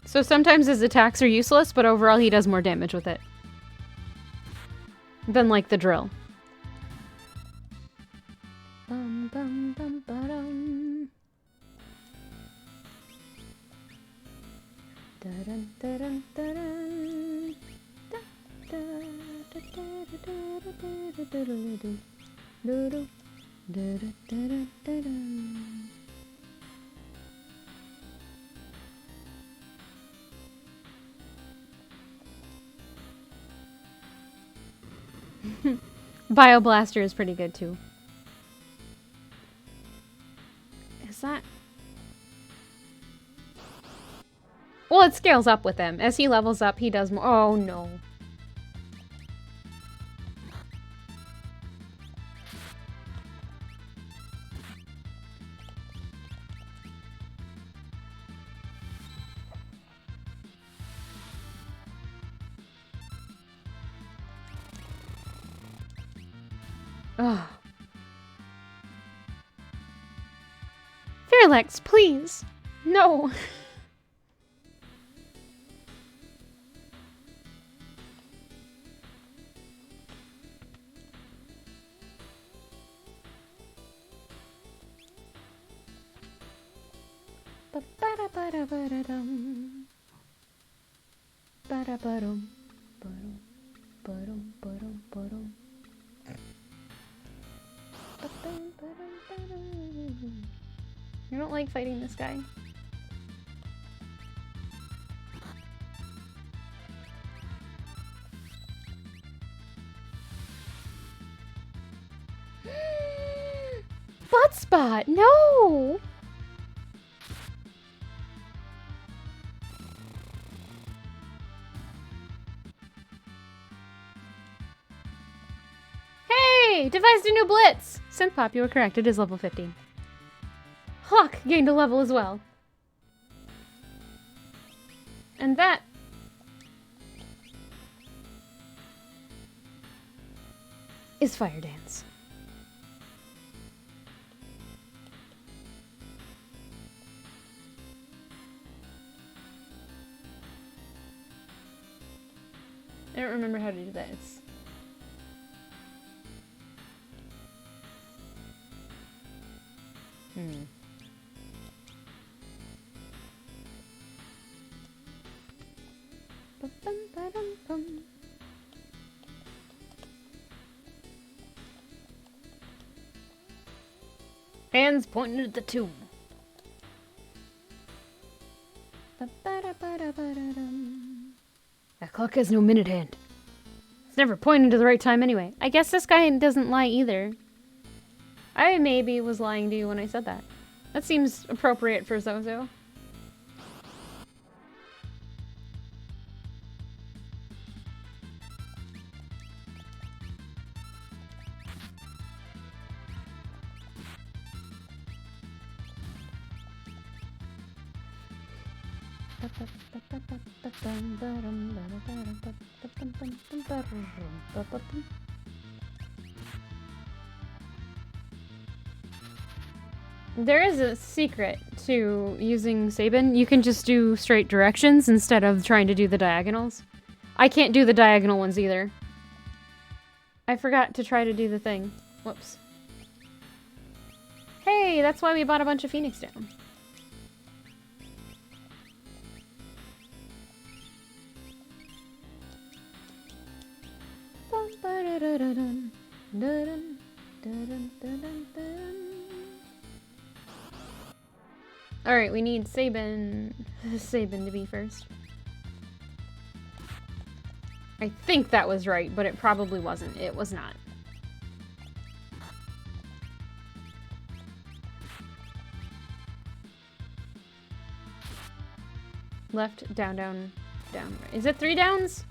So sometimes his attacks are useless, but overall he does more damage with it. Than like the drill. Bum, bum, bum, ba-dum. Da-dun, da-dun, da-dun. Da, da, Bioblaster is pretty good too. Is that... Well, it scales up with him. As he levels up, he does more. Oh no. Ugh. Fearlex, please. No. Ba-da-ba-da-ba-da-dum. Ba-da-ba-dum. Ba-dum. Ba-dum. Ba-dum. Ba-dum. I don't like fighting this guy. Butt spot! No! Hey! Devised a new blitz! Synthpop, you were correct. It is level 15. Hawk gained a level as well. And that... is Fire Dance. I don't remember how to do that. It's... Ba-bum-ba-dum-bum. Hands pointing at the tomb. Ba-ba-da-ba-da-ba-da-dum. That clock has no minute hand. It's never pointing to the right time anyway. I guess this guy doesn't lie either. I maybe was lying to you when I said that. That seems appropriate for Zozo. There is a secret to using Sabin. You can just do straight directions instead of trying to do the diagonals. I can't do the diagonal ones either. I forgot to try to do the thing. Whoops. Hey, that's why we bought a bunch of Phoenix Down. Alright, we need Sabin to be first. I think that was right, but it probably wasn't. It was not. Left, down, down, down. Is it 3 downs?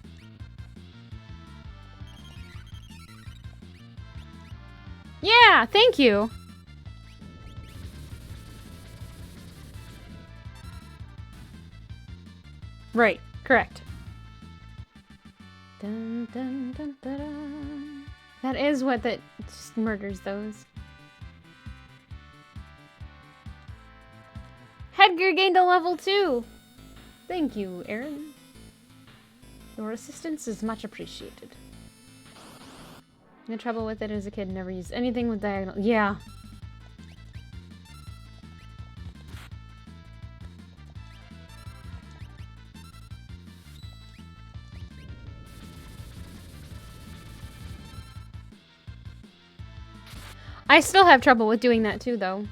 Yeah, thank you. Right, correct. Dun, dun, dun, dun, dun. That is what that just murders those. Headgear gained a level 2. Thank you, Aaron. Your assistance is much appreciated. The trouble with it as a kid, never used anything with diagonal. Yeah. I still have trouble with doing that too, though.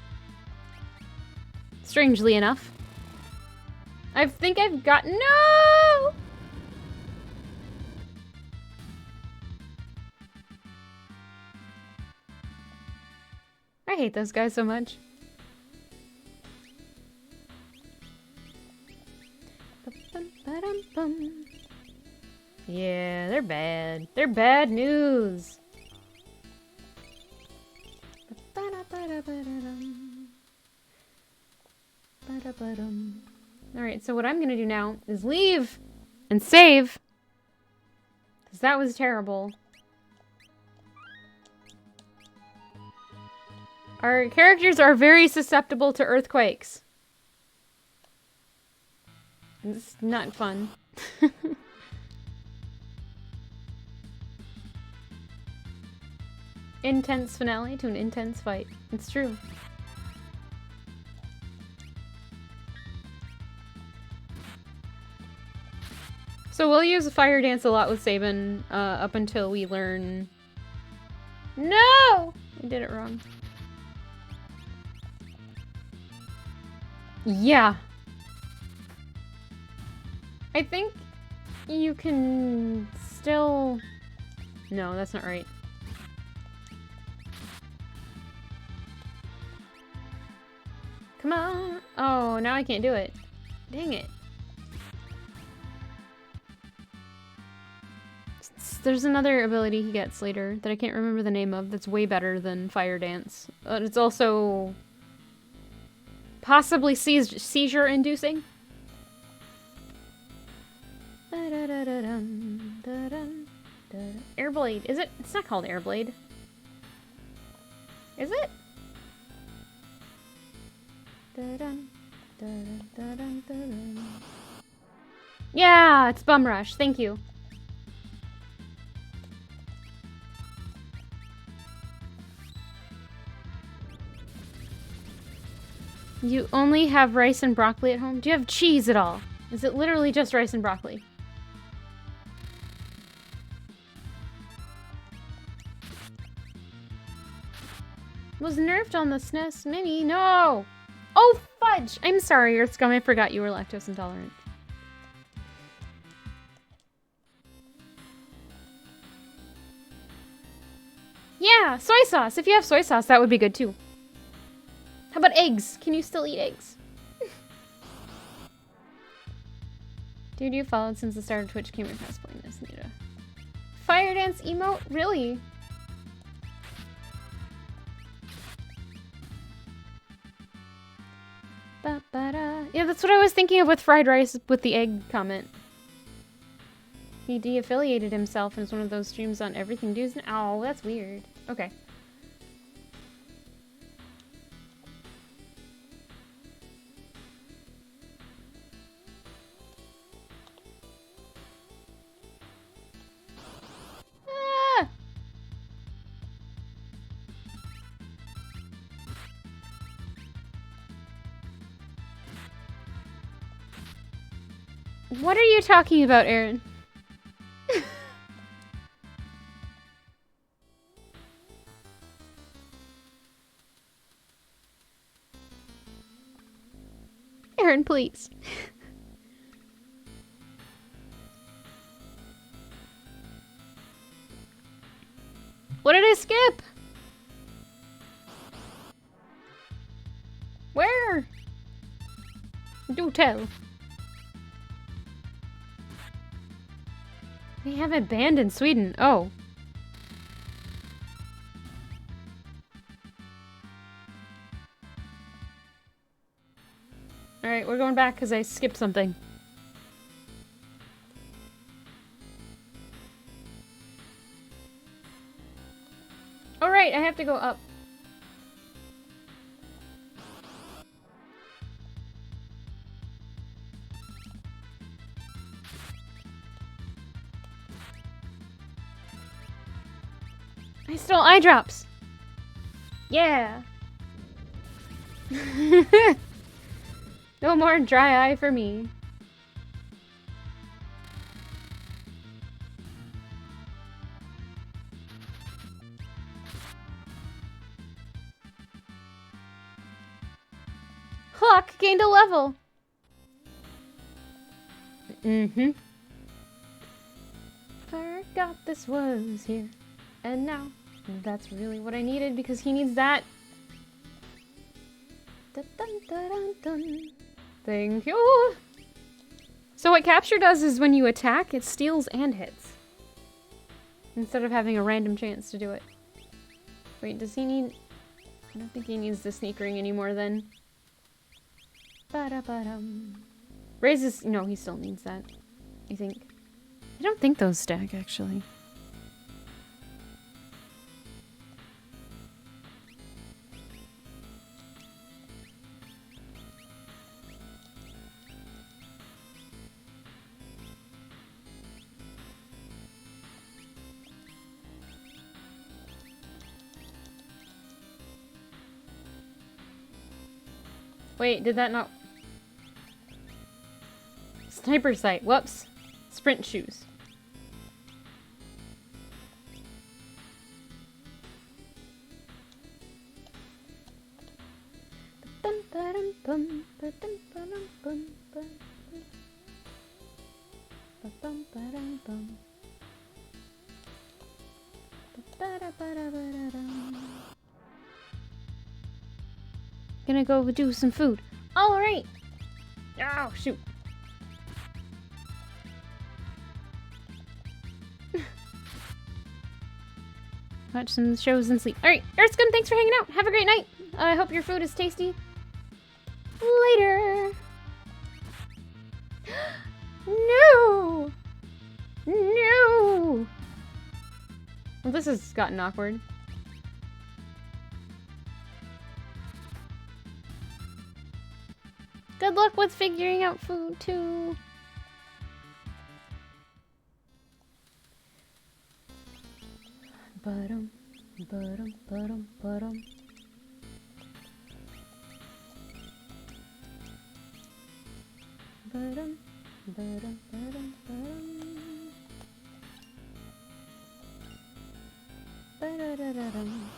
Strangely enough. I think I've got... No! I hate those guys so much. Yeah, they're bad. They're bad news. Alright, so what I'm gonna do now is leave and save. Because that was terrible. Our characters are very susceptible to earthquakes. It's not fun. Intense finale to an intense fight. It's true. So we'll use Fire Dance a lot with Sabin up until we learn... No! I did it wrong. Yeah. I think you can still... No, that's not right. Come on. Oh, now I can't do it. Dang it. There's another ability he gets later that I can't remember the name of that's way better than Fire Dance. It's also possibly seizure-inducing. Ba-da-da-da-dum, da-dum, da-da. Airblade. Is it? It's not called Airblade. Is it? Da-dum, da-dum, da-dum, da-dum. Yeah, it's Bum Rush. Thank you. You only have rice and broccoli at home? Do you have cheese at all? Is it literally just rice and broccoli? Was nerfed on the SNES Mini? No! Oh, fudge! I'm sorry, Earth Scum. I forgot you were lactose intolerant. Yeah, soy sauce. If you have soy sauce, that would be good too. How about eggs? Can you still eat eggs? Dude, you followed since the start of Twitch. Came across playing this, Nita. Fire dance emote? Really? Ba-ba-da. Yeah, that's what I was thinking of with fried rice with the egg comment. He de-affiliated himself and it's one of those streams on Everything Dudes. Oh, that's weird. Okay. Ah! What are you talking about, Aaron? Aaron, please. What did I skip? Where? Do tell. They have it banned in Sweden. Oh. Alright, we're going back because I skipped something. Alright, I have to go up. I stole eye drops. Yeah. No more dry eye for me. Clock gained a level. Forgot this was here. And now, that's really what I needed because he needs that. Dun, dun, dun, dun, dun. Thank you. So what capture does is when you attack, it steals and hits. Instead of having a random chance to do it. Wait, does he need... I don't think he needs the sneak ring anymore then. Ba-da-ba-dum. Raises... No, he still needs that. I think. I don't think those stack, actually. Wait, did that not... Sniper sight. Whoops. Sprint shoes. Gonna go do some food. All right. Oh, shoot. Watch some shows and sleep. All right, Earthscum, thanks for hanging out. Have a great night. I hope your food is tasty. Later. No. No! Well, this has gotten awkward. Good luck with figuring out food, too. Ba-dum, ba-dum, ba-dum, ba-dum. Ba-dum, ba-dum, ba-dum, ba-dum. Ba-da-da-da-dum.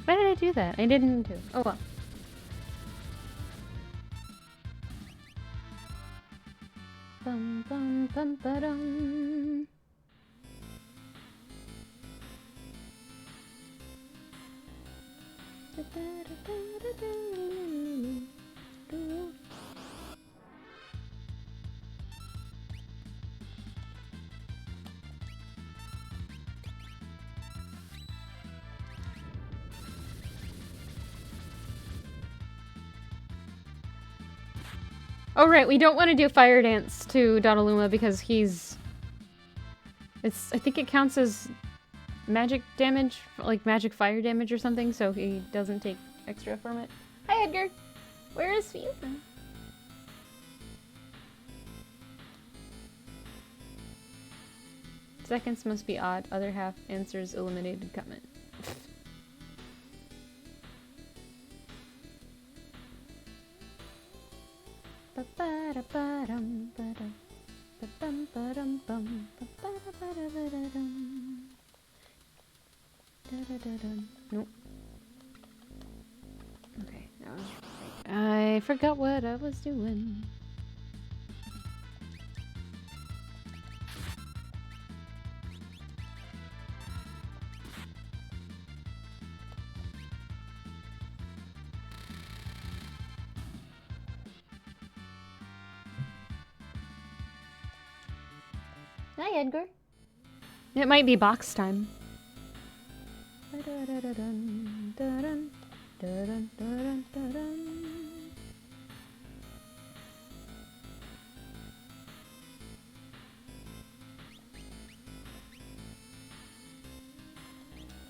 Why did I do that? I didn't do. Oh well. Bum bum bum ba-dum. Oh right, we don't want to do Fire Dance to Donnaluma because he's... I think it counts as magic damage, like magic fire damage or something, so he doesn't take extra from it. Hi Edgar! Where is Fiona? Seconds must be odd, other half answers eliminated comment. Nope. Okay, that was right. I forgot what I was doing. Hi, Edgar. It might be box time.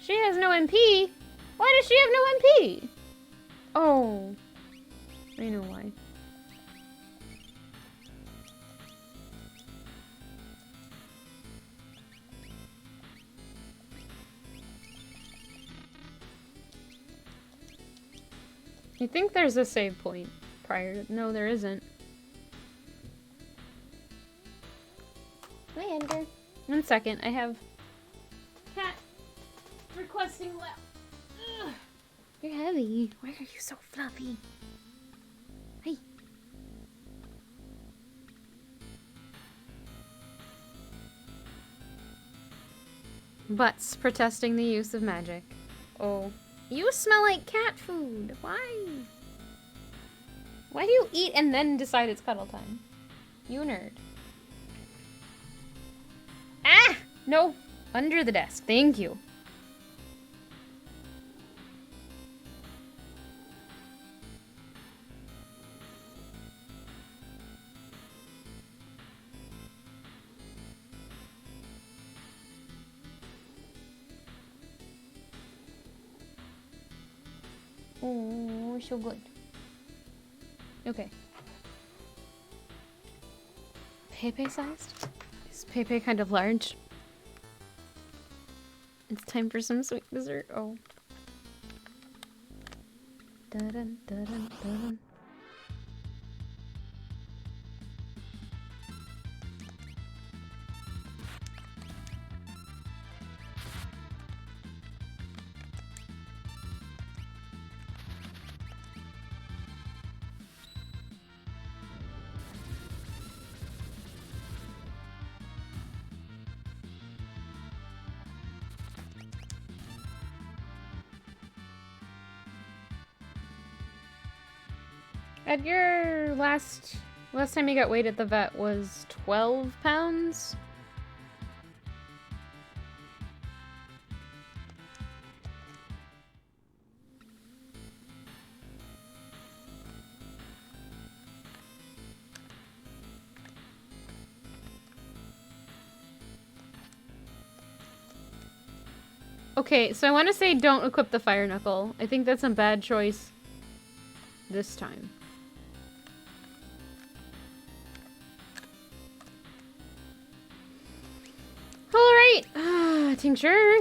She has no MP? Why does she have no MP? Oh. I know why. You think there's a save point prior to... No, there isn't. Hi, Edgar. 1 second, I have... cat requesting lap. Ugh. You're heavy. Why are you so fluffy? Hey. Butts protesting the use of magic. Oh. You smell like cat food. Why? Why do you eat and then decide it's cuddle time? You nerd. Ah! No. Under the desk. Thank you. Oh, so good. Okay. Pepe sized? Is Pepe kind of large? It's time for some sweet dessert. Oh. Dun dun dun dun. Edgar, last time he got weighed at the vet was 12 pounds. Okay, so I want to say don't equip the fire knuckle. I think that's a bad choice this time. Alright, tincture.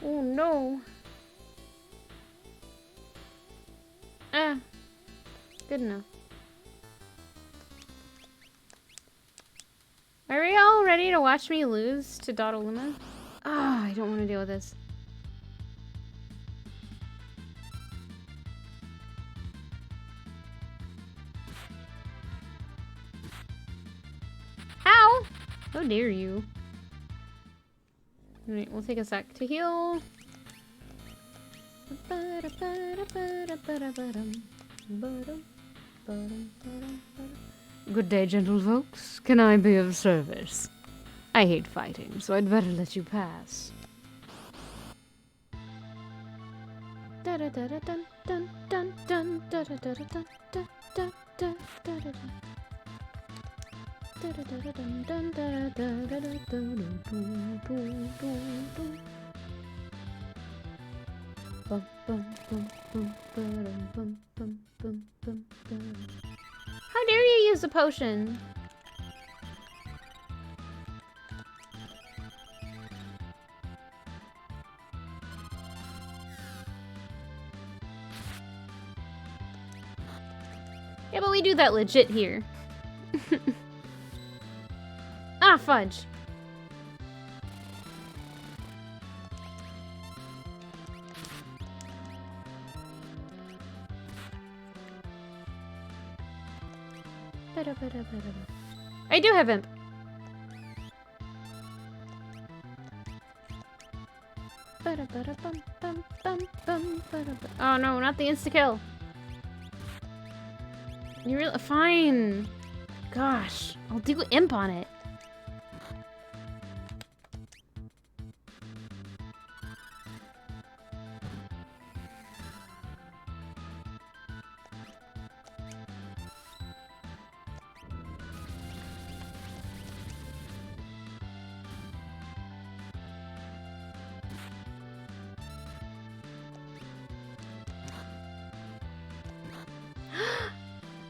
Oh no. Ah, good enough. Are we all ready to watch me lose to Dottaluma? Ah, I don't want to deal with this. How? How dare you? Alright, we'll take a sec to heal. Good day, gentle folks. Can I be of service? I hate fighting, so I'd better let you pass. How dare you use a potion? Yeah, but we do that legit here. Ah, fudge. I do have imp. Oh no, not the insta-kill. You really fine. Gosh, I'll do imp on it.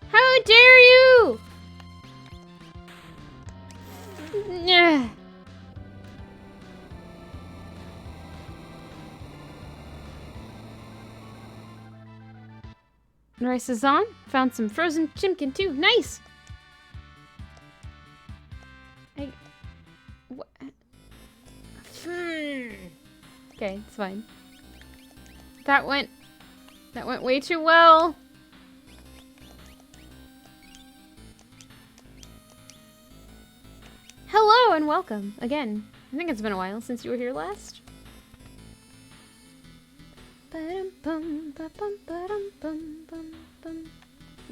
How dare you! Yeah. Rice is on. Found some frozen chimkin too. Nice. Okay, it's fine. That went way too well. Hello and welcome again. I think it's been a while since you were here last.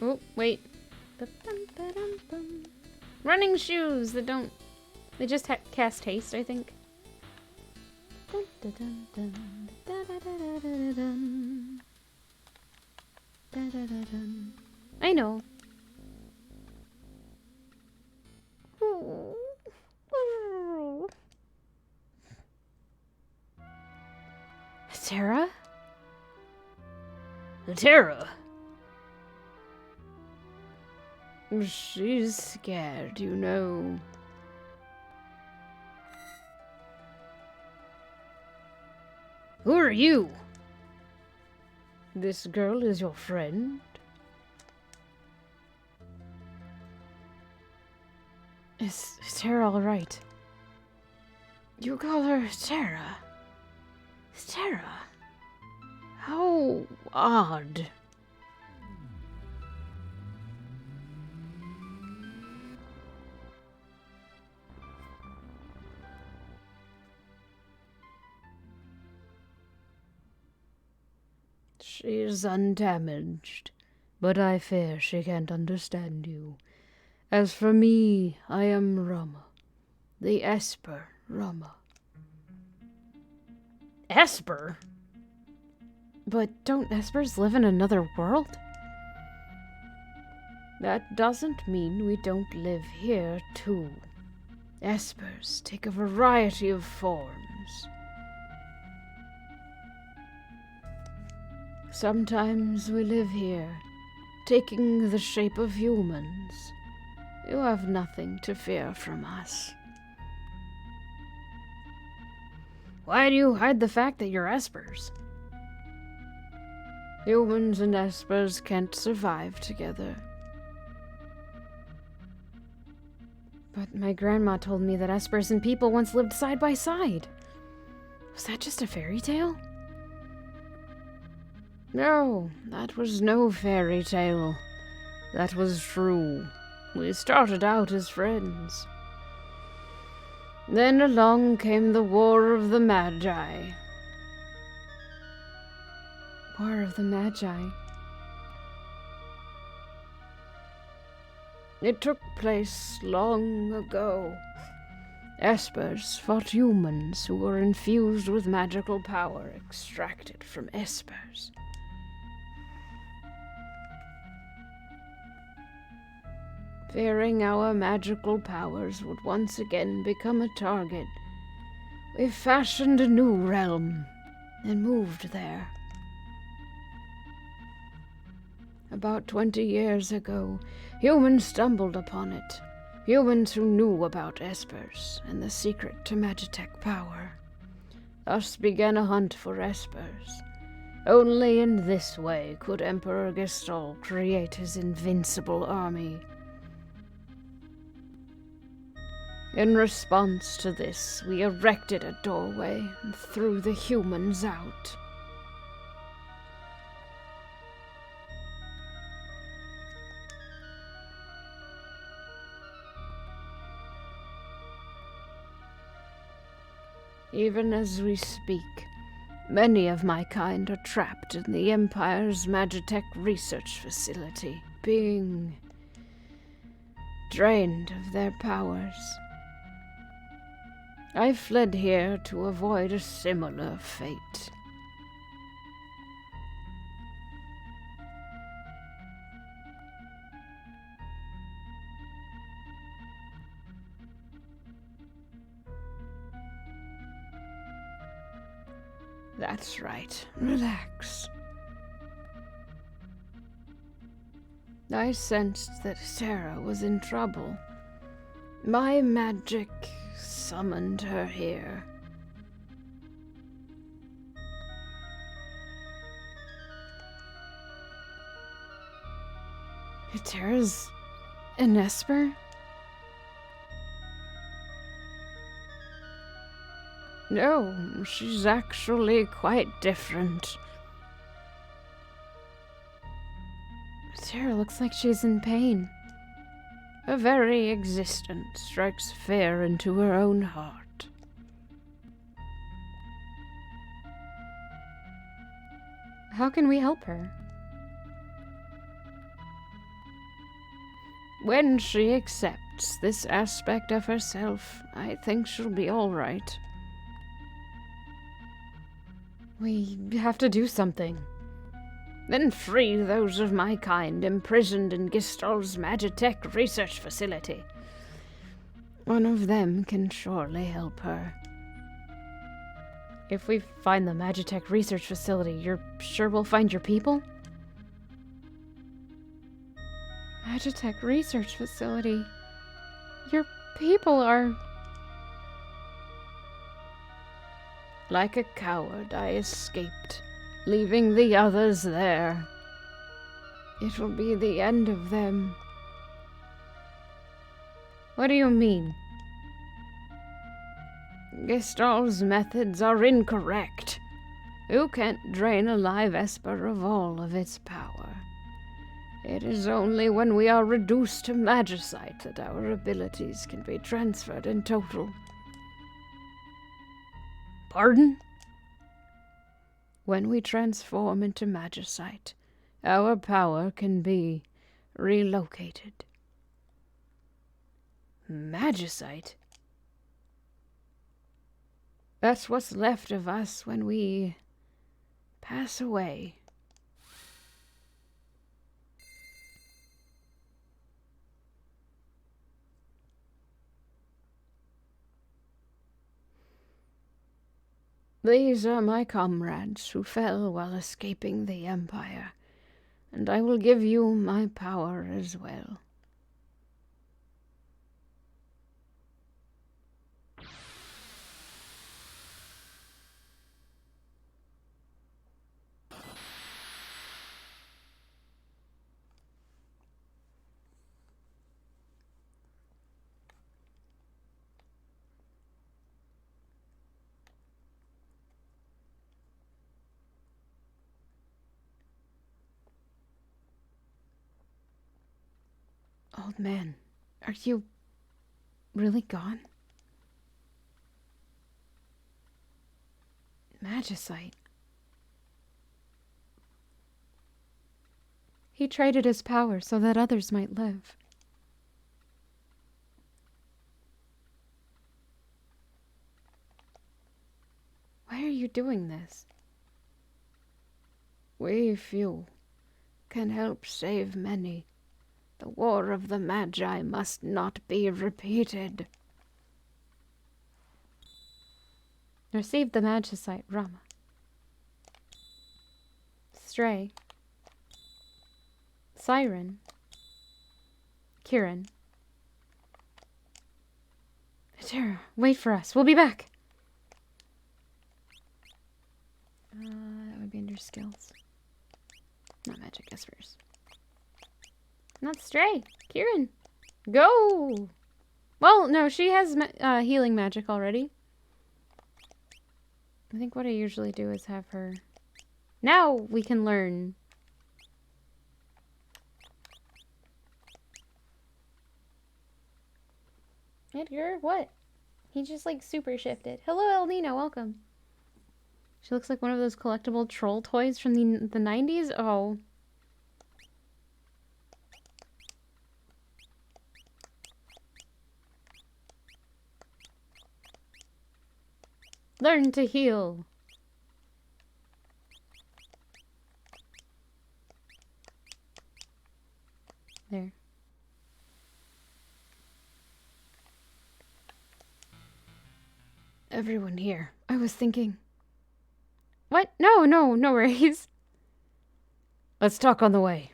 Oh, wait. Running shoes that don't... They just cast haste, I think. I know. Sarah? Terra! She's scared, you know. Who are you? This girl is your friend? Is Terra alright? You call her Terra? Terra? How odd. She is undamaged, but I fear she can't understand you. As for me, I am Rama, the Esper Rama. Esper? But don't Espers live in another world? That doesn't mean we don't live here, too. Espers take a variety of forms. Sometimes we live here, taking the shape of humans. You have nothing to fear from us. Why do you hide the fact that you're Espers? Humans and Espers can't survive together. But my grandma told me that Espers and people once lived side by side. Was that just a fairy tale? No, that was no fairy tale. That was true. We started out as friends. Then along came the War of the Magi. War of the Magi. It took place long ago. Espers fought humans who were infused with magical power extracted from Espers. Fearing our magical powers would once again become a target, we fashioned a new realm and moved there. About 20 years ago, humans stumbled upon it. Humans who knew about Espers and the secret to Magitech power. Thus began a hunt for Espers. Only in this way could Emperor Gestalt create his invincible army. In response to this, we erected a doorway and threw the humans out. Even as we speak, many of my kind are trapped in the Empire's Magitech research facility, being drained of their powers. I fled here to avoid a similar fate. That's right. Relax. I sensed that Sarah was in trouble. My magic summoned her here. Tara's an Esper? No, she's actually quite different. Tara looks like she's in pain. Her very existence strikes fear into her own heart. How can we help her? When she accepts this aspect of herself, I think she'll be all right. We have to do something. Then free those of my kind imprisoned in Gestalt's Magitech research facility. One of them can surely help her. If we find the Magitech research facility, you're sure we'll find your people? Magitech research facility? Your people are... Like a coward, I escaped, leaving the others there. It will be the end of them. What do you mean? Gestalt's methods are incorrect. You can't drain a live Esper of all of its power. It is only when we are reduced to magicite that our abilities can be transferred in total. Pardon? When we transform into magicite, our power can be relocated. Magicite? That's what's left of us when we pass away. These are my comrades who fell while escaping the Empire, and I will give you my power as well. Old man, are you really gone? Magicite. He traded his power so that others might live. Why are you doing this? We few can help save many. The war of the Magi must not be repeated. Receive the Magicite, Rama. Stray. Siren. Kieran. Tara, wait for us. We'll be back. That would be under skills. Not magic, espers. Not Stray. Kieran. Go! Well, no, she has healing magic already. I think what I usually do is have her... Now we can learn. Edgar, what? He just like super shifted. Hello, Eldina, welcome. She looks like one of those collectible troll toys from the 90s. Oh. Learn to heal. There. Everyone here. I was thinking. What? No, no, no worries. Let's talk on the way.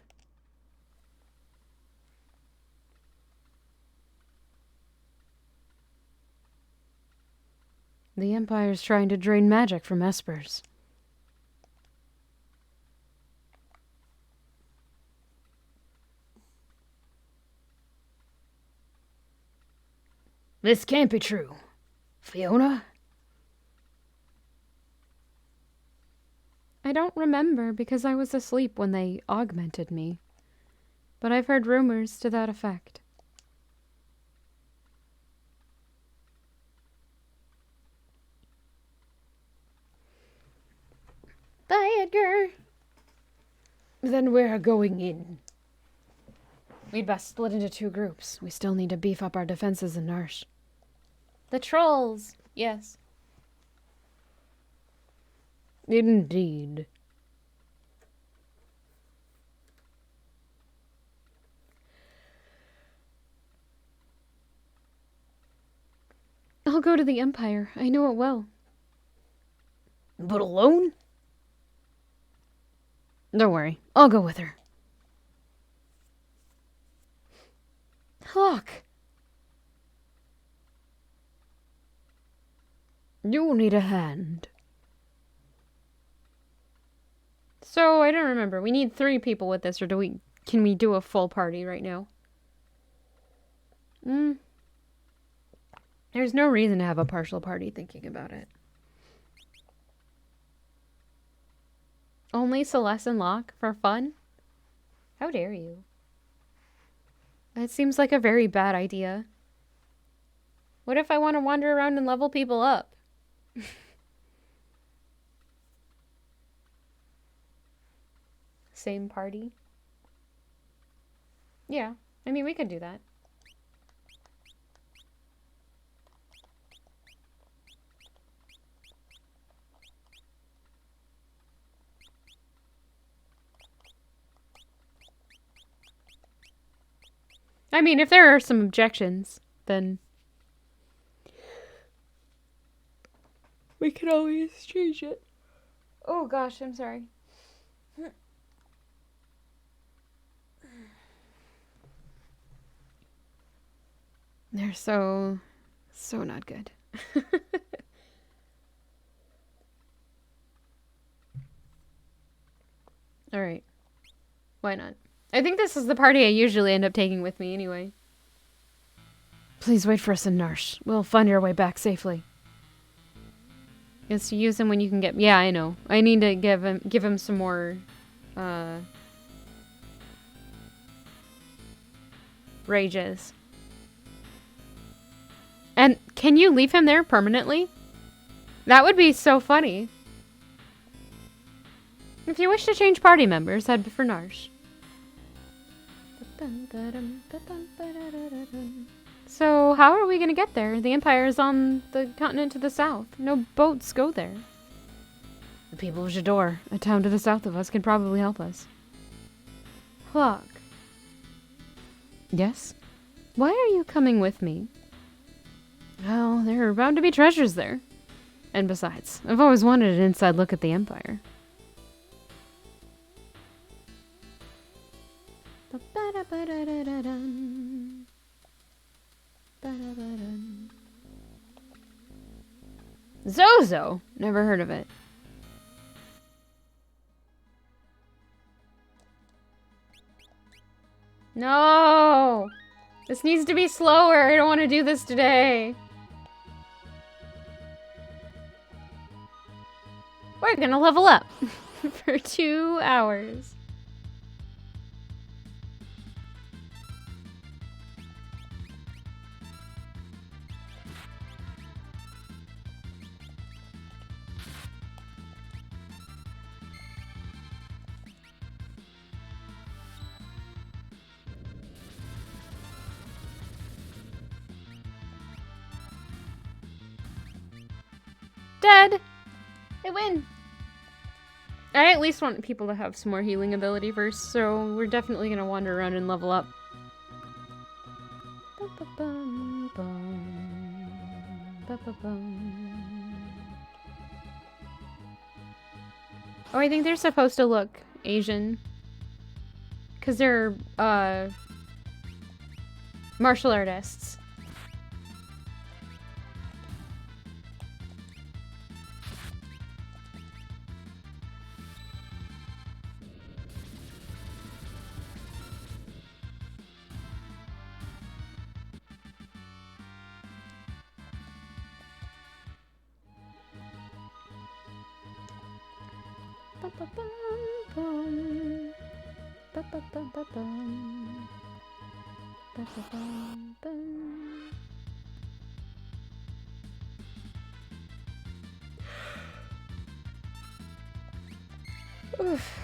The Empire's trying to drain magic from espers. This can't be true. Fiona? I don't remember because I was asleep when they augmented me. But I've heard rumors to that effect. Bye, Edgar. Then we're going in. We'd best split into 2 groups. We still need to beef up our defenses in Narsh. The trolls. Yes. Indeed. I'll go to the Empire. I know it well. But alone? Don't worry. I'll go with her. Look. You'll need a hand. So, I don't remember. We need 3 people with this, or can we do a full party right now? There's no reason to have a partial party thinking about it. Only Celeste and Locke for fun? How dare you? That seems like a very bad idea. What if I want to wander around and level people up? Same party? Yeah, I mean, we could do that. I mean, if there are some objections, then we can always change it. Oh gosh, I'm sorry. They're so not good. All right. Why not? I think this is the party I usually end up taking with me anyway. Please wait for us in Narsh. We'll find our way back safely. Is to use him when you can get... Yeah, I know. I need to give him some more... rages. And can you leave him there permanently? That would be so funny. If you wish to change party members, head for Narsh. So, how are we gonna get there? The Empire is on the continent to the south. No boats go there. The people of J'dor, a town to the south of us, can probably help us. Hawk. Yes? Why are you coming with me? Well, there are bound to be treasures there. And besides, I've always wanted an inside look at the Empire. Zozo! Never heard of it. No! This needs to be slower. I don't want to do this today. We're gonna level up for 2 hours. Dead! I win! I at least want people to have some more healing ability first, so we're definitely gonna wander around and level up. Oh, I think they're supposed to look Asian. 'Cause they're, martial artists. Oof.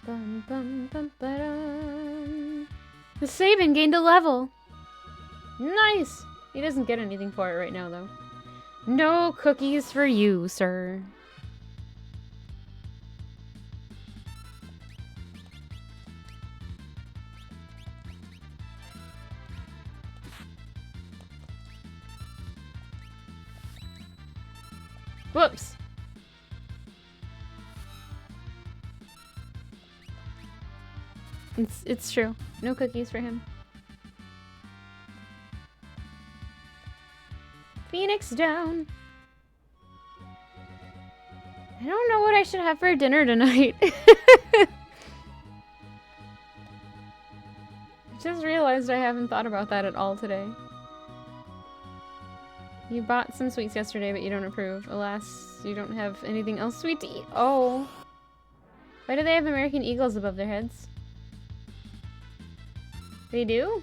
Bum, bum, bum, ba-dum. The Sabin gained a level. Nice. He doesn't get anything for it right now, though. No cookies for you, sir. Whoops. It's true. No cookies for him. Phoenix down. I don't know what I should have for dinner tonight. I just realized I haven't thought about that at all today. You bought some sweets yesterday, but you don't approve. Alas, you don't have anything else sweet to eat. Oh. Why do they have American eagles above their heads? They do?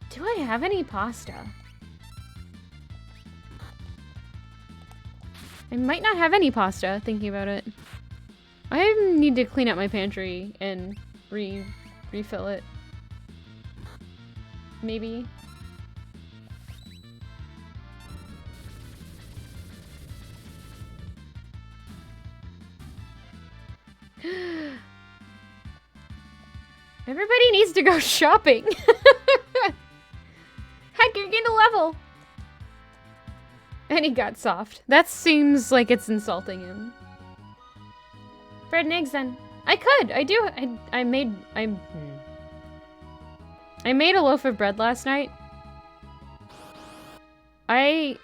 Do I have any pasta? I might not have any pasta, thinking about it. I need to clean out my pantry and refill it. Maybe. Everybody needs to go shopping. Heck, you're getting a level. And he got soft. That seems like it's insulting him. Bread and eggs then. I could. I do. I made a loaf of bread last night. I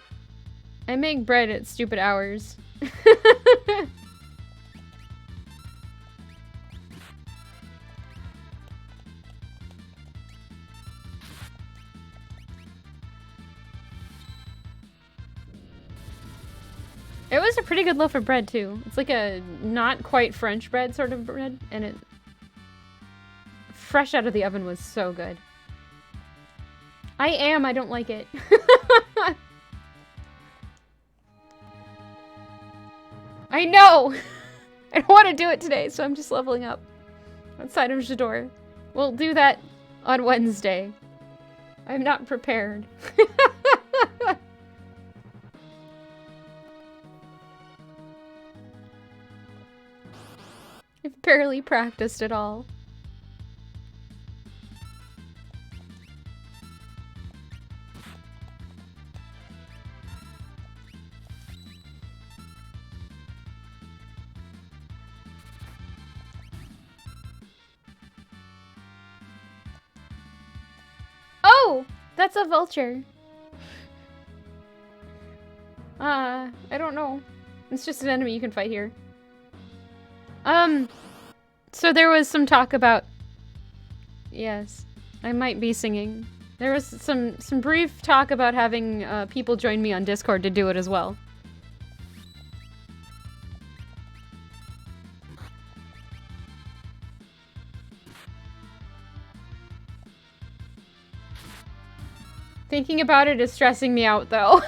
make bread at stupid hours. It was a pretty good loaf of bread too. It's like a not quite French bread sort of bread, and it fresh out of the oven was so good. I don't like it. I know! I don't want to do it today, so I'm just leveling up outside of J'adore. We'll do that on Wednesday. I'm not prepared. I've barely practiced at all. Oh! That's a vulture. I don't know. It's just an enemy you can fight here. So there was some talk about... Yes, I might be singing. There was some brief talk about having people join me on Discord to do it as well. Thinking about it is stressing me out, though.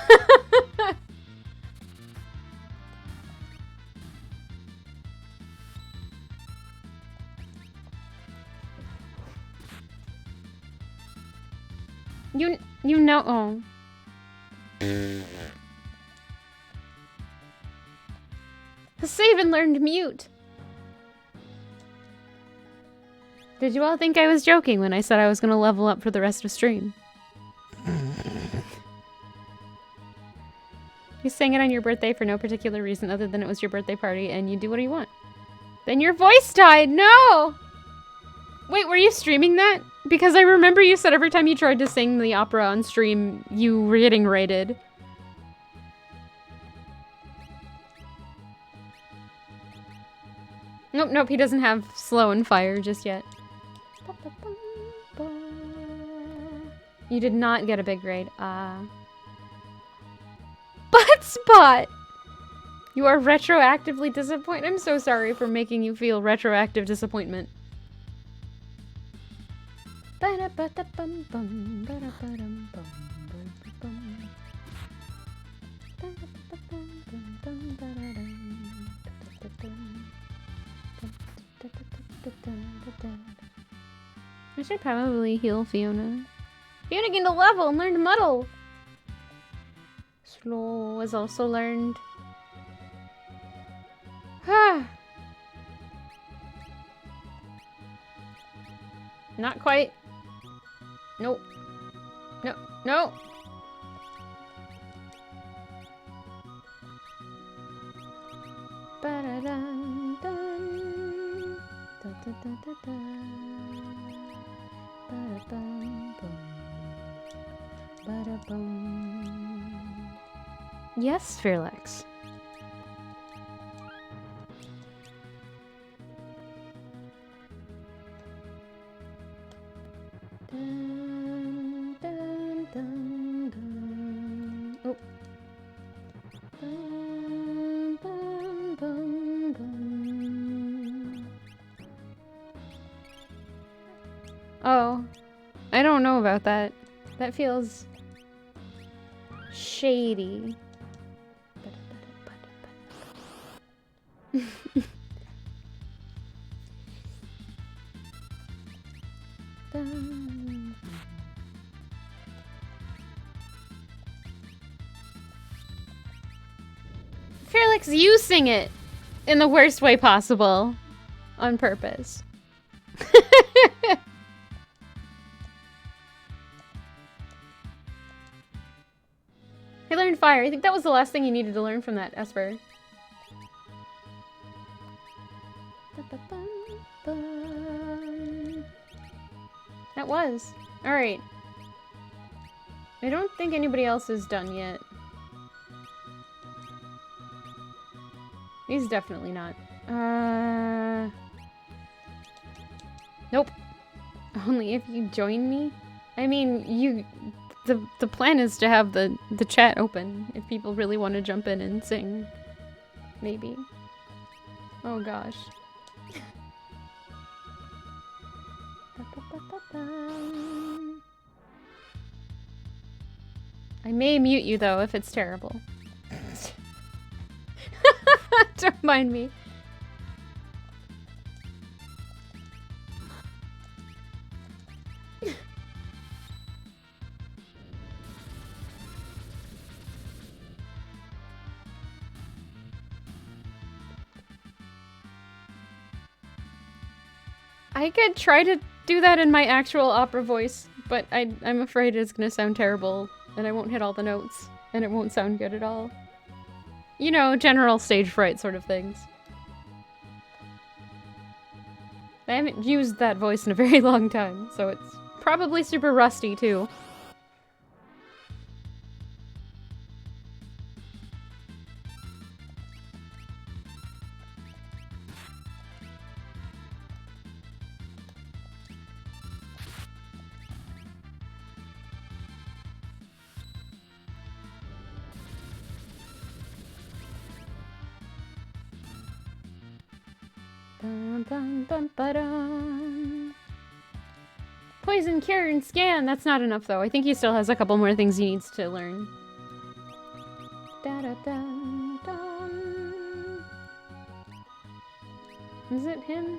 You know, oh. Hasaven learned mute. Did you all think I was joking when I said I was gonna level up for the rest of stream? You sang it on your birthday for no particular reason other than it was your birthday party and you do what you want. Then your voice died, no! Wait, were you streaming that? Because I remember you said every time you tried to sing the opera on stream, you were getting raided. Nope, nope, he doesn't have slow and fire just yet. You did not get a big raid. Butt spot! You are retroactively disappointed. I'm so sorry for making you feel retroactive disappointment. I should probably heal Fiona. Fiona gained a level and learned Muddle. Slow was also learned. Not quite. Nope. No. No. Ba-da-dun, dun. Da-da-da-da-da. Ba-da-bum, bum. Ba-da-bum. Yes, Fearlex. Dun, dun, dun, dun. Oh. Bum, bum, bum, bum. Oh, I don't know about that. That feels shady. Felix, you sing it in the worst way possible. On purpose. I learned fire. I think that was the last thing you needed to learn from that, Esper. That was. Alright. I don't think anybody else is done yet. He's definitely not. Nope. Only if you join me? I mean, the plan is to have the chat open if people really want to jump in and sing. Maybe. Oh gosh. I may mute you though if it's terrible. Don't mind me. I could try to do that in my actual opera voice, but I'm afraid it's gonna sound terrible, and I won't hit all the notes, and it won't sound good at all. You know, general stage fright sort of things. I haven't used that voice in a very long time, so it's probably super rusty too. Poison, cure, and scan. That's not enough, though. I think he still has a couple more things he needs to learn. Is it him?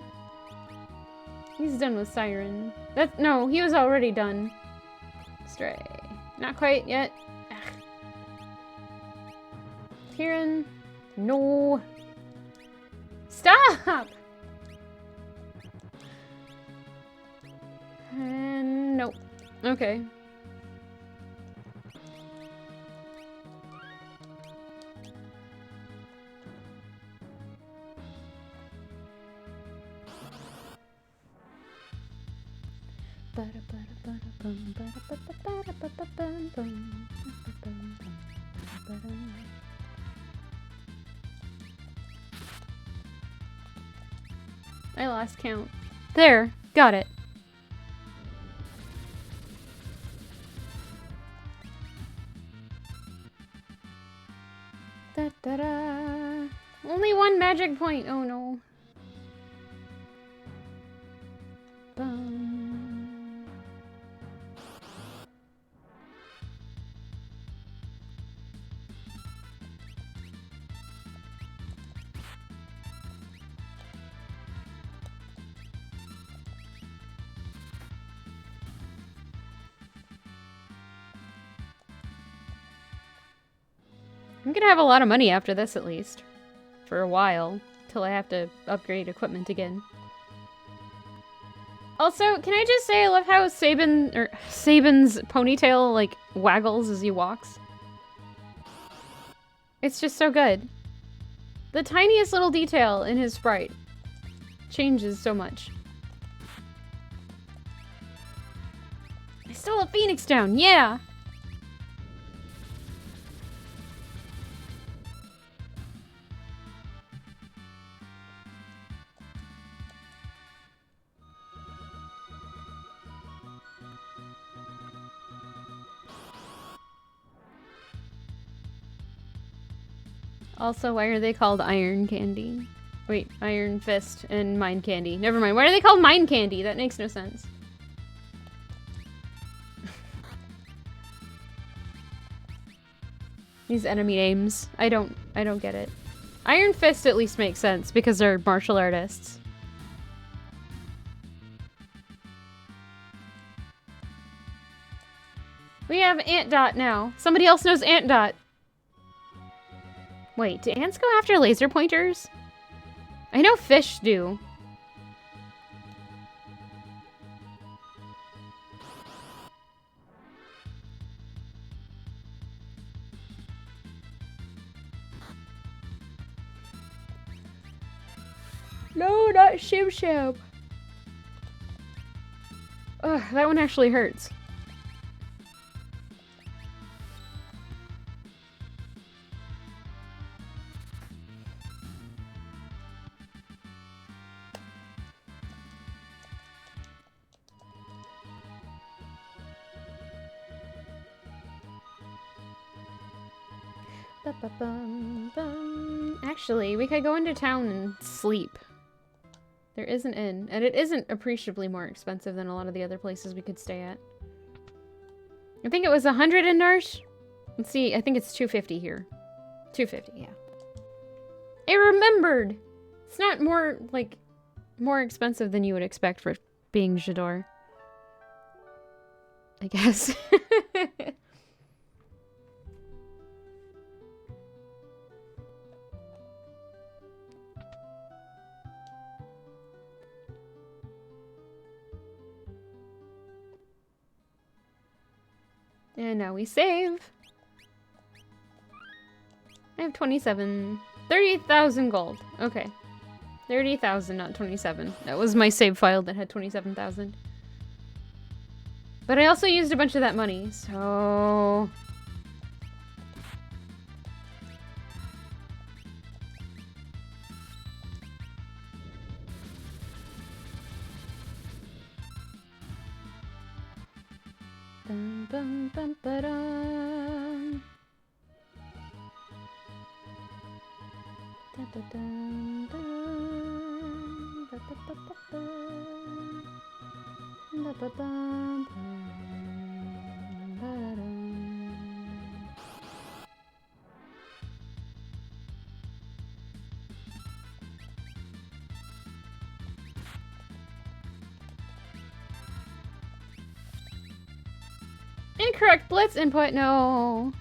He's done with Siren. No, he was already done. Stray. Not quite yet. Kieran. No. Stop! Nope. Okay. I lost count. There, got it. Da-da-da. Only one magic point. Oh no. Bum. I'm gonna have a lot of money after this, at least. For a while. Till I have to upgrade equipment again. Also, can I just say I love how Sabin's ponytail, like, waggles as he walks? It's just so good. The tiniest little detail in his sprite changes so much. I stole a Phoenix down, yeah! Also, why are they called Iron Candy? Wait, Iron Fist and Mind Candy. Never mind. Why are they called Mind Candy? That makes no sense. These enemy names. I don't get it. Iron Fist at least makes sense because they're martial artists. We have Ant Dot now. Somebody else knows Ant Dot. Wait, do ants go after laser pointers? I know fish do. No, not Shim Sham. Ugh, that one actually hurts. Ba-ba-bum-bum. Actually, we could go into town and sleep. There is an inn, and it isn't appreciably more expensive than a lot of the other places we could stay at. I think it was 100 in Narsh. Let's see, I think it's 250 here. 250, yeah. I remembered! It's not more, like, more expensive than you would expect for being J'dor. I guess. And now we save. I have 30,000 gold. Okay. 30,000, not 27. That was my save file that had 27,000. But I also used a bunch of that money, so... Bum, bum, bum, ba-dum. Da-da-dum, dum, ba-ba-ba-ba-bum. Ba-ba-bum, bum, ba-da-dum. Incorrect blitz input, no.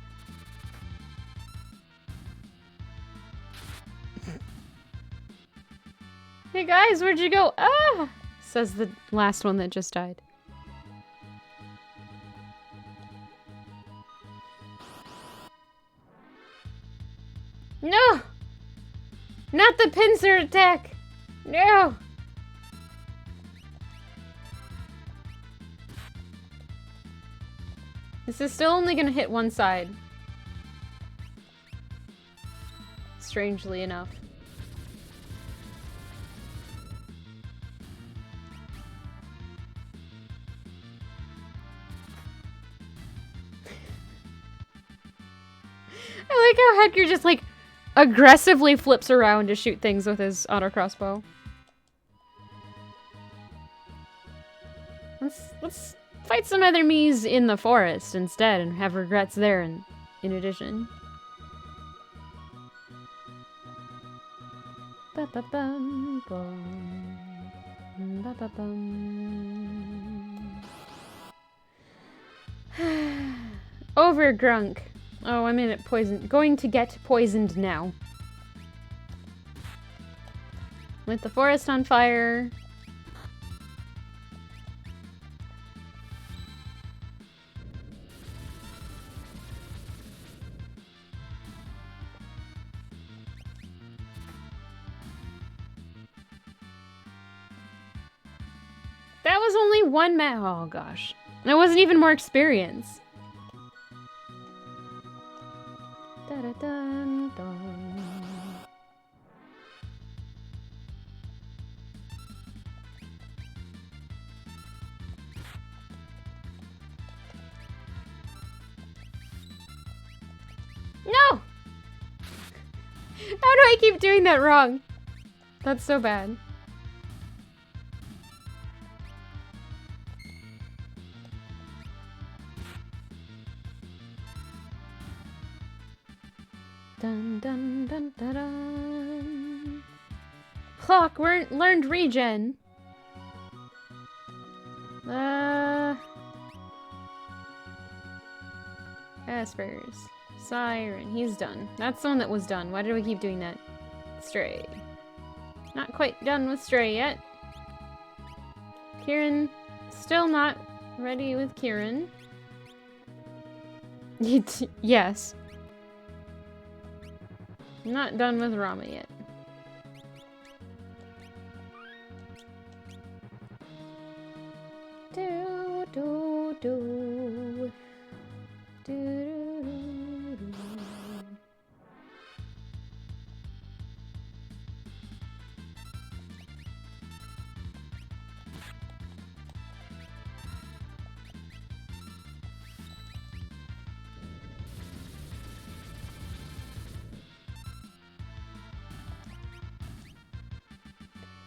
Hey guys, where'd you go? Ah! Says the last one that just died. No! Not the pincer attack! No! This is still only gonna hit one side. Strangely enough. I like how Hedger just like aggressively flips around to shoot things with his auto crossbow. Let's fight some other Miis in the forest instead and have regrets there in addition. Ba-ba-bum, bum. Ba-ba-bum. Over Grunk. Oh, I'm in it poison. Going to get poisoned now. With the forest on fire. That was only one oh gosh. That wasn't even more experience. Da-da-dun-dun. No! How do I keep doing that wrong? That's so bad. Dun dun dun dun dun. Clock learned regen. Vespers. Siren. He's done. That's the one that was done. Why did we keep doing that? Stray. Not quite done with Stray yet. Kieran. Still not ready with Kieran. Yes. Not done with Rama yet. Do, do, do. Do, do, do, do.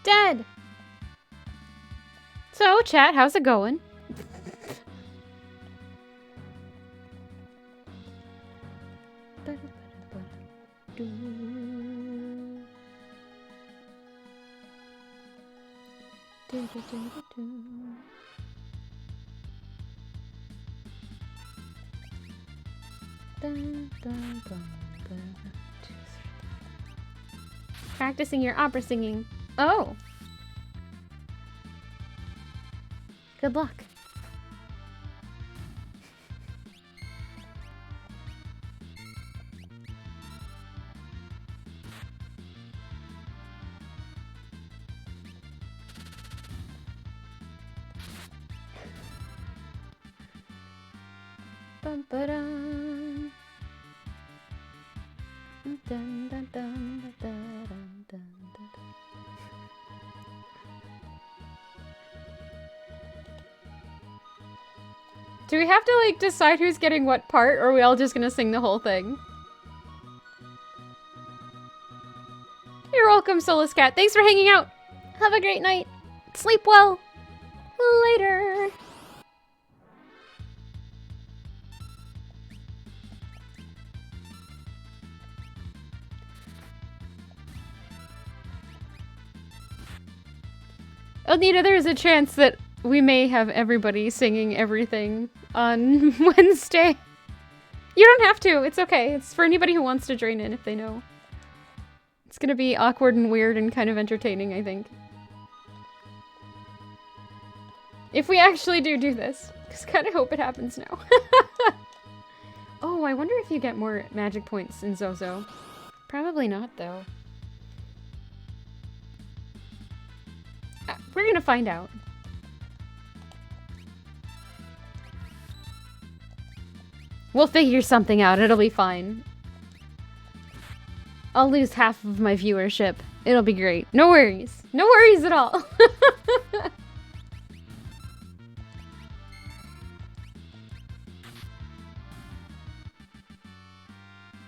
Dead! So, chat, how's it going? Practicing your opera singing. Oh. Good luck. Bum ba dum. Dun dun dun dun dun dun dun. Do we have to like decide who's getting what part, or are we all just gonna sing the whole thing? You're welcome, Solus Cat. Thanks for hanging out. Have a great night. Sleep well. Later. Anita, there's a chance that we may have everybody singing everything on Wednesday. You don't have to. It's okay. It's for anybody who wants to join in if they know. It's gonna be awkward and weird and kind of entertaining, I think. If we actually do this. Just kind of hope it happens now. Oh, I wonder if you get more magic points in Zozo. Probably not, though. We're gonna find out. We'll figure something out. It'll be fine. I'll lose half of my viewership. It'll be great. No worries. No worries at all.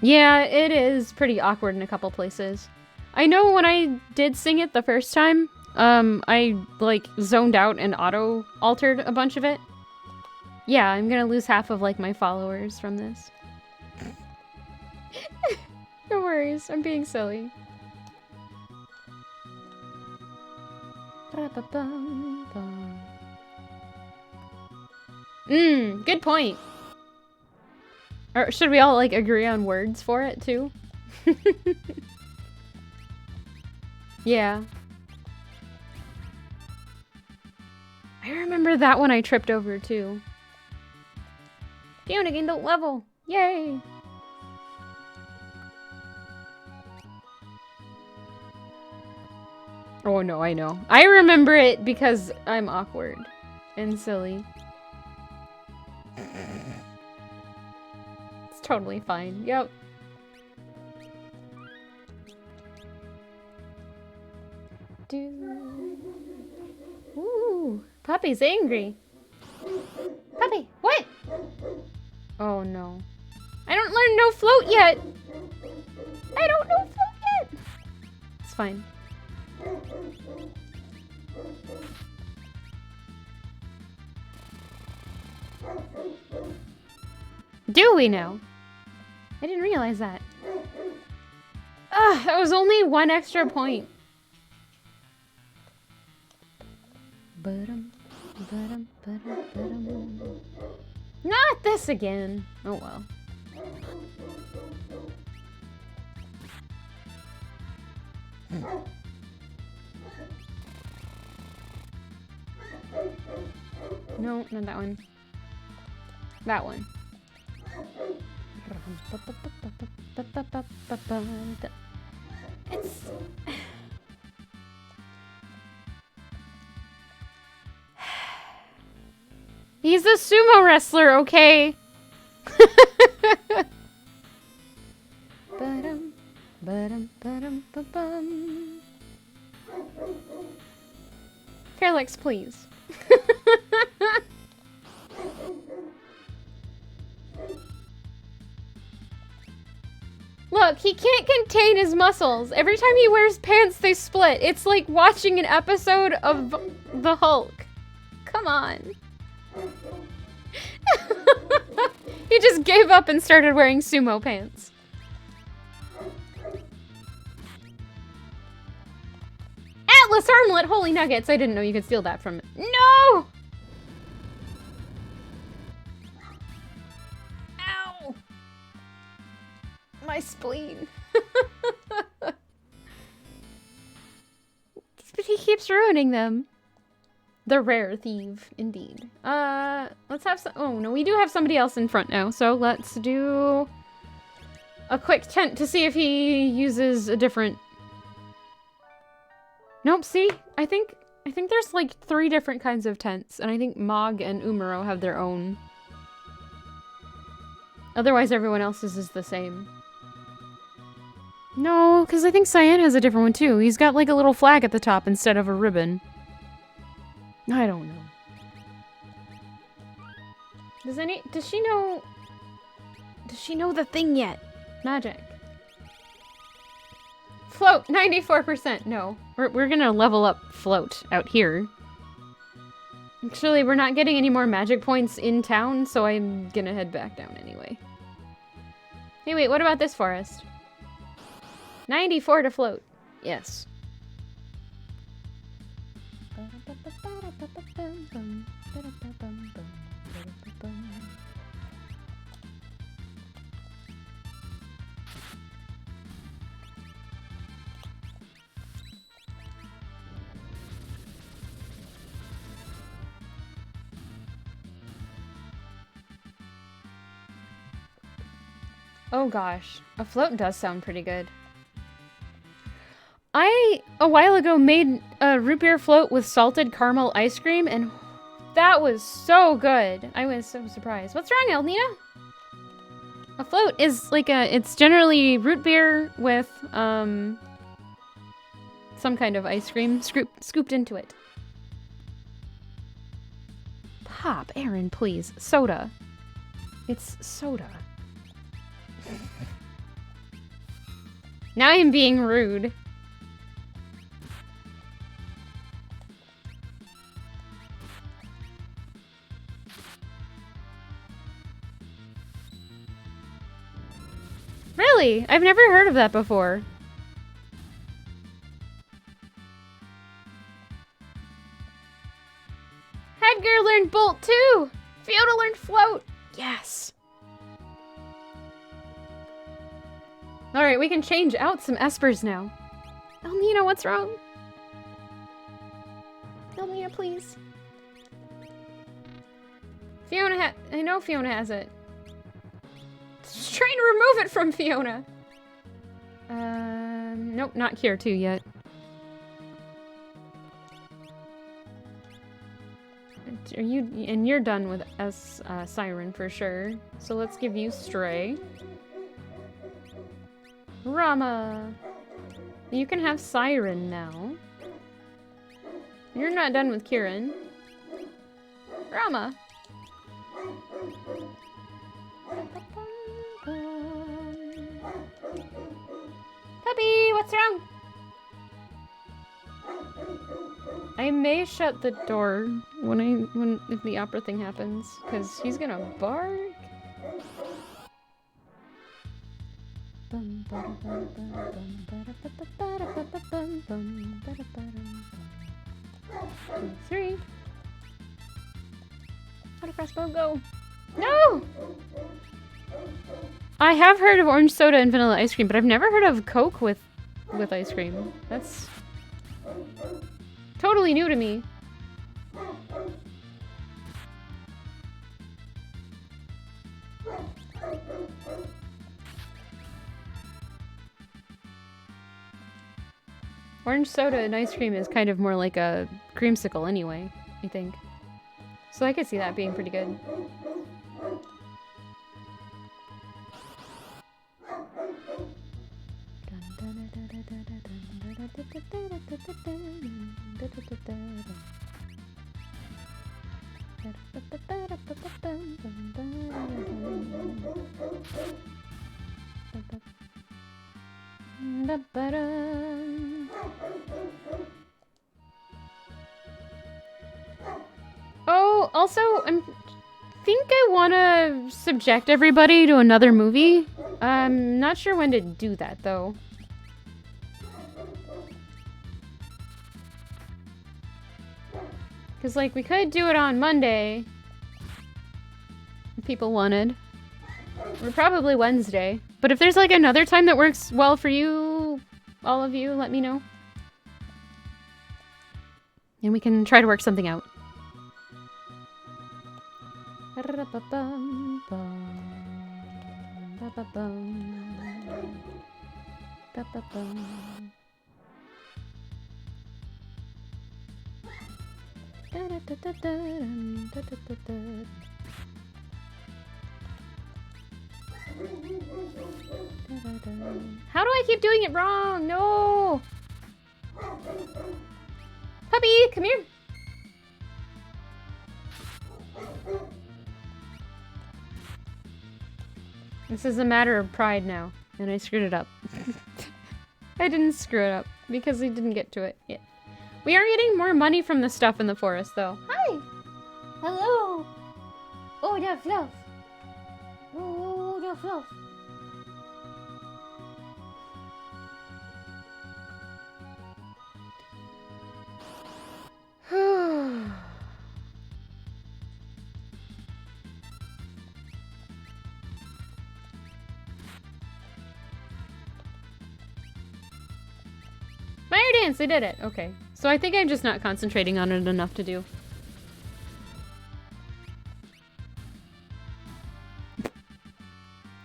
Yeah, it is pretty awkward in a couple places. I know when I did sing it the first time, I, like, zoned out and auto-altered a bunch of it. Yeah, I'm gonna lose half of, like, my followers from this. No worries, I'm being silly. Good point. Or should we all, like, agree on words for it, too? Yeah. I remember that one I tripped over, too. Fiona gained a level! Yay! Oh no, I know. I remember it because I'm awkward and silly. It's totally fine. Yep. Ooh, Puppy's angry. Puppy, what? Oh no. I don't learn no float yet. I don't know float yet. It's fine. Do we know? I didn't realize that. Ugh, that was only one extra point. Not this again. Oh well. No, not that one. That one. It's... He's a sumo wrestler, okay? Ba-dum, ba-dum, ba-dum, ba-bum. Fairlex, please. Look, he can't contain his muscles. Every time he wears pants, they split. It's like watching an episode of The Hulk. Come on. He just gave up and started wearing sumo pants. Atlas Armlet! Holy nuggets! I didn't know you could steal that from... No! Ow! My spleen. But he keeps ruining them. The rare thief, indeed. Let's have some... Oh, no, we do have somebody else in front now, so let's do a quick tent to see if he uses a different... Nope, see? I think there's like 3 different kinds of tents, and I think Mog and Umaro have their own. Otherwise, everyone else's is the same. No, because I think Cyan has a different one too. He's got like a little flag at the top instead of a ribbon. I don't know. Does she know the thing yet? Magic. Float, 94%. No, we're gonna level up float out here. Actually, we're not getting any more magic points in town, so I'm gonna head back down anyway. Hey, wait, what about this forest? 94 to float. Yes. Oh gosh, a float does sound pretty good. I, a while ago, made a root beer float with salted caramel ice cream, and that was so good. I was so surprised. What's wrong, Elnina? A float is like it's generally root beer with, some kind of ice cream scooped into it. Pop, Aaron, please. Soda. It's soda. Now I'm being rude. Really? I've never heard of that before. Edgar learned Bolt too! Fiona learned Float! Yes! Alright, we can change out some espers now. Elnina, what's wrong? Elnina, please. Fiona I know Fiona has it. Just trying to remove it from Fiona. Nope, not Cure 2 yet. And you're done with Siren for sure. So let's give you Stray. Rama! You can have Siren now. You're not done with Kieran. Rama! Puppy, what's wrong? I may shut the door if the opera thing happens, because he's gonna bark. Three. Auto crossbow, go! No! I have heard of orange soda and vanilla ice cream, but I've never heard of Coke with with ice cream. That's totally new to me. Orange soda and ice cream is kind of more like a creamsicle anyway, I think. So I could see that being pretty good. Oh, also, think I want to subject everybody to another movie. I'm not sure when to do that, though. Because, like, we could do it on Monday, if people wanted. Or probably Wednesday. But if there's, like, another time that works well for you, all of you, let me know. And we can try to work something out. How do I keep doing it wrong? No! Puppy, come here! This is a matter of pride now, and I screwed it up. I didn't screw it up, because we didn't get to it yet. We are getting more money from the stuff in the forest, though. Hi! Hello! Oh, the fluff! Oh, the fluff! Fire dance! I did it! Okay. So I think I'm just not concentrating on it enough to do.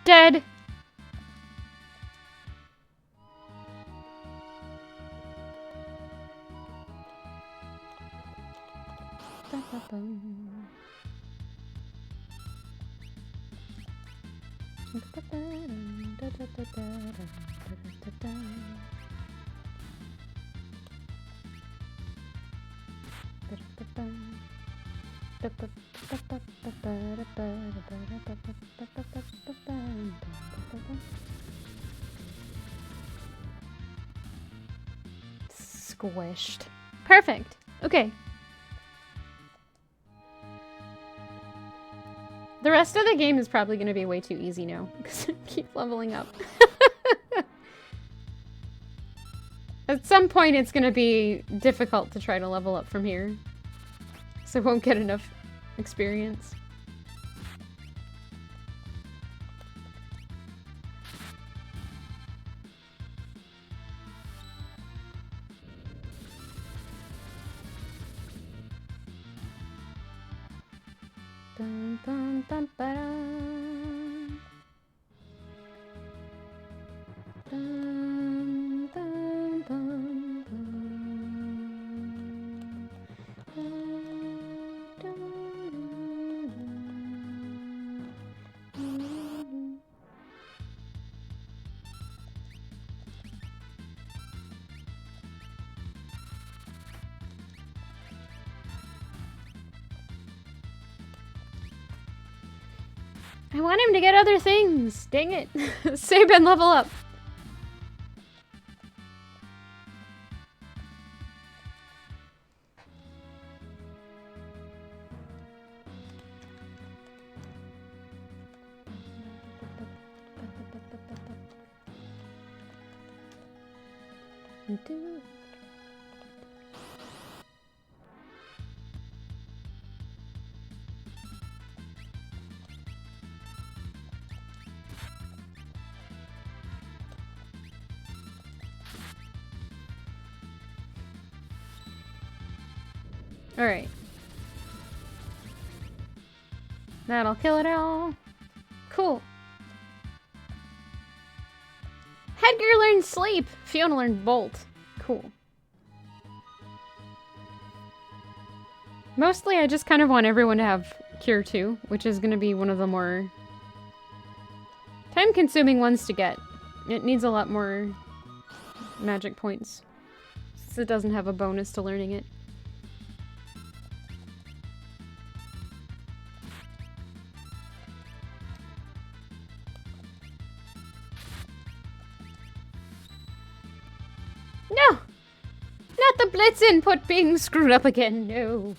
Dead! Squished. Perfect. Okay. The rest of the game is probably going to be way too easy now because I keep leveling up. At some point, it's going to be difficult to try to level up from here. So I won't get enough experience. Dun, dun, dun, ba-dum. Dun, dun, dun, dun. Dun, dun, dun. I want him to get other things. Dang it. Sabin, level up. Alright. That'll kill it all. Cool. Hedgar learned Sleep. Fiona learned Bolt. Cool. Mostly, I just kind of want everyone to have Cure 2, which is going to be one of the more time-consuming ones to get. It needs a lot more magic points, since it doesn't have a bonus to learning it. No! Not the Blitz input being screwed up again, no.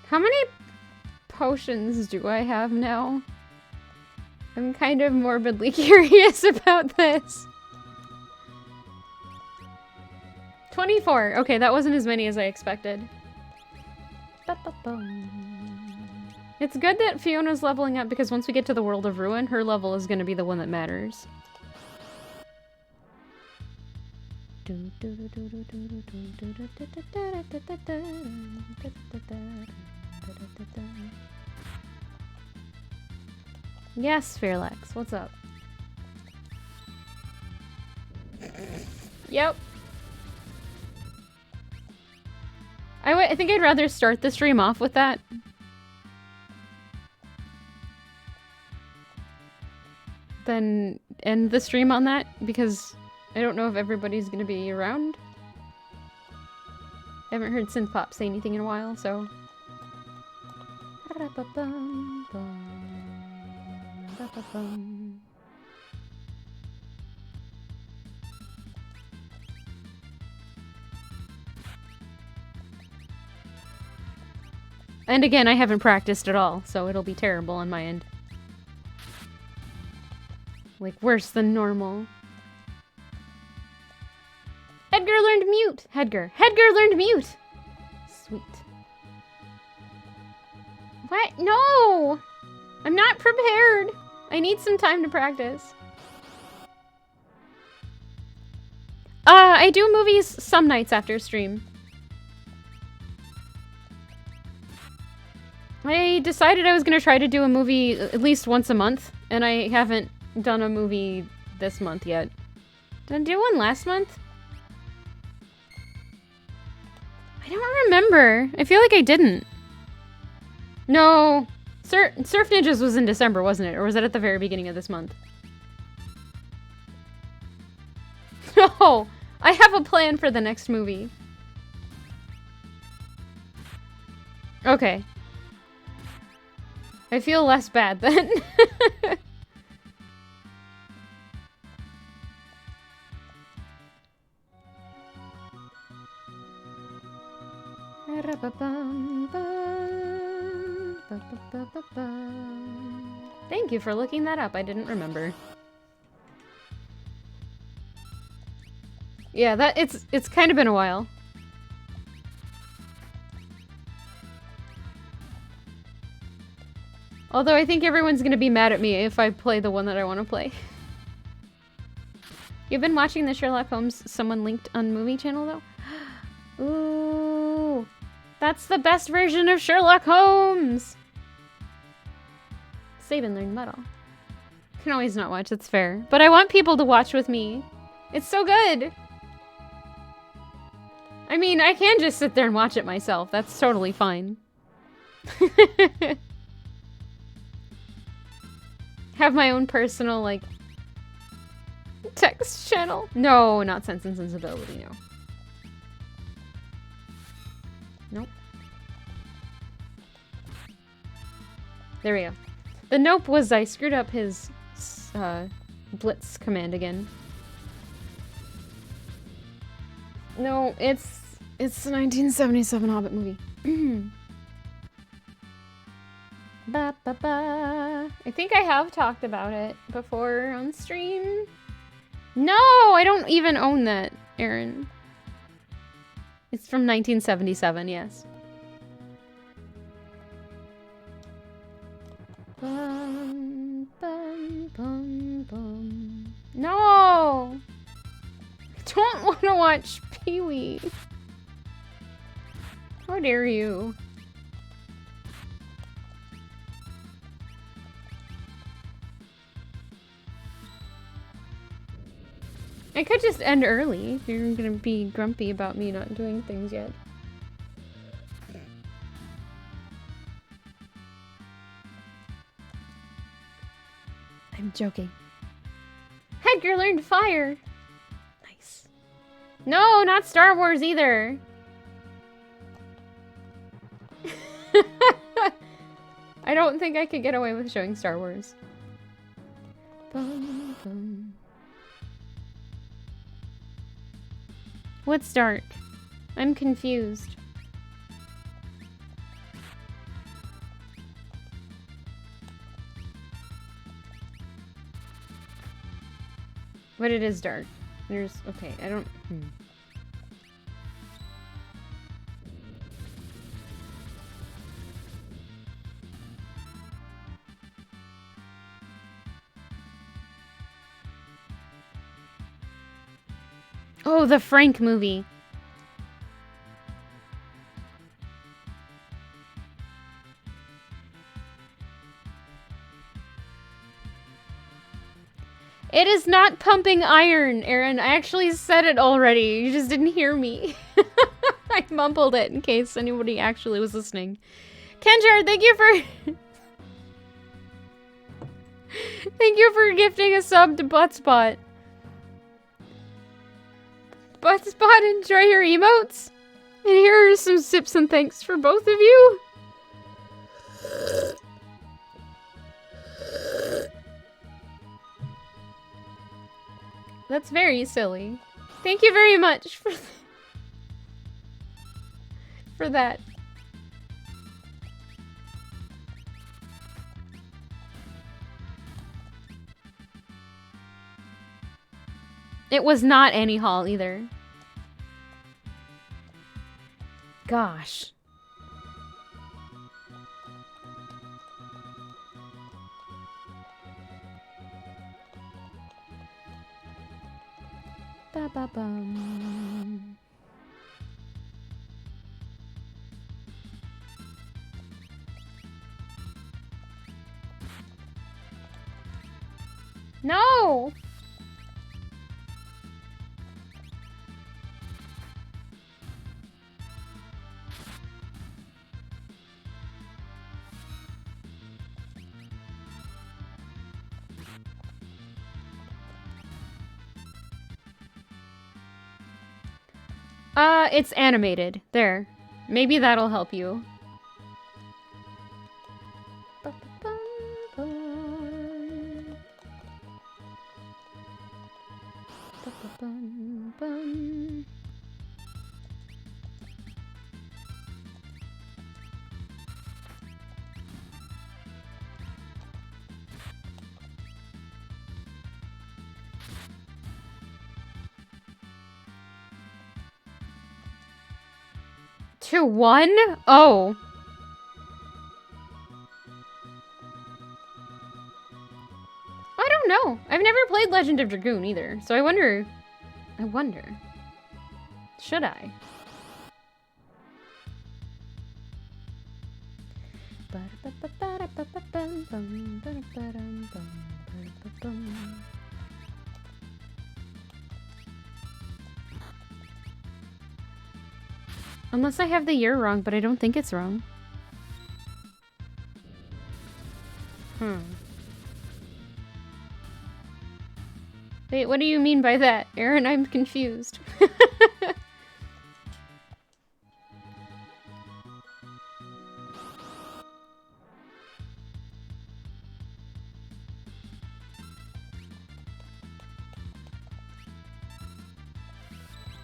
How many potions do I have now? I'm kind of morbidly curious about this. 24. Okay, that wasn't as many as I expected. It's good that Fiona's leveling up because once we get to the World of Ruin, her level is going to be the one that matters. Yes, Fearlex, what's up? Yep. I think I'd rather start the stream off with that. Than end the stream on that, because I don't know if everybody's gonna be around. I haven't heard Synthpop say anything in a while, so... And again, I haven't practiced at all, so it'll be terrible on my end. Like, worse than normal. Hedgar learned mute! Hedgar learned mute! Sweet. What? No! I'm not prepared! I need some time to practice. I do movies some nights after stream. I decided I was gonna try to do a movie at least once a month, and I haven't done a movie this month yet. Did I do one last month? I don't remember. I feel like I didn't. No. Surf Ninjas was in December, wasn't it? Or was it at the very beginning of this month? No! I have a plan for the next movie. Okay. I feel less bad then. Thank you for looking that up. I didn't remember. Yeah, it's kind of been a while. Although I think everyone's gonna be mad at me if I play the one that I want to play. You've been watching the Sherlock Holmes someone linked on movie channel though? Ooh, that's the best version of Sherlock Holmes! Sabin learned metal. Can always not watch, that's fair. But I want people to watch with me. It's so good! I mean, I can just sit there and watch it myself. That's totally fine. Have my own personal, like, text channel. No, not Sense and Sensibility, no. Nope. There we go. The nope was I screwed up his blitz command again. No, it's a 1977 Hobbit movie. Ba, ba, ba. I think I have talked about it before on stream. No, I don't even own that, Aaron. It's from 1977, yes. Bum, bum, bum, bum. No! I don't want to watch Pee-wee. How dare you? I could just end early if you're gonna be grumpy about me not doing things yet. I'm joking. Edgar learned fire! Nice. No, not Star Wars either! I don't think I could get away with showing Star Wars. Bum, bum. What's dark? I'm confused. But it is dark. There's... okay, I don't... Oh, the Frank movie. It is not pumping iron, Aaron. I actually said it already. You just didn't hear me. I mumbled it in case anybody actually was listening. Kenjar, thank you for... thank you for gifting a sub to Buttspot. Buttspot, enjoy your emotes. And here are some sips and thanks for both of you. That's very silly. Thank you very much for that. It was not Annie Hall either. Gosh. Ba-ba-bum. No! It's animated. There. Maybe that'll help you. To 1? Oh. I don't know. I've never played Legend of Dragoon either, so I wonder. Should I? Unless I have the year wrong, but I don't think it's wrong. Wait, what do you mean by that? Aaron, I'm confused.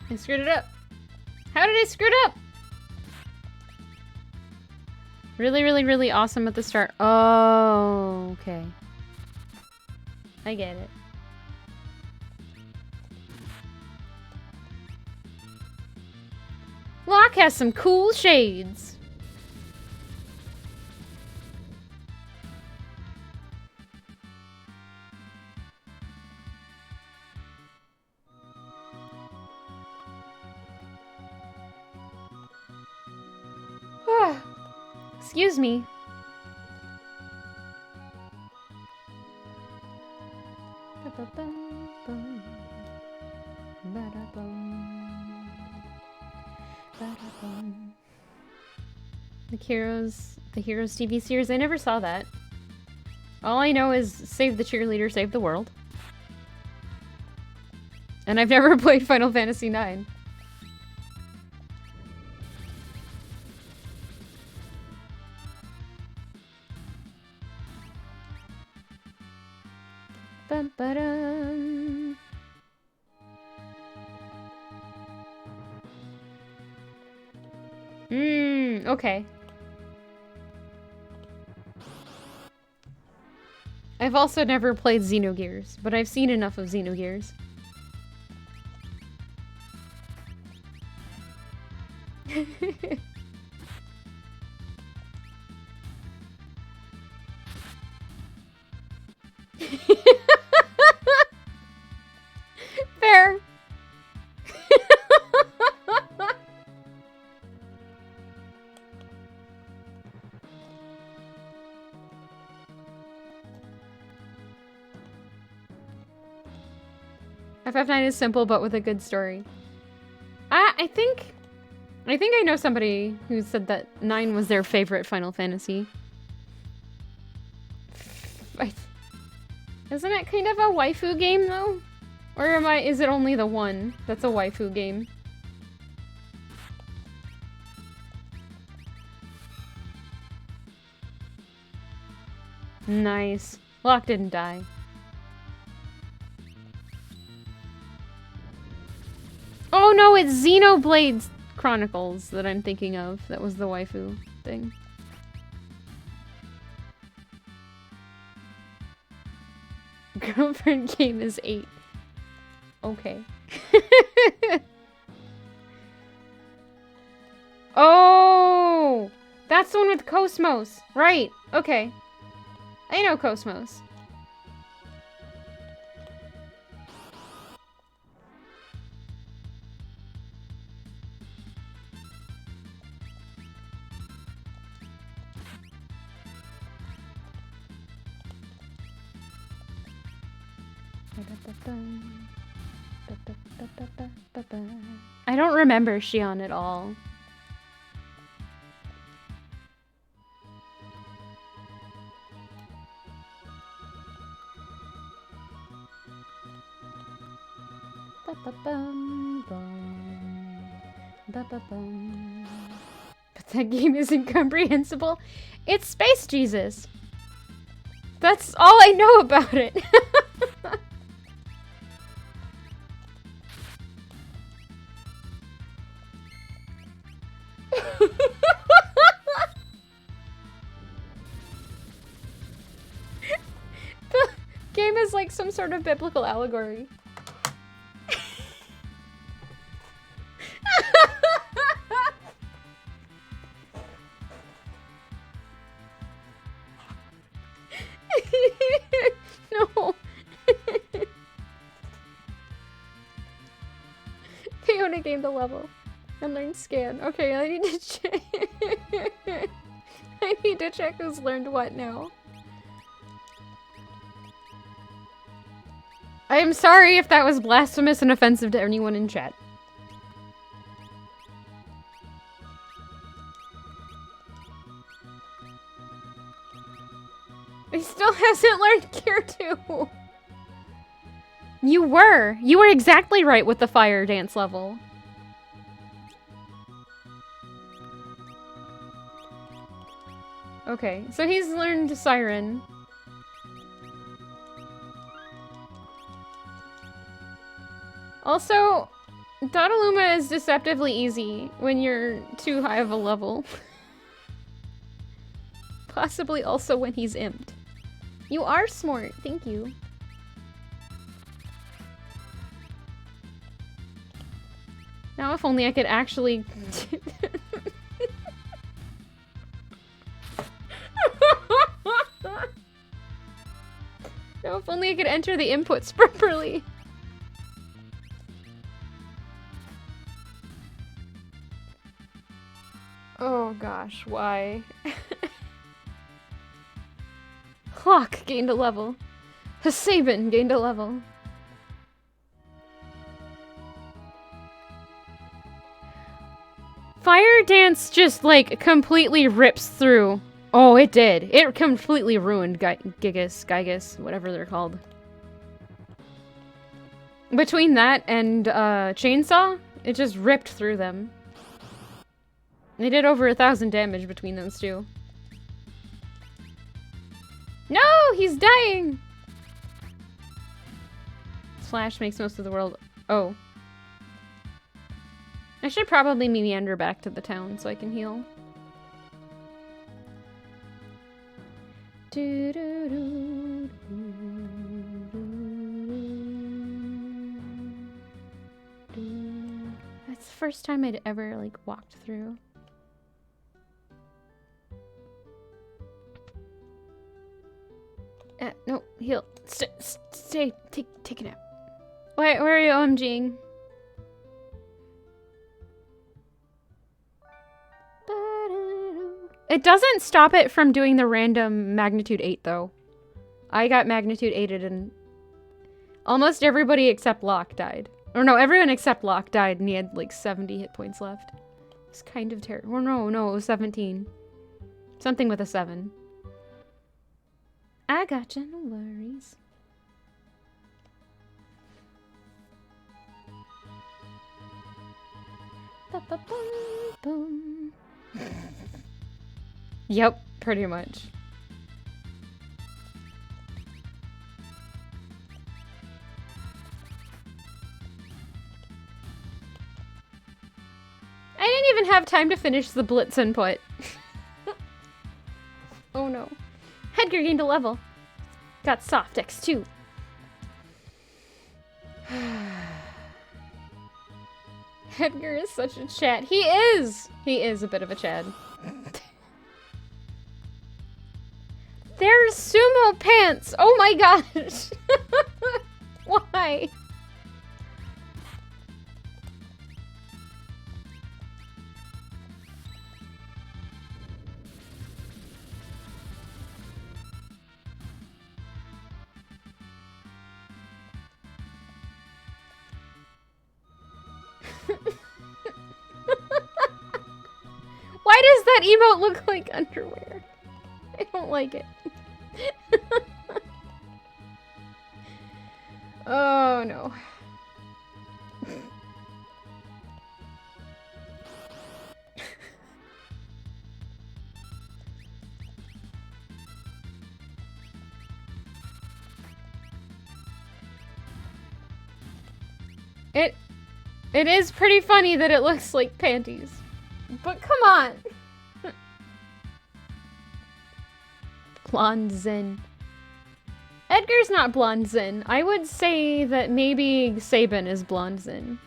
I screwed it up. How did I screw it up? Really, really, really awesome at the start. Oh, okay. I get it. Locke has some cool shades. Excuse me. The Heroes TV series, I never saw that. All I know is save the cheerleader, save the world. And I've never played Final Fantasy IX. Bum, ba-dum. Okay. I've also never played Xenogears, but I've seen enough of Xenogears. Fair. FF9 is simple, but with a good story. I think I know somebody who said that 9 was their favorite Final Fantasy. Isn't it kind of a waifu game, though? Or is it only the one that's a waifu game? Nice. Locke didn't die. Oh no, it's Xenoblade Chronicles that I'm thinking of. That was the waifu thing. Girlfriend game is 8. Okay. Oh! That's the one with Cosmos. Right. Okay. I know Cosmos. I don't remember Shion at all. But that game is incomprehensible. It's Space Jesus. That's all I know about it. The game is like some sort of biblical allegory. No. Fiona gained a level and learned scan. Okay, I need to check. I need to check who's learned what now. I am sorry if that was blasphemous and offensive to anyone in chat. He still hasn't learned Gear 2. You were exactly right with the fire dance level. Okay, so he's learned Siren. Also, Dataluma is deceptively easy when you're too high of a level. Possibly also when he's imped. You are smart, thank you. Now if only I could actually... Now if only I could enter the inputs properly. Oh gosh, why? Clock gained a level. Hasabin gained a level. Fire Dance just, like, completely rips through. Oh, it did. It completely ruined Gigas, whatever they're called. Between that and Chainsaw, it just ripped through them. They did over 1,000 damage between those two. No! He's dying! Slash makes most of the world... Oh. I should probably meander back to the town so I can heal. That's the first time I'd ever, like, walked through. No, heal. Stay. Take it out. Where are you, OMGing? It doesn't stop it from doing the random magnitude 8, though. I got magnitude 8'd and almost everybody except Locke died. Or no, everyone except Locke died and he had like 70 hit points left. It's kind of terrible. Oh, no, it was 17. Something with a 7. I gotcha, no worries. Ba-ba-bum-bum. Yep, pretty much. I didn't even have time to finish the Blitz input. Oh no. Edgar gained a level. Got soft X2. Edgar is such a Chad. He is! He is a bit of a Chad. There's sumo pants! Oh my gosh! Why? Why does that emote look like underwear? I don't like it. Oh no. It is pretty funny that it looks like panties. But come on! Blonde Zen. Edgar's not blonde Zen. I would say that maybe Sabin is blonde Zen.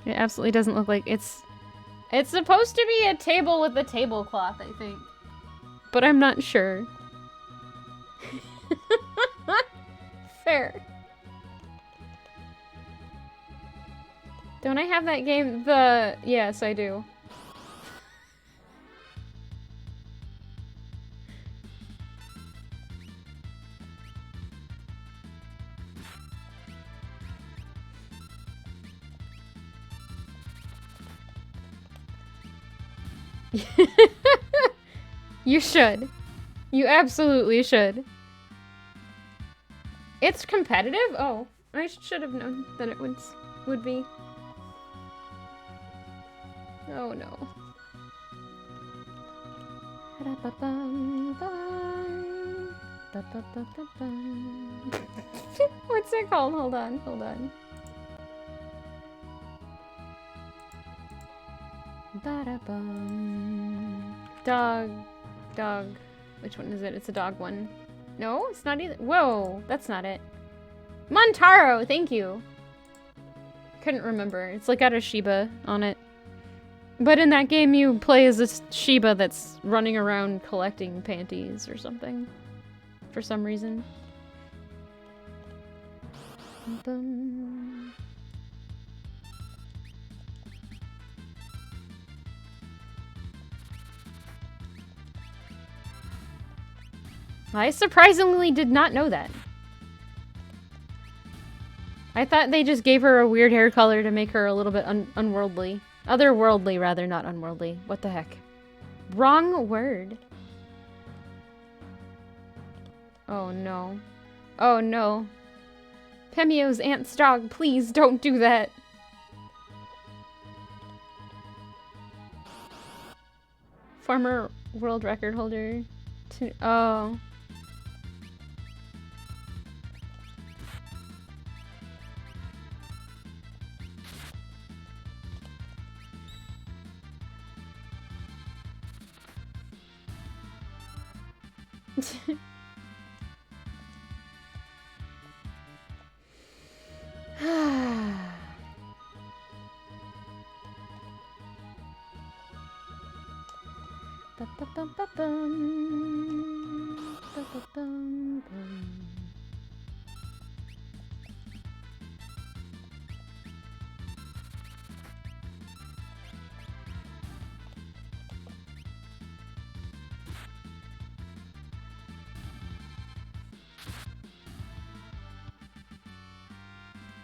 It absolutely doesn't look like it's supposed to be a table with a tablecloth, I think. But I'm not sure. Fair. Don't I have that game? Yes, I do. You should. You absolutely should. It's competitive? Oh, I should have known that it would be. Oh no. What's it called? Hold on. Dog. Which one is it? It's a dog one. No, it's not either. Whoa, that's not it. Montaro, thank you. Couldn't remember. It's like got a Shiba on it. But in that game, you play as this Shiba that's running around collecting panties or something. For some reason. Bum. I surprisingly did not know that. I thought they just gave her a weird hair color to make her a little bit unworldly. Otherworldly, rather, not unworldly. What the heck? Wrong word. Oh no. Oh no. Pemio's aunt's dog, please don't do that. Former world record holder. Oh.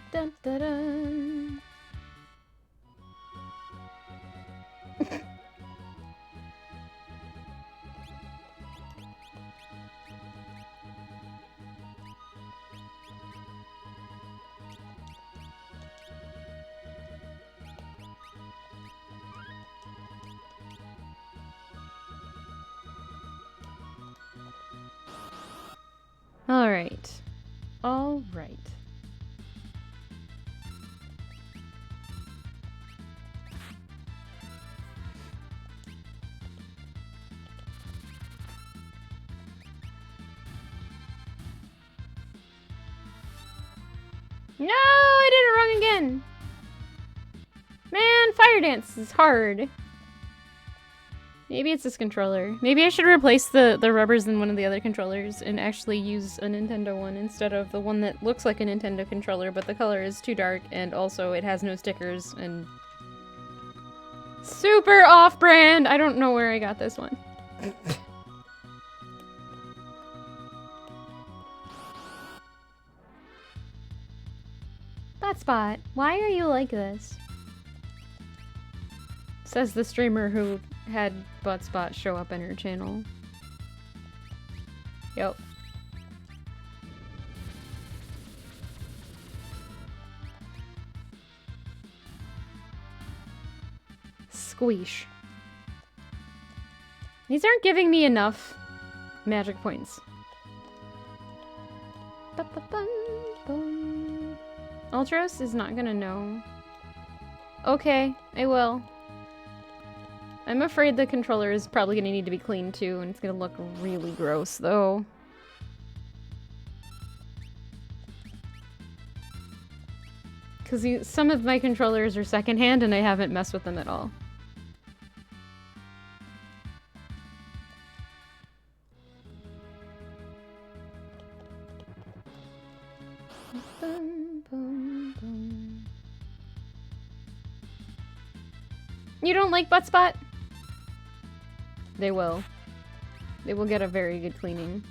Dun, dun, dun. All right. All right. No, I did it wrong again. Man, Fire Dance is hard. Maybe it's this controller. Maybe I should replace the rubbers in one of the other controllers and actually use a Nintendo one instead of the one that looks like a Nintendo controller, but the color is too dark and also it has no stickers and super off-brand. I don't know where I got this one. Spot, why are you like this? Says the streamer who had Buttspot show up in her channel. Yep. Squeesh. These aren't giving me enough magic points. Ultros is not gonna know. Okay, I will. I'm afraid the controller is probably gonna need to be cleaned too, and it's gonna look really gross though. Because some of my controllers are secondhand and I haven't messed with them at all. You don't like Buttspot? They will. They will get a very good cleaning.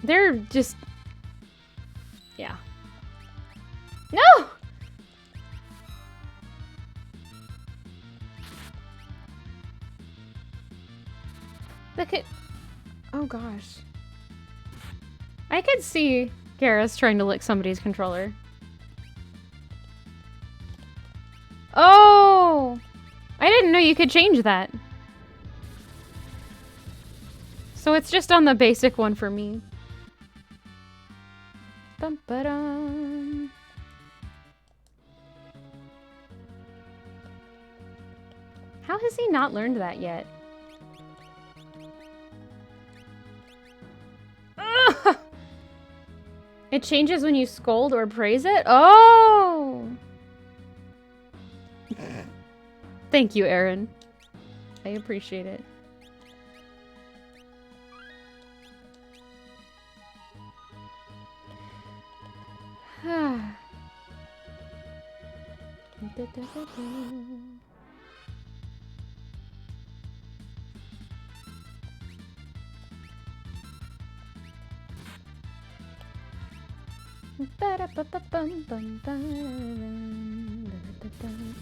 They're just... yeah. No! Look at... oh gosh. I could see Garrus trying to lick somebody's controller. Oh! I didn't know you could change that. So it's just on the basic one for me. Bum-ba-dum. How has he not learned that yet? Ugh! It changes when you scold or praise it? Oh! Thank you, Aaron. I appreciate it.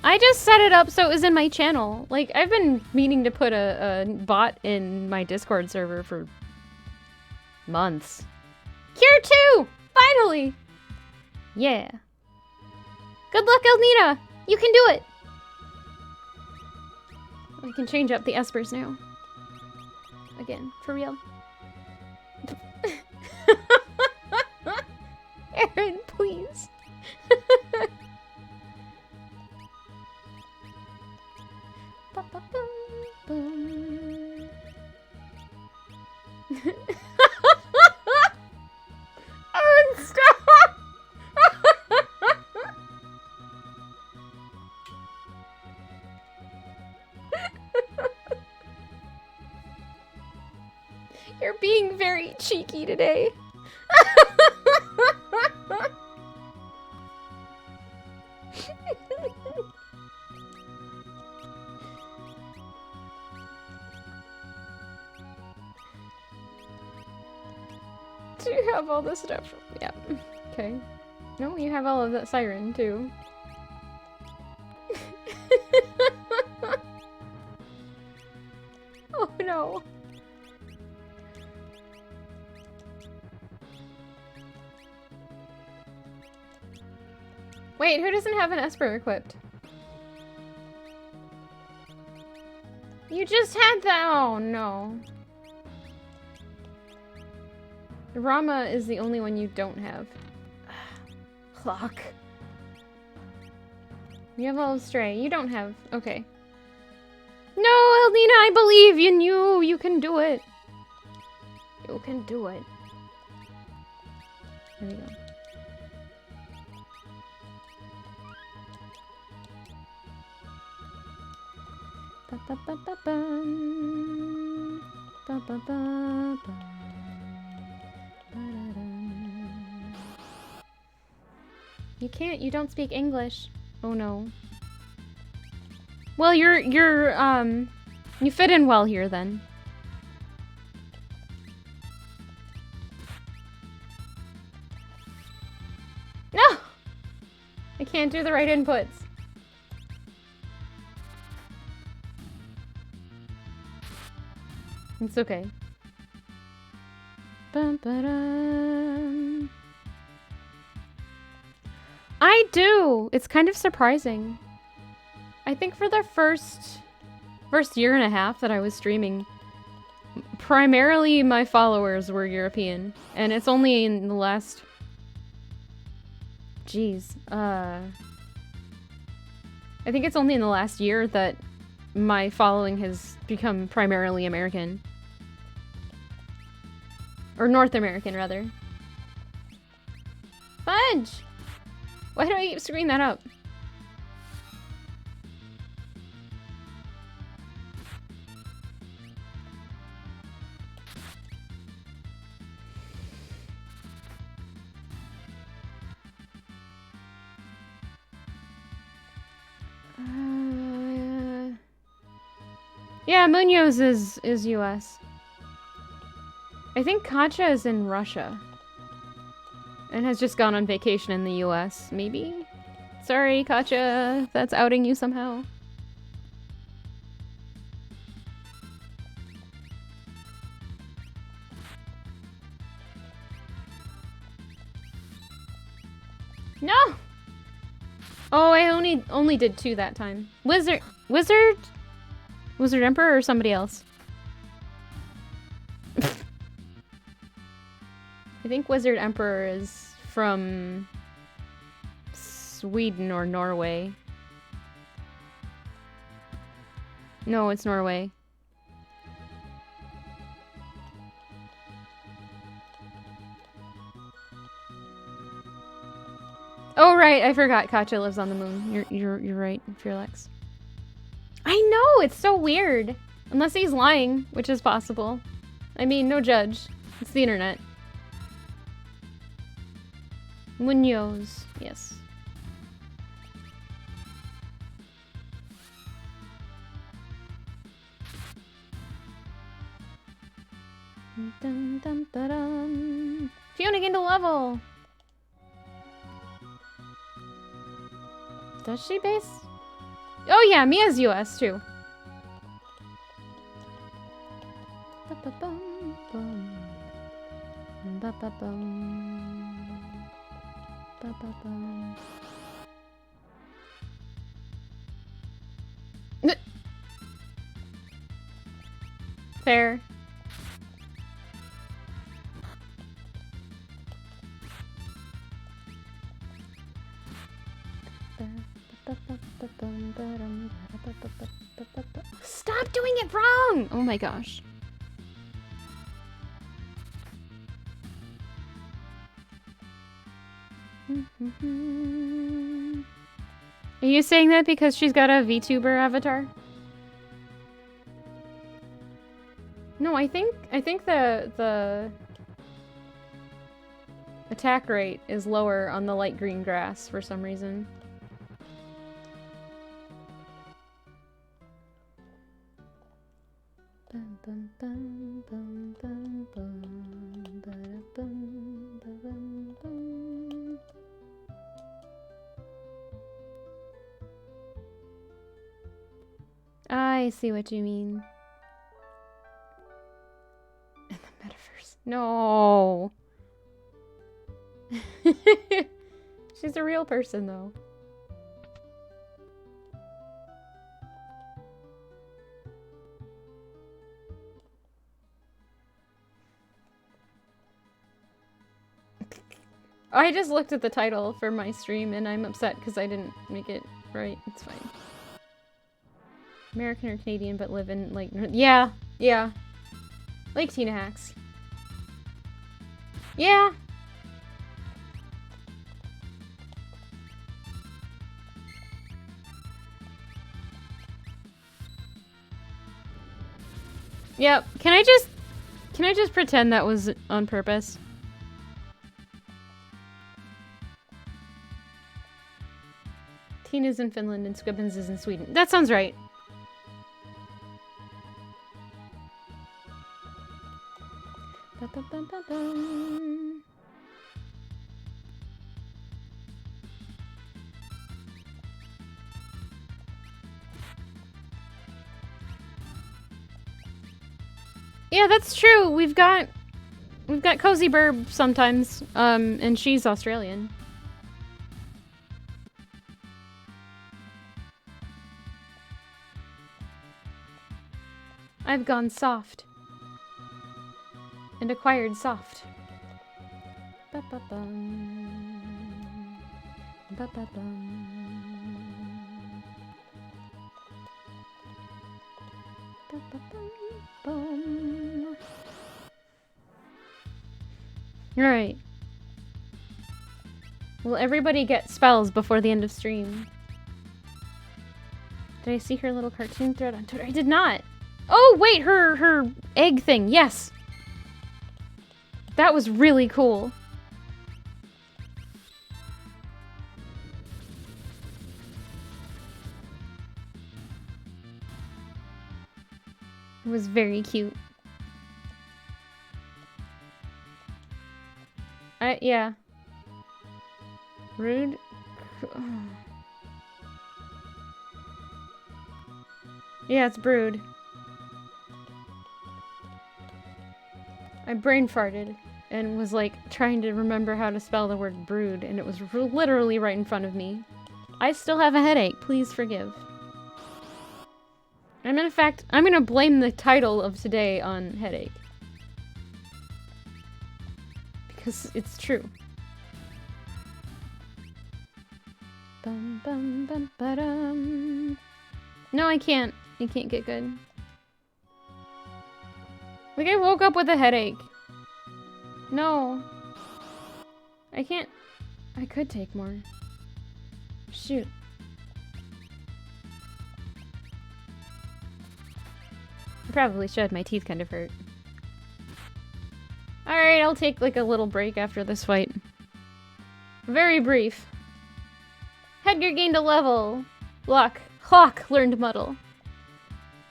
I just set it up so it was in my channel. Like, I've been meaning to put a bot in my Discord server for months. Cure 2! Finally! Yeah. Good luck, Elnina! You can do it! I can change up the espers now. Again, for real. Aaron, please. Aaron, stop! You're being very cheeky today. Do you have all this stuff? Yeah. Okay. No, you have all of that siren too. Oh no. Wait, who doesn't have an Esper equipped? You just had that. Oh no. Rama is the only one you don't have. Clock. You have all of Stray. You don't have. Okay. No, Eldina, I believe in you. You can do it. You can do it. There we go. Ba-ba-ba-ba-bum. Ba-ba-ba-bum. You can't, you don't speak English. Oh no. Well, you fit in well here then. No! I can't do the right inputs. It's okay. Bum-ba-dum. I do! It's kind of surprising. I think for the first year and a half that I was streaming, primarily my followers were European. And it's only in the last... Jeez. I think it's only in the last year that my following has become primarily American. Or North American, rather. Fudge! Why do I keep screwing that up? Yeah, Munoz is US. I think Katya is in Russia. And has just gone on vacation in the US, maybe? Sorry, Katya, if that's outing you somehow. No! Oh, I only did 2 that time. Wizard Emperor or somebody else? I think Wizard Emperor is from Sweden or Norway. No, it's Norway. Oh right, I forgot Katya lives on the moon. You're right, Fearlex. I know, it's so weird. Unless he's lying, which is possible. I mean, no judge. It's the internet. Munoz, yes. Dun, dun, dun, dun. Fiona gained a level. Does she base? Oh yeah, Mia's US too. Ba-ba-bum-bum. Ba-ba-bum. Ba-ba-bum. Fair. Stop doing it wrong! Oh my gosh. Are you saying that because she's got a VTuber avatar? No, I think the attack rate is lower on the light green grass for some reason. Bum, bum, bum, bum, bum, bum, ba-da-bum, ba-bum, bum. I see what you mean. In the metaverse. No. She's a real person, though. I just looked at the title for my stream and I'm upset because I didn't make it right. It's fine. American or Canadian but live in, like, yeah, yeah. Like Tina Hacks. Yeah. Yep. Can I just pretend that was on purpose? Tina's in Finland and Squibbins is in Sweden. That sounds right. Ba-ba-ba-ba-bum. Yeah, that's true. We've got Cozy Burb sometimes, and she's Australian. I've gone soft. And acquired soft. Ba-ba-bum. Ba-ba-bum. Ba-ba-bum-bum. Alright. Will everybody get spells before the end of stream? Did I see her little cartoon thread on Twitter? I did not! Oh, wait, her egg thing, yes! That was really cool. It was very cute. Yeah. Rude? Yeah, it's Brood. I brain farted and was like trying to remember how to spell the word brood, and it was literally right in front of me. I still have a headache, please forgive. In fact, I'm gonna blame the title of today on headache. Because it's true. Bum bum bum ba-dum. No, I can't. I can't get good. Like, I woke up with a headache. No. I can't. I could take more. Shoot. I probably should. My teeth kind of hurt. Alright, I'll take like a little break after this fight. Very brief. Hedgar gained a level. Hawk learned Muddle.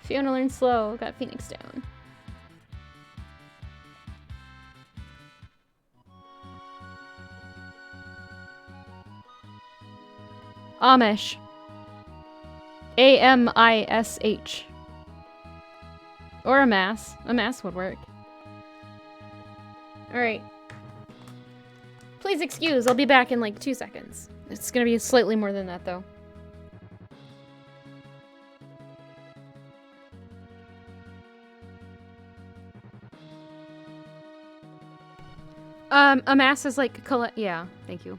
Fiona learned Slow. Got Phoenix down. Amish. A-M-I-S-H. Or amass. Amass would work. Alright. Please excuse, I'll be back in like 2 seconds. It's gonna be slightly more than that though. Amass is like yeah, thank you.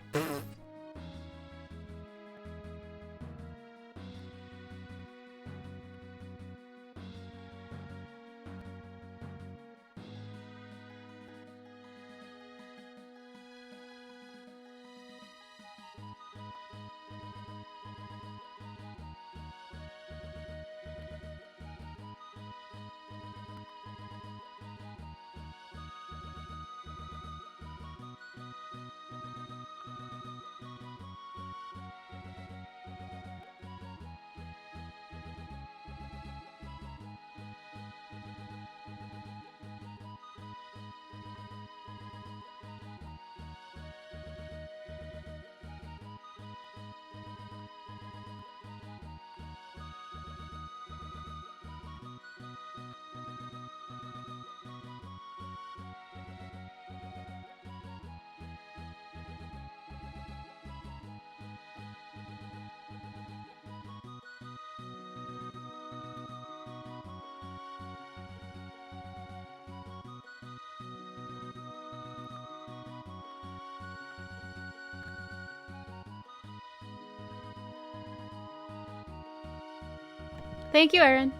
Thank you, Erin.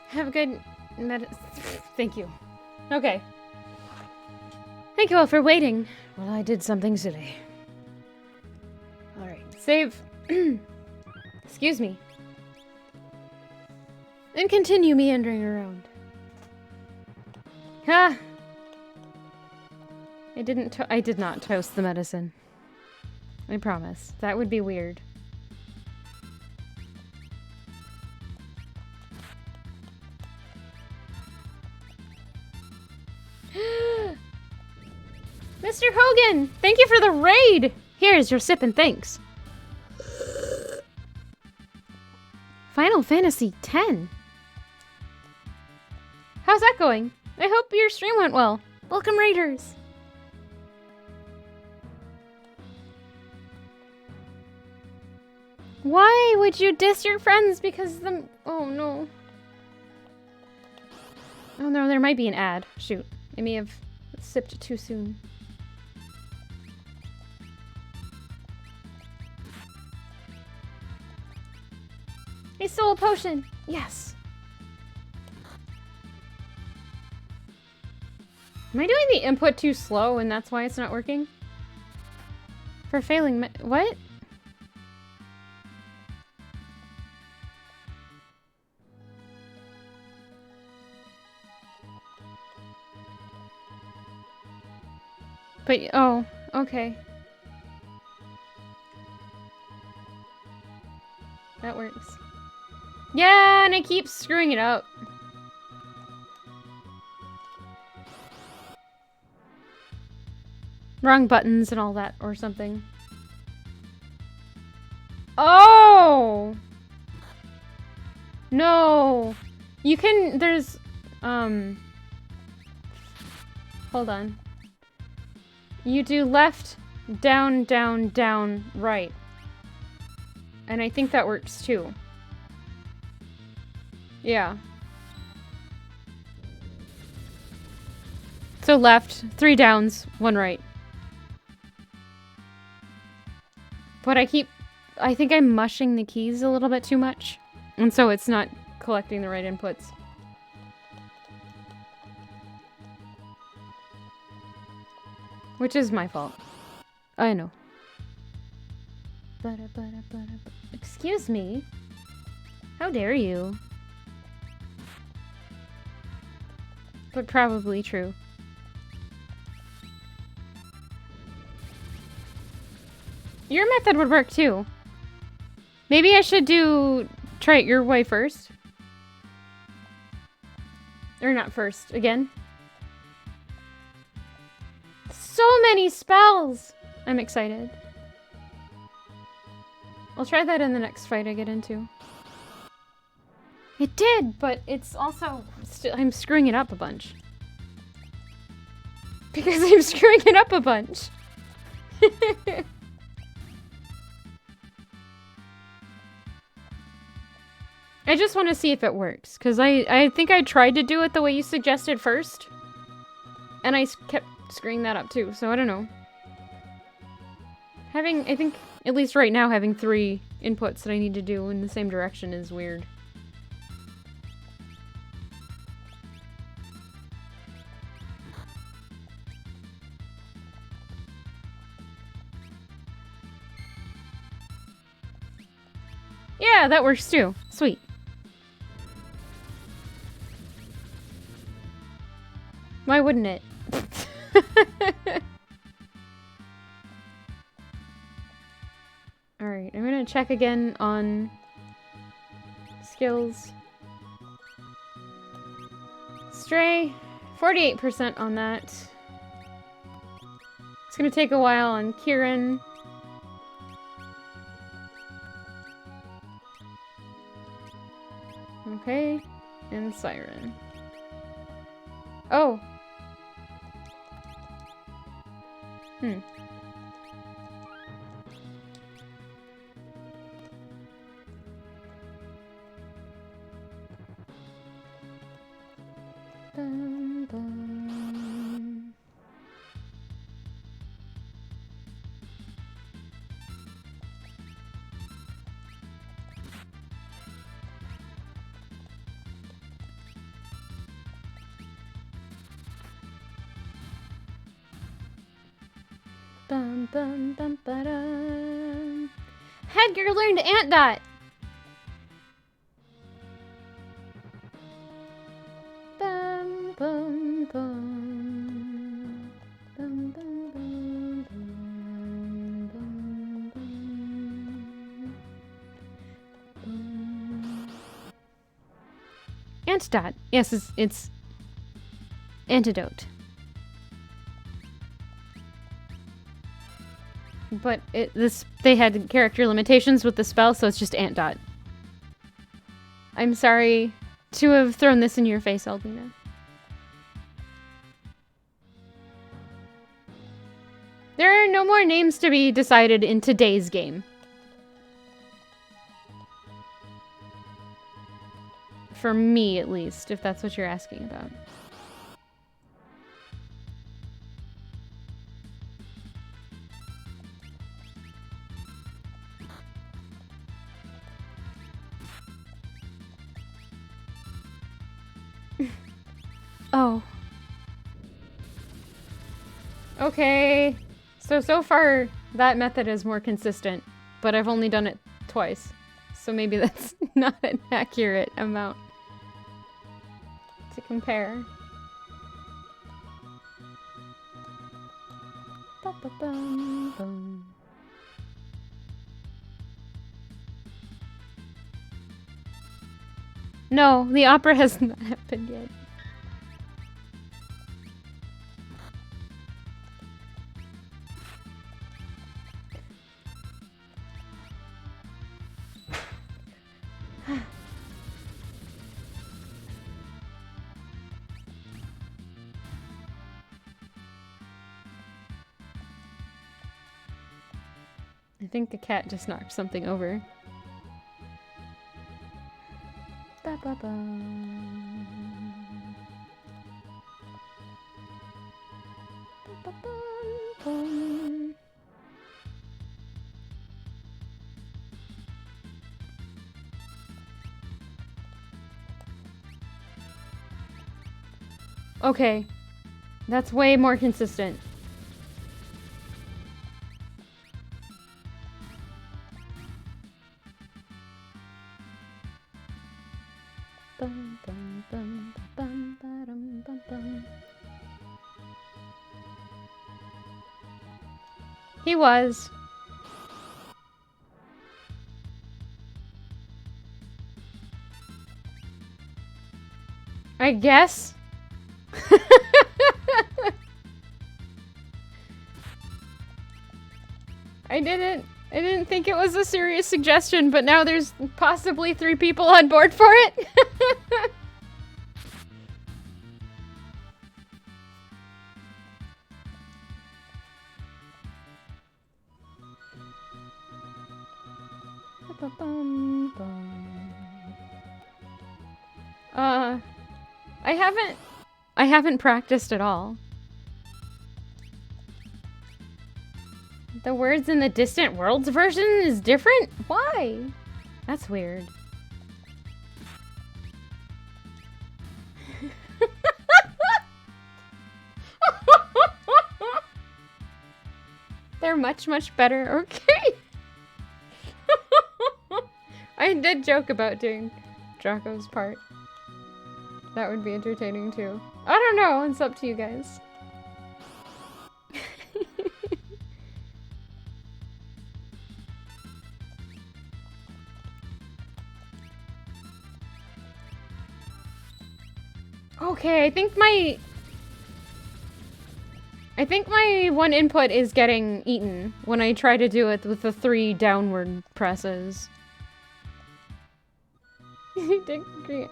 Have a good Thank you. Okay. Thank you all for waiting. Well, I did something silly. Alright, save. Excuse me. And continue meandering around. Ah! I did not toast the medicine. I promise. That would be weird. Mr. Hogan, thank you for the raid! Here's your sip and thanks. Final Fantasy X. How's that going? I hope your stream went well. Welcome, raiders. Why would you diss your friends because the... Oh, no. Oh, no, there might be an ad. Shoot. I may have sipped too soon. A soul potion! Yes! Am I doing the input too slow and that's why it's not working? For failing what? But, oh, okay. That works. Yeah, and I keep screwing it up. Wrong buttons and all that or something. Oh! No! You can, there's, hold on. You do left, down, down, down, right. And I think that works too. Yeah. So left, 3 downs, 1 right. But I think I'm mushing the keys a little bit too much. And so it's not collecting the right inputs. Which is my fault. I know. Excuse me? How dare you? But probably true. Your method would work too. Maybe I should try it your way first. Or not first, again. So many spells! I'm excited. I'll try that in the next fight I get into. It did, but it's also... I'm screwing it up a bunch. Because I'm screwing it up a bunch. I just want to see if it works, because I think I tried to do it the way you suggested first. And I kept screwing that up too, so I don't know. I think, at least right now, having 3 inputs that I need to do in the same direction is weird. Yeah, that works too. Sweet. Why wouldn't it? Alright, I'm gonna check again on skills. Stray, 48% on that. It's gonna take a while on Kieran. Okay, and Siren. Oh! Dun, dun. Bum bum bum ba-dum. Hedgar learned Ant Dot. Bum bum bum. Bum bum bum bum. Bum bum bum. Ant Dot. Yes, it's antidote. But they had character limitations with the spell, so it's just Ant Dot. I'm sorry to have thrown this in your face, Aldina. There are no more names to be decided in today's game. For me, at least, if that's what you're asking about. Oh. Okay. So far, that method is more consistent, but I've only done it twice. So maybe that's not an accurate amount to compare. Ba-ba-bum-bum. No, the opera has not happened yet. I think the cat just knocked something over. Ba-ba-bum. Ba-ba-bum-bum. Okay, that's way more consistent. Bum, bum, bum, bum, ba-dum, bum, bum. He was. I guess. I didn't I didn't think it was a serious suggestion, but now there's possibly 3 people on board for it. I haven't practiced at all. The words in the Distant Worlds version is different? Why? That's weird. They're much, much better. Okay. I did joke about doing Draco's part. That would be entertaining too. I don't know, it's up to you guys. Okay, I think my one input is getting eaten when I try to do it with the 3 downward presses. We did agree.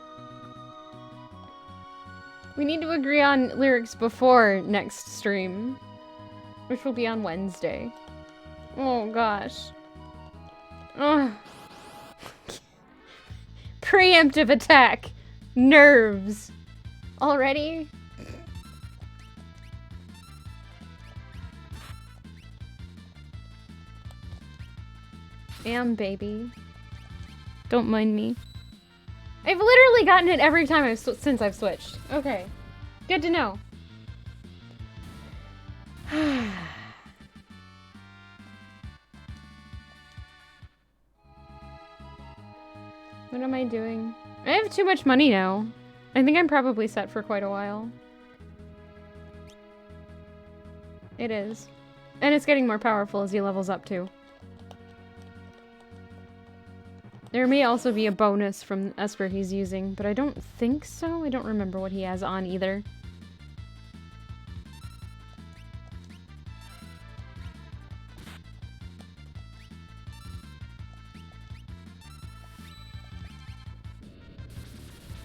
We need to agree on lyrics before next stream, which will be on Wednesday. Oh gosh. Ugh. Preemptive attack. Nerves. Already? Baby. Don't mind me. I've literally gotten it every time since I've switched. Okay. Good to know. What am I doing? I have too much money now. I think I'm probably set for quite a while. It is. And it's getting more powerful as he levels up too. There may also be a bonus from Esper he's using, but I don't think so. I don't remember what he has on either.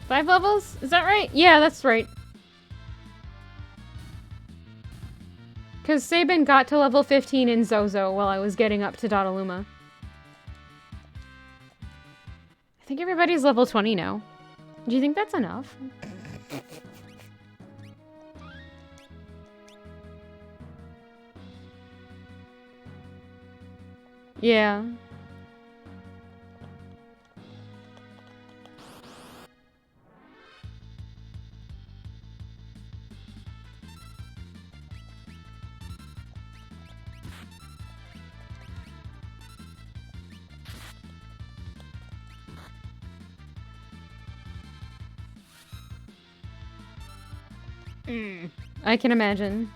Five levels? Is that right? Yeah, that's right. Because Sabin got to level 15 in Zozo while I was getting up to Dodaluma. I think everybody's level 20 now. Do you think that's enough? Yeah. I can imagine.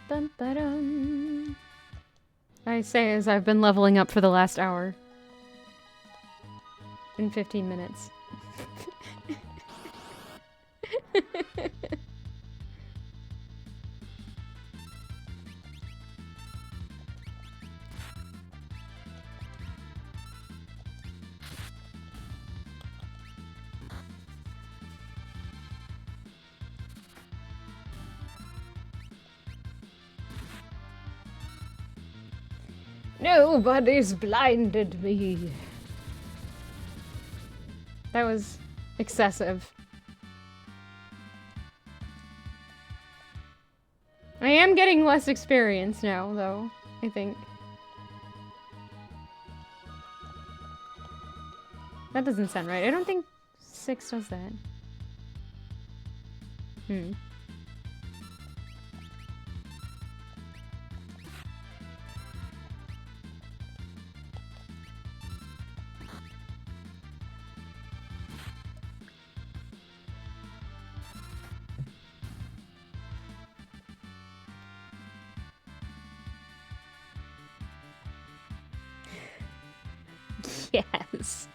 Dun, ba-dum. I say as I've been leveling up for the last hour. In 15 minutes. Nobody's blinded me. That was excessive. I am getting less experience now, though, I think. That doesn't sound right. I don't think 6 does that. Yes.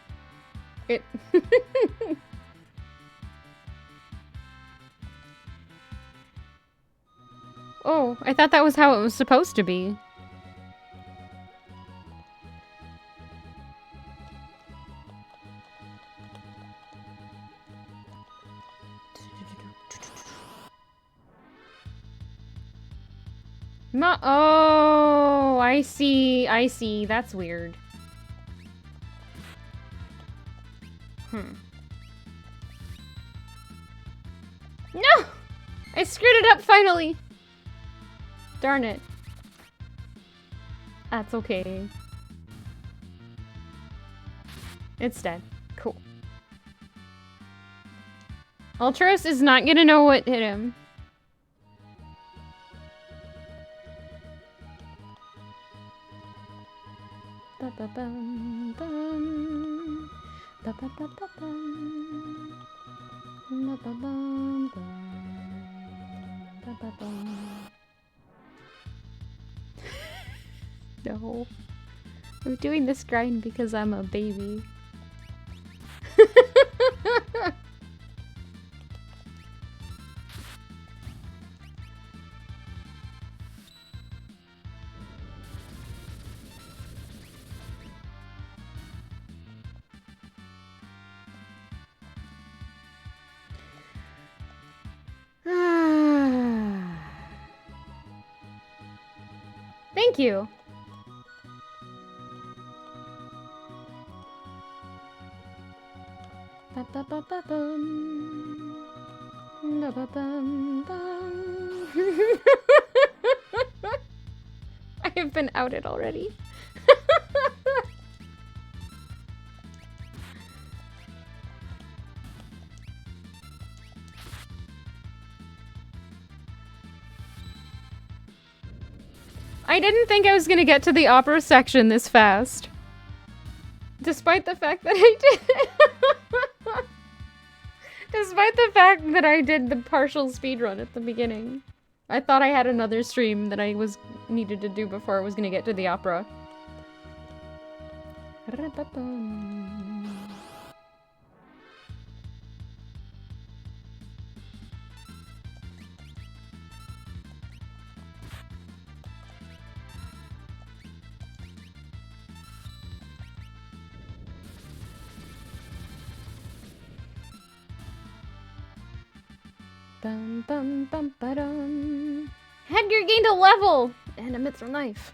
It. Oh, I thought that was how it was supposed to be. Oh, I see. I see. That's weird. No! I screwed it up finally! Darn it. That's okay. It's dead. Cool. Ultros is not gonna know what hit him. Ba-ba-bum-bum. Ba-ba-ba-ba-bum. Ba-ba-bum-bum. Ba-ba-bum. No. I'm doing this grind because I'm a baby. Thank you. Ba-ba-ba-ba-bum. Ba-ba-bum-bum. I have been outed already. I didn't think I was gonna get to the opera section this fast. Despite the fact that I did. Despite the fact that I did the partial speedrun at the beginning. I thought I had another stream that I needed to do before I was gonna get to the opera. Bum bum bum ba-dum. Headgear gained a level! And a mithril knife.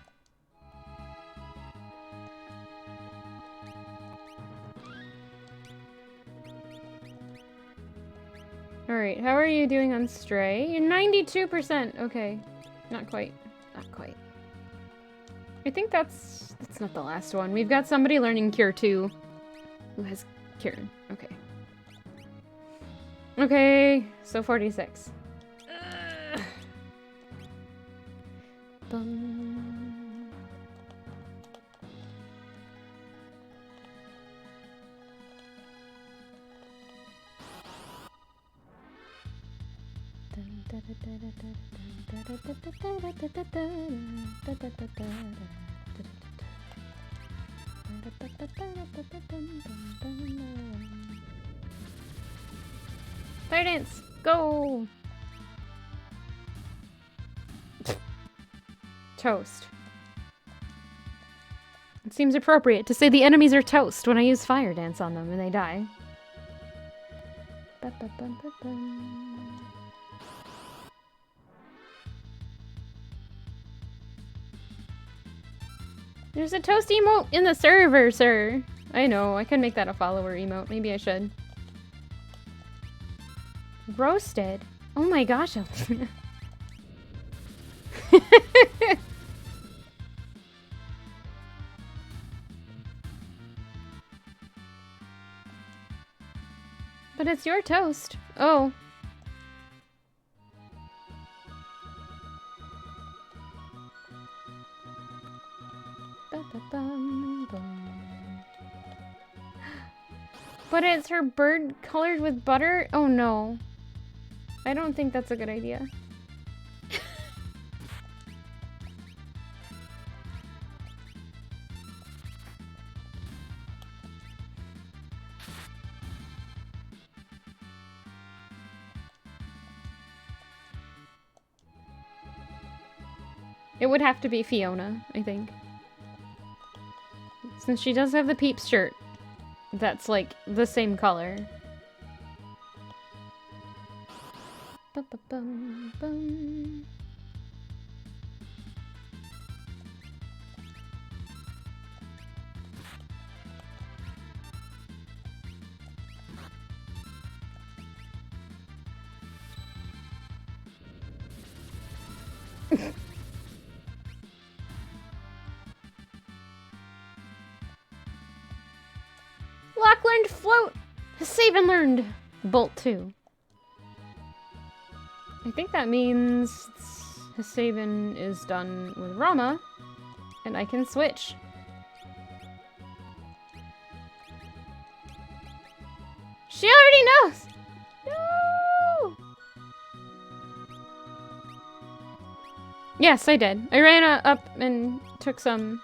Alright, how are you doing on Stray? You're 92%! Okay. Not quite. Not quite. I think that's not the last one. We've got somebody learning Cure 2. Who has Cure. Okay. Okay, so 46. Bum. Fire dance, go! Toast. It seems appropriate to say the enemies are toast when I use fire dance on them and they die. Ba-ba-bum-ba-bum. There's a toast emote in the server, sir. I know, I can make that a follower emote. Maybe I should. Roasted? Oh my gosh. But it's your toast. Oh. But it's her bird colored with butter? Oh no. I don't think that's a good idea. It would have to be Fiona, I think. Since she does have the Peeps shirt that's like the same color. Ba-ba-bum-bum. Lock learned float! Hasaven learned bolt 2. I think that means Hasaven is done with Rama, and I can switch. She already knows! No! Yes, I did. I ran up and took some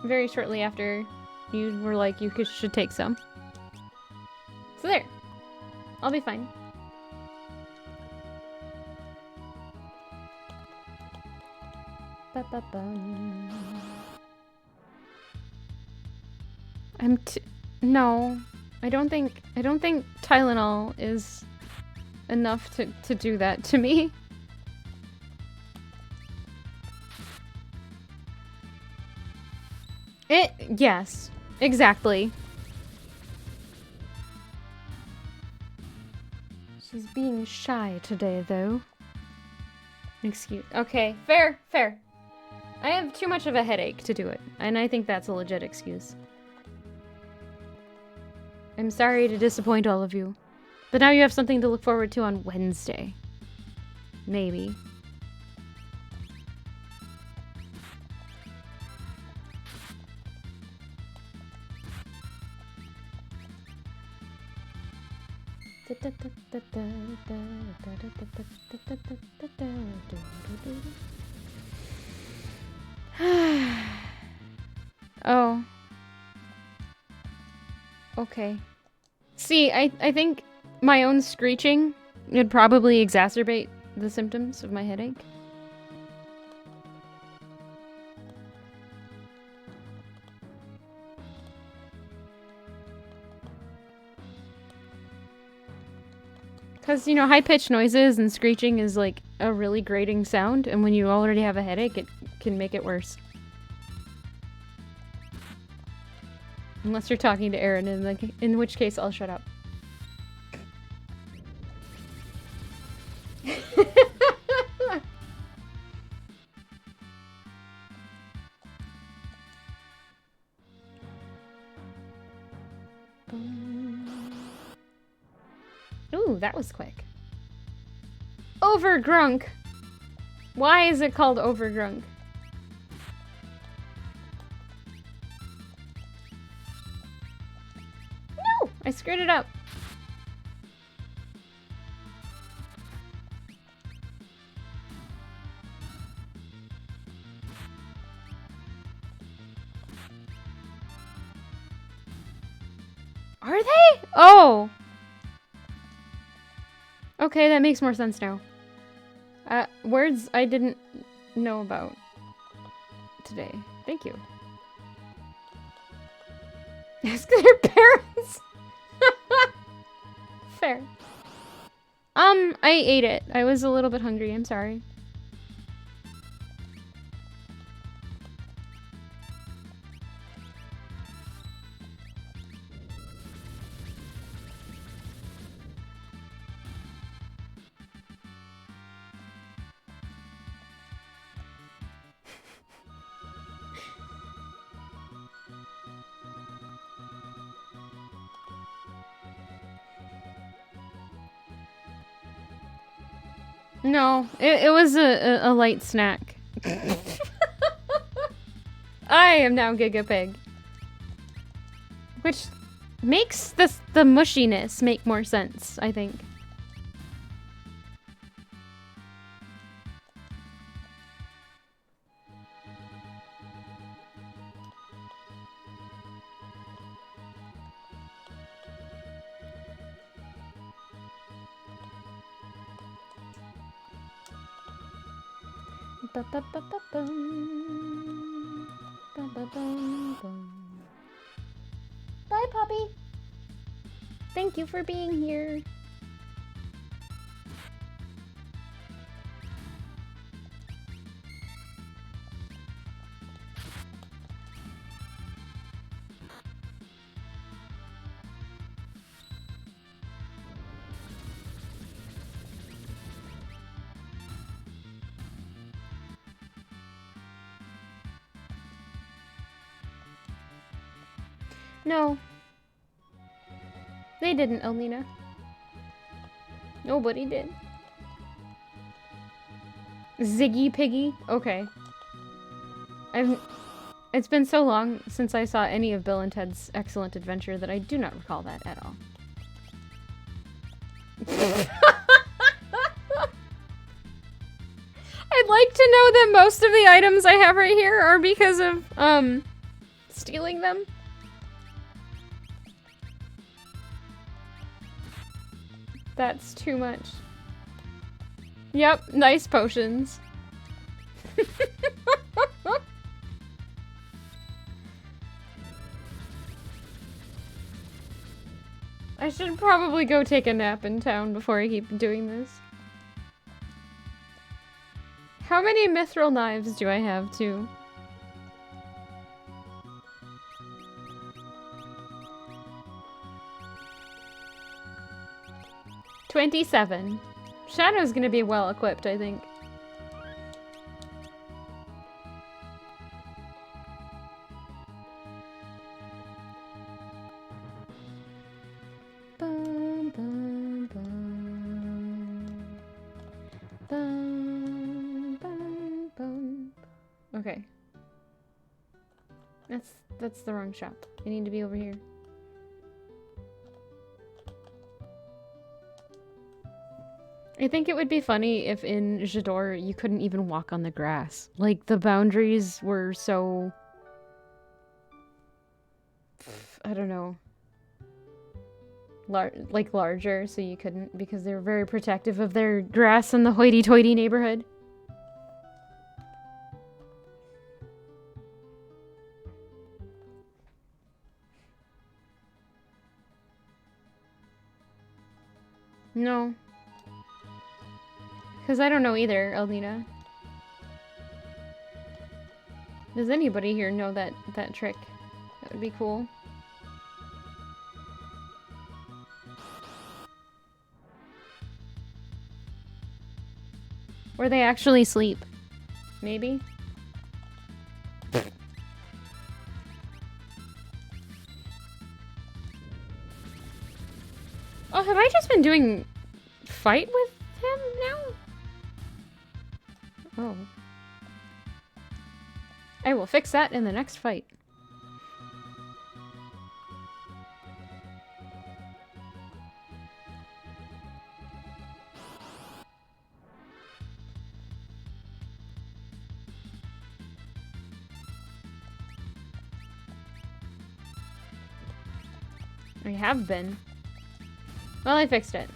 very shortly after you were like, you should take some. So there. I'll be fine. Ba-ba-bum. No. I don't think Tylenol is enough to do that to me. Yes, exactly. She's being shy today, though. Excuse. Okay, fair. I have too much of a headache to do it, and I think that's a legit excuse. I'm sorry to disappoint all of you, but now you have something to look forward to on Wednesday. Maybe. Oh. Okay. See, I think my own screeching would probably exacerbate the symptoms of my headache. Because, you know, high-pitched noises and screeching is like a really grating sound, and when you already have a headache, it can make it worse. Unless you're talking to Aaron, in which case I'll shut up. Ooh, that was quick. Overgrunk! Why is it called Overgrunk? No! I screwed it up. Are they? Oh! Okay, that makes more sense now. Words I didn't know about today. Thank you. Ask their parents! Fair. I ate it. I was a little bit hungry, I'm sorry. No, it was a light snack. I am now Giga Pig. Which makes the mushiness make more sense, I think. Ba-ba-ba-ba-bum. Ba-ba-bum-bum. Bye, puppy. Thank you for being here. No. They didn't, Alina. Nobody did. Ziggy Piggy? Okay. It's been so long since I saw any of Bill and Ted's Excellent Adventure that I do not recall that at all. I'd like to know that most of the items I have right here are because of, stealing them. That's too much. Yep, nice potions. I should probably go take a nap in town before I keep doing this. How many mithril knives do I have, too? $27. Shadow's gonna be well equipped, I think. Bum, bum, bum. Bum, bum, bum. Okay. That's the wrong shop. I need to be over here. I think it would be funny if in J'adore you couldn't even walk on the grass. Like, the boundaries were so... I don't know. Larger, so you couldn't, because they were very protective of their grass in the hoity-toity neighborhood. No. Because I don't know either, Alina. Does anybody here know that trick? That would be cool. Or they actually sleep. Maybe? Oh, have I just been doing fight with him now? Oh. I will fix that in the next fight. I have been. Well, I fixed it.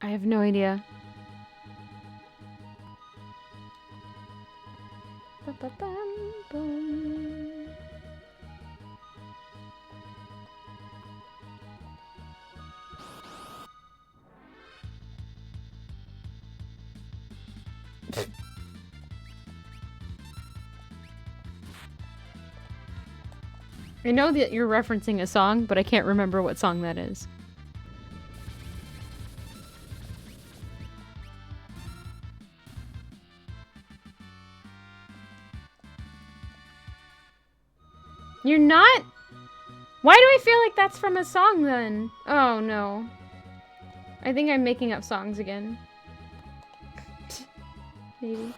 I have no idea. Ba-ba-bum-bum. I know that you're referencing a song, but I can't remember what song that is. You're not? Why do I feel like that's from a song then? Oh no. I think I'm making up songs again. Maybe.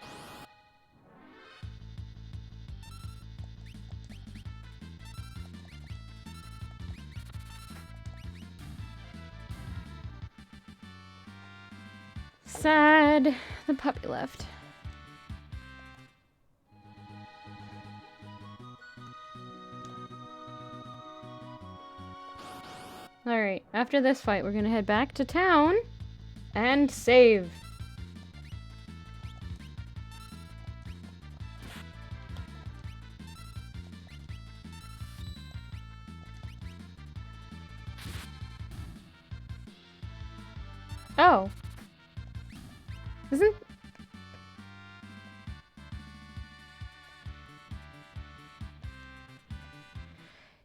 Sad. The puppy left. Alright, after this fight, we're gonna head back to town and save. Oh. Isn't...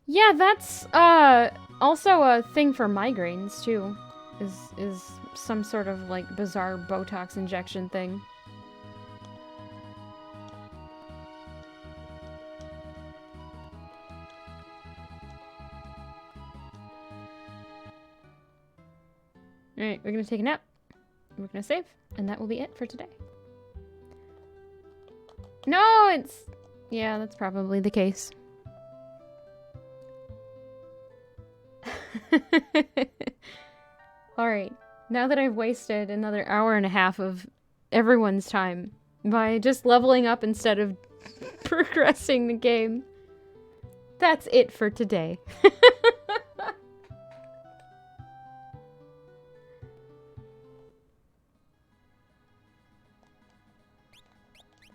Yeah, that's, also a thing for migraines, too. Is some sort of, like, bizarre Botox injection thing. Alright, we're gonna take a nap. We're gonna save, and that will be it for today. No, it's... Yeah, that's probably the case. Alright, now that I've wasted another hour and a half of everyone's time by just leveling up instead of progressing the game, that's it for today.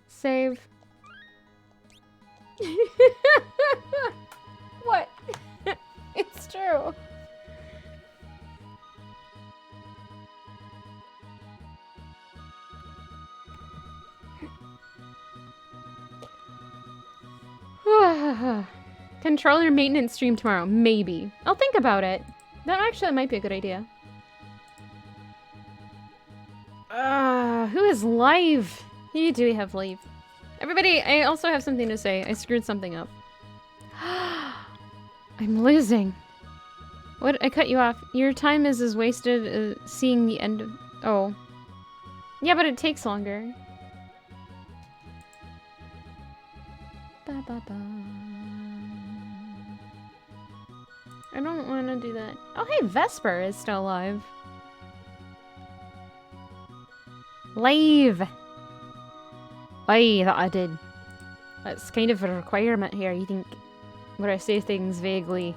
Save. What? It's true. Controller maintenance stream tomorrow. Maybe. I'll think about it. That actually might be a good idea. Who is live? You do have live. Everybody, I also have something to say. I screwed something up. I'm losing. What? I cut you off. Your time is wasted seeing the end of... Oh. Yeah, but it takes longer. Ba, ba, ba. I don't want to do that. Oh, hey, Vesper is still alive. Live! I thought I did. That's kind of a requirement here, you think, where I say things vaguely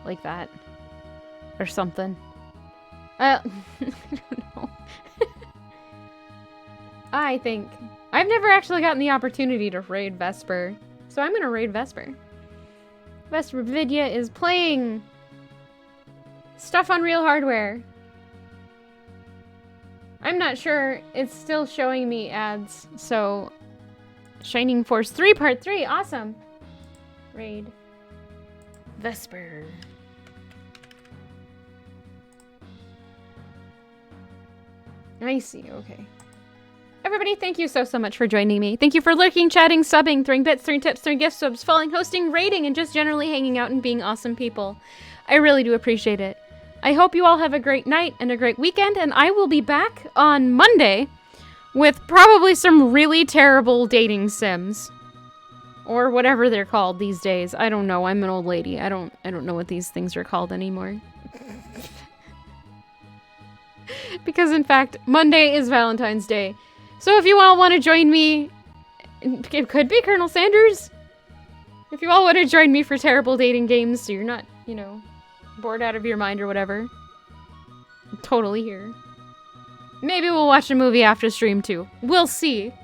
like that. Or something. I don't know. I think. I've never actually gotten the opportunity to raid Vesper, so I'm gonna raid Vesper. Vesper Vidya is playing stuff on real hardware. I'm not sure. It's still showing me ads, so... Shining Force 3 Part 3, awesome! Raid. Vesper. I see, okay. Everybody, thank you so much for joining me. Thank you for lurking, chatting, subbing, throwing bits, throwing tips, throwing gift subs, following, hosting, raiding, and just generally hanging out and being awesome people. I really do appreciate it. I hope you all have a great night and a great weekend, and I will be back on Monday with probably some really terrible dating sims. Or whatever they're called these days. I don't know, I'm an old lady. I don't know what these things are called anymore. Because in fact, Monday is Valentine's Day. So if you all want to join me, it could be Colonel Sanders. If you all want to join me for terrible dating games, so you're not, you know, bored out of your mind or whatever. I'm totally here. Maybe we'll watch a movie after stream too. We'll see.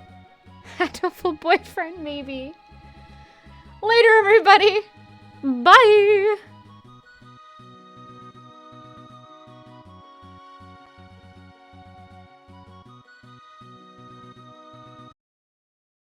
Hatoful boyfriend, maybe. Later, everybody. Bye.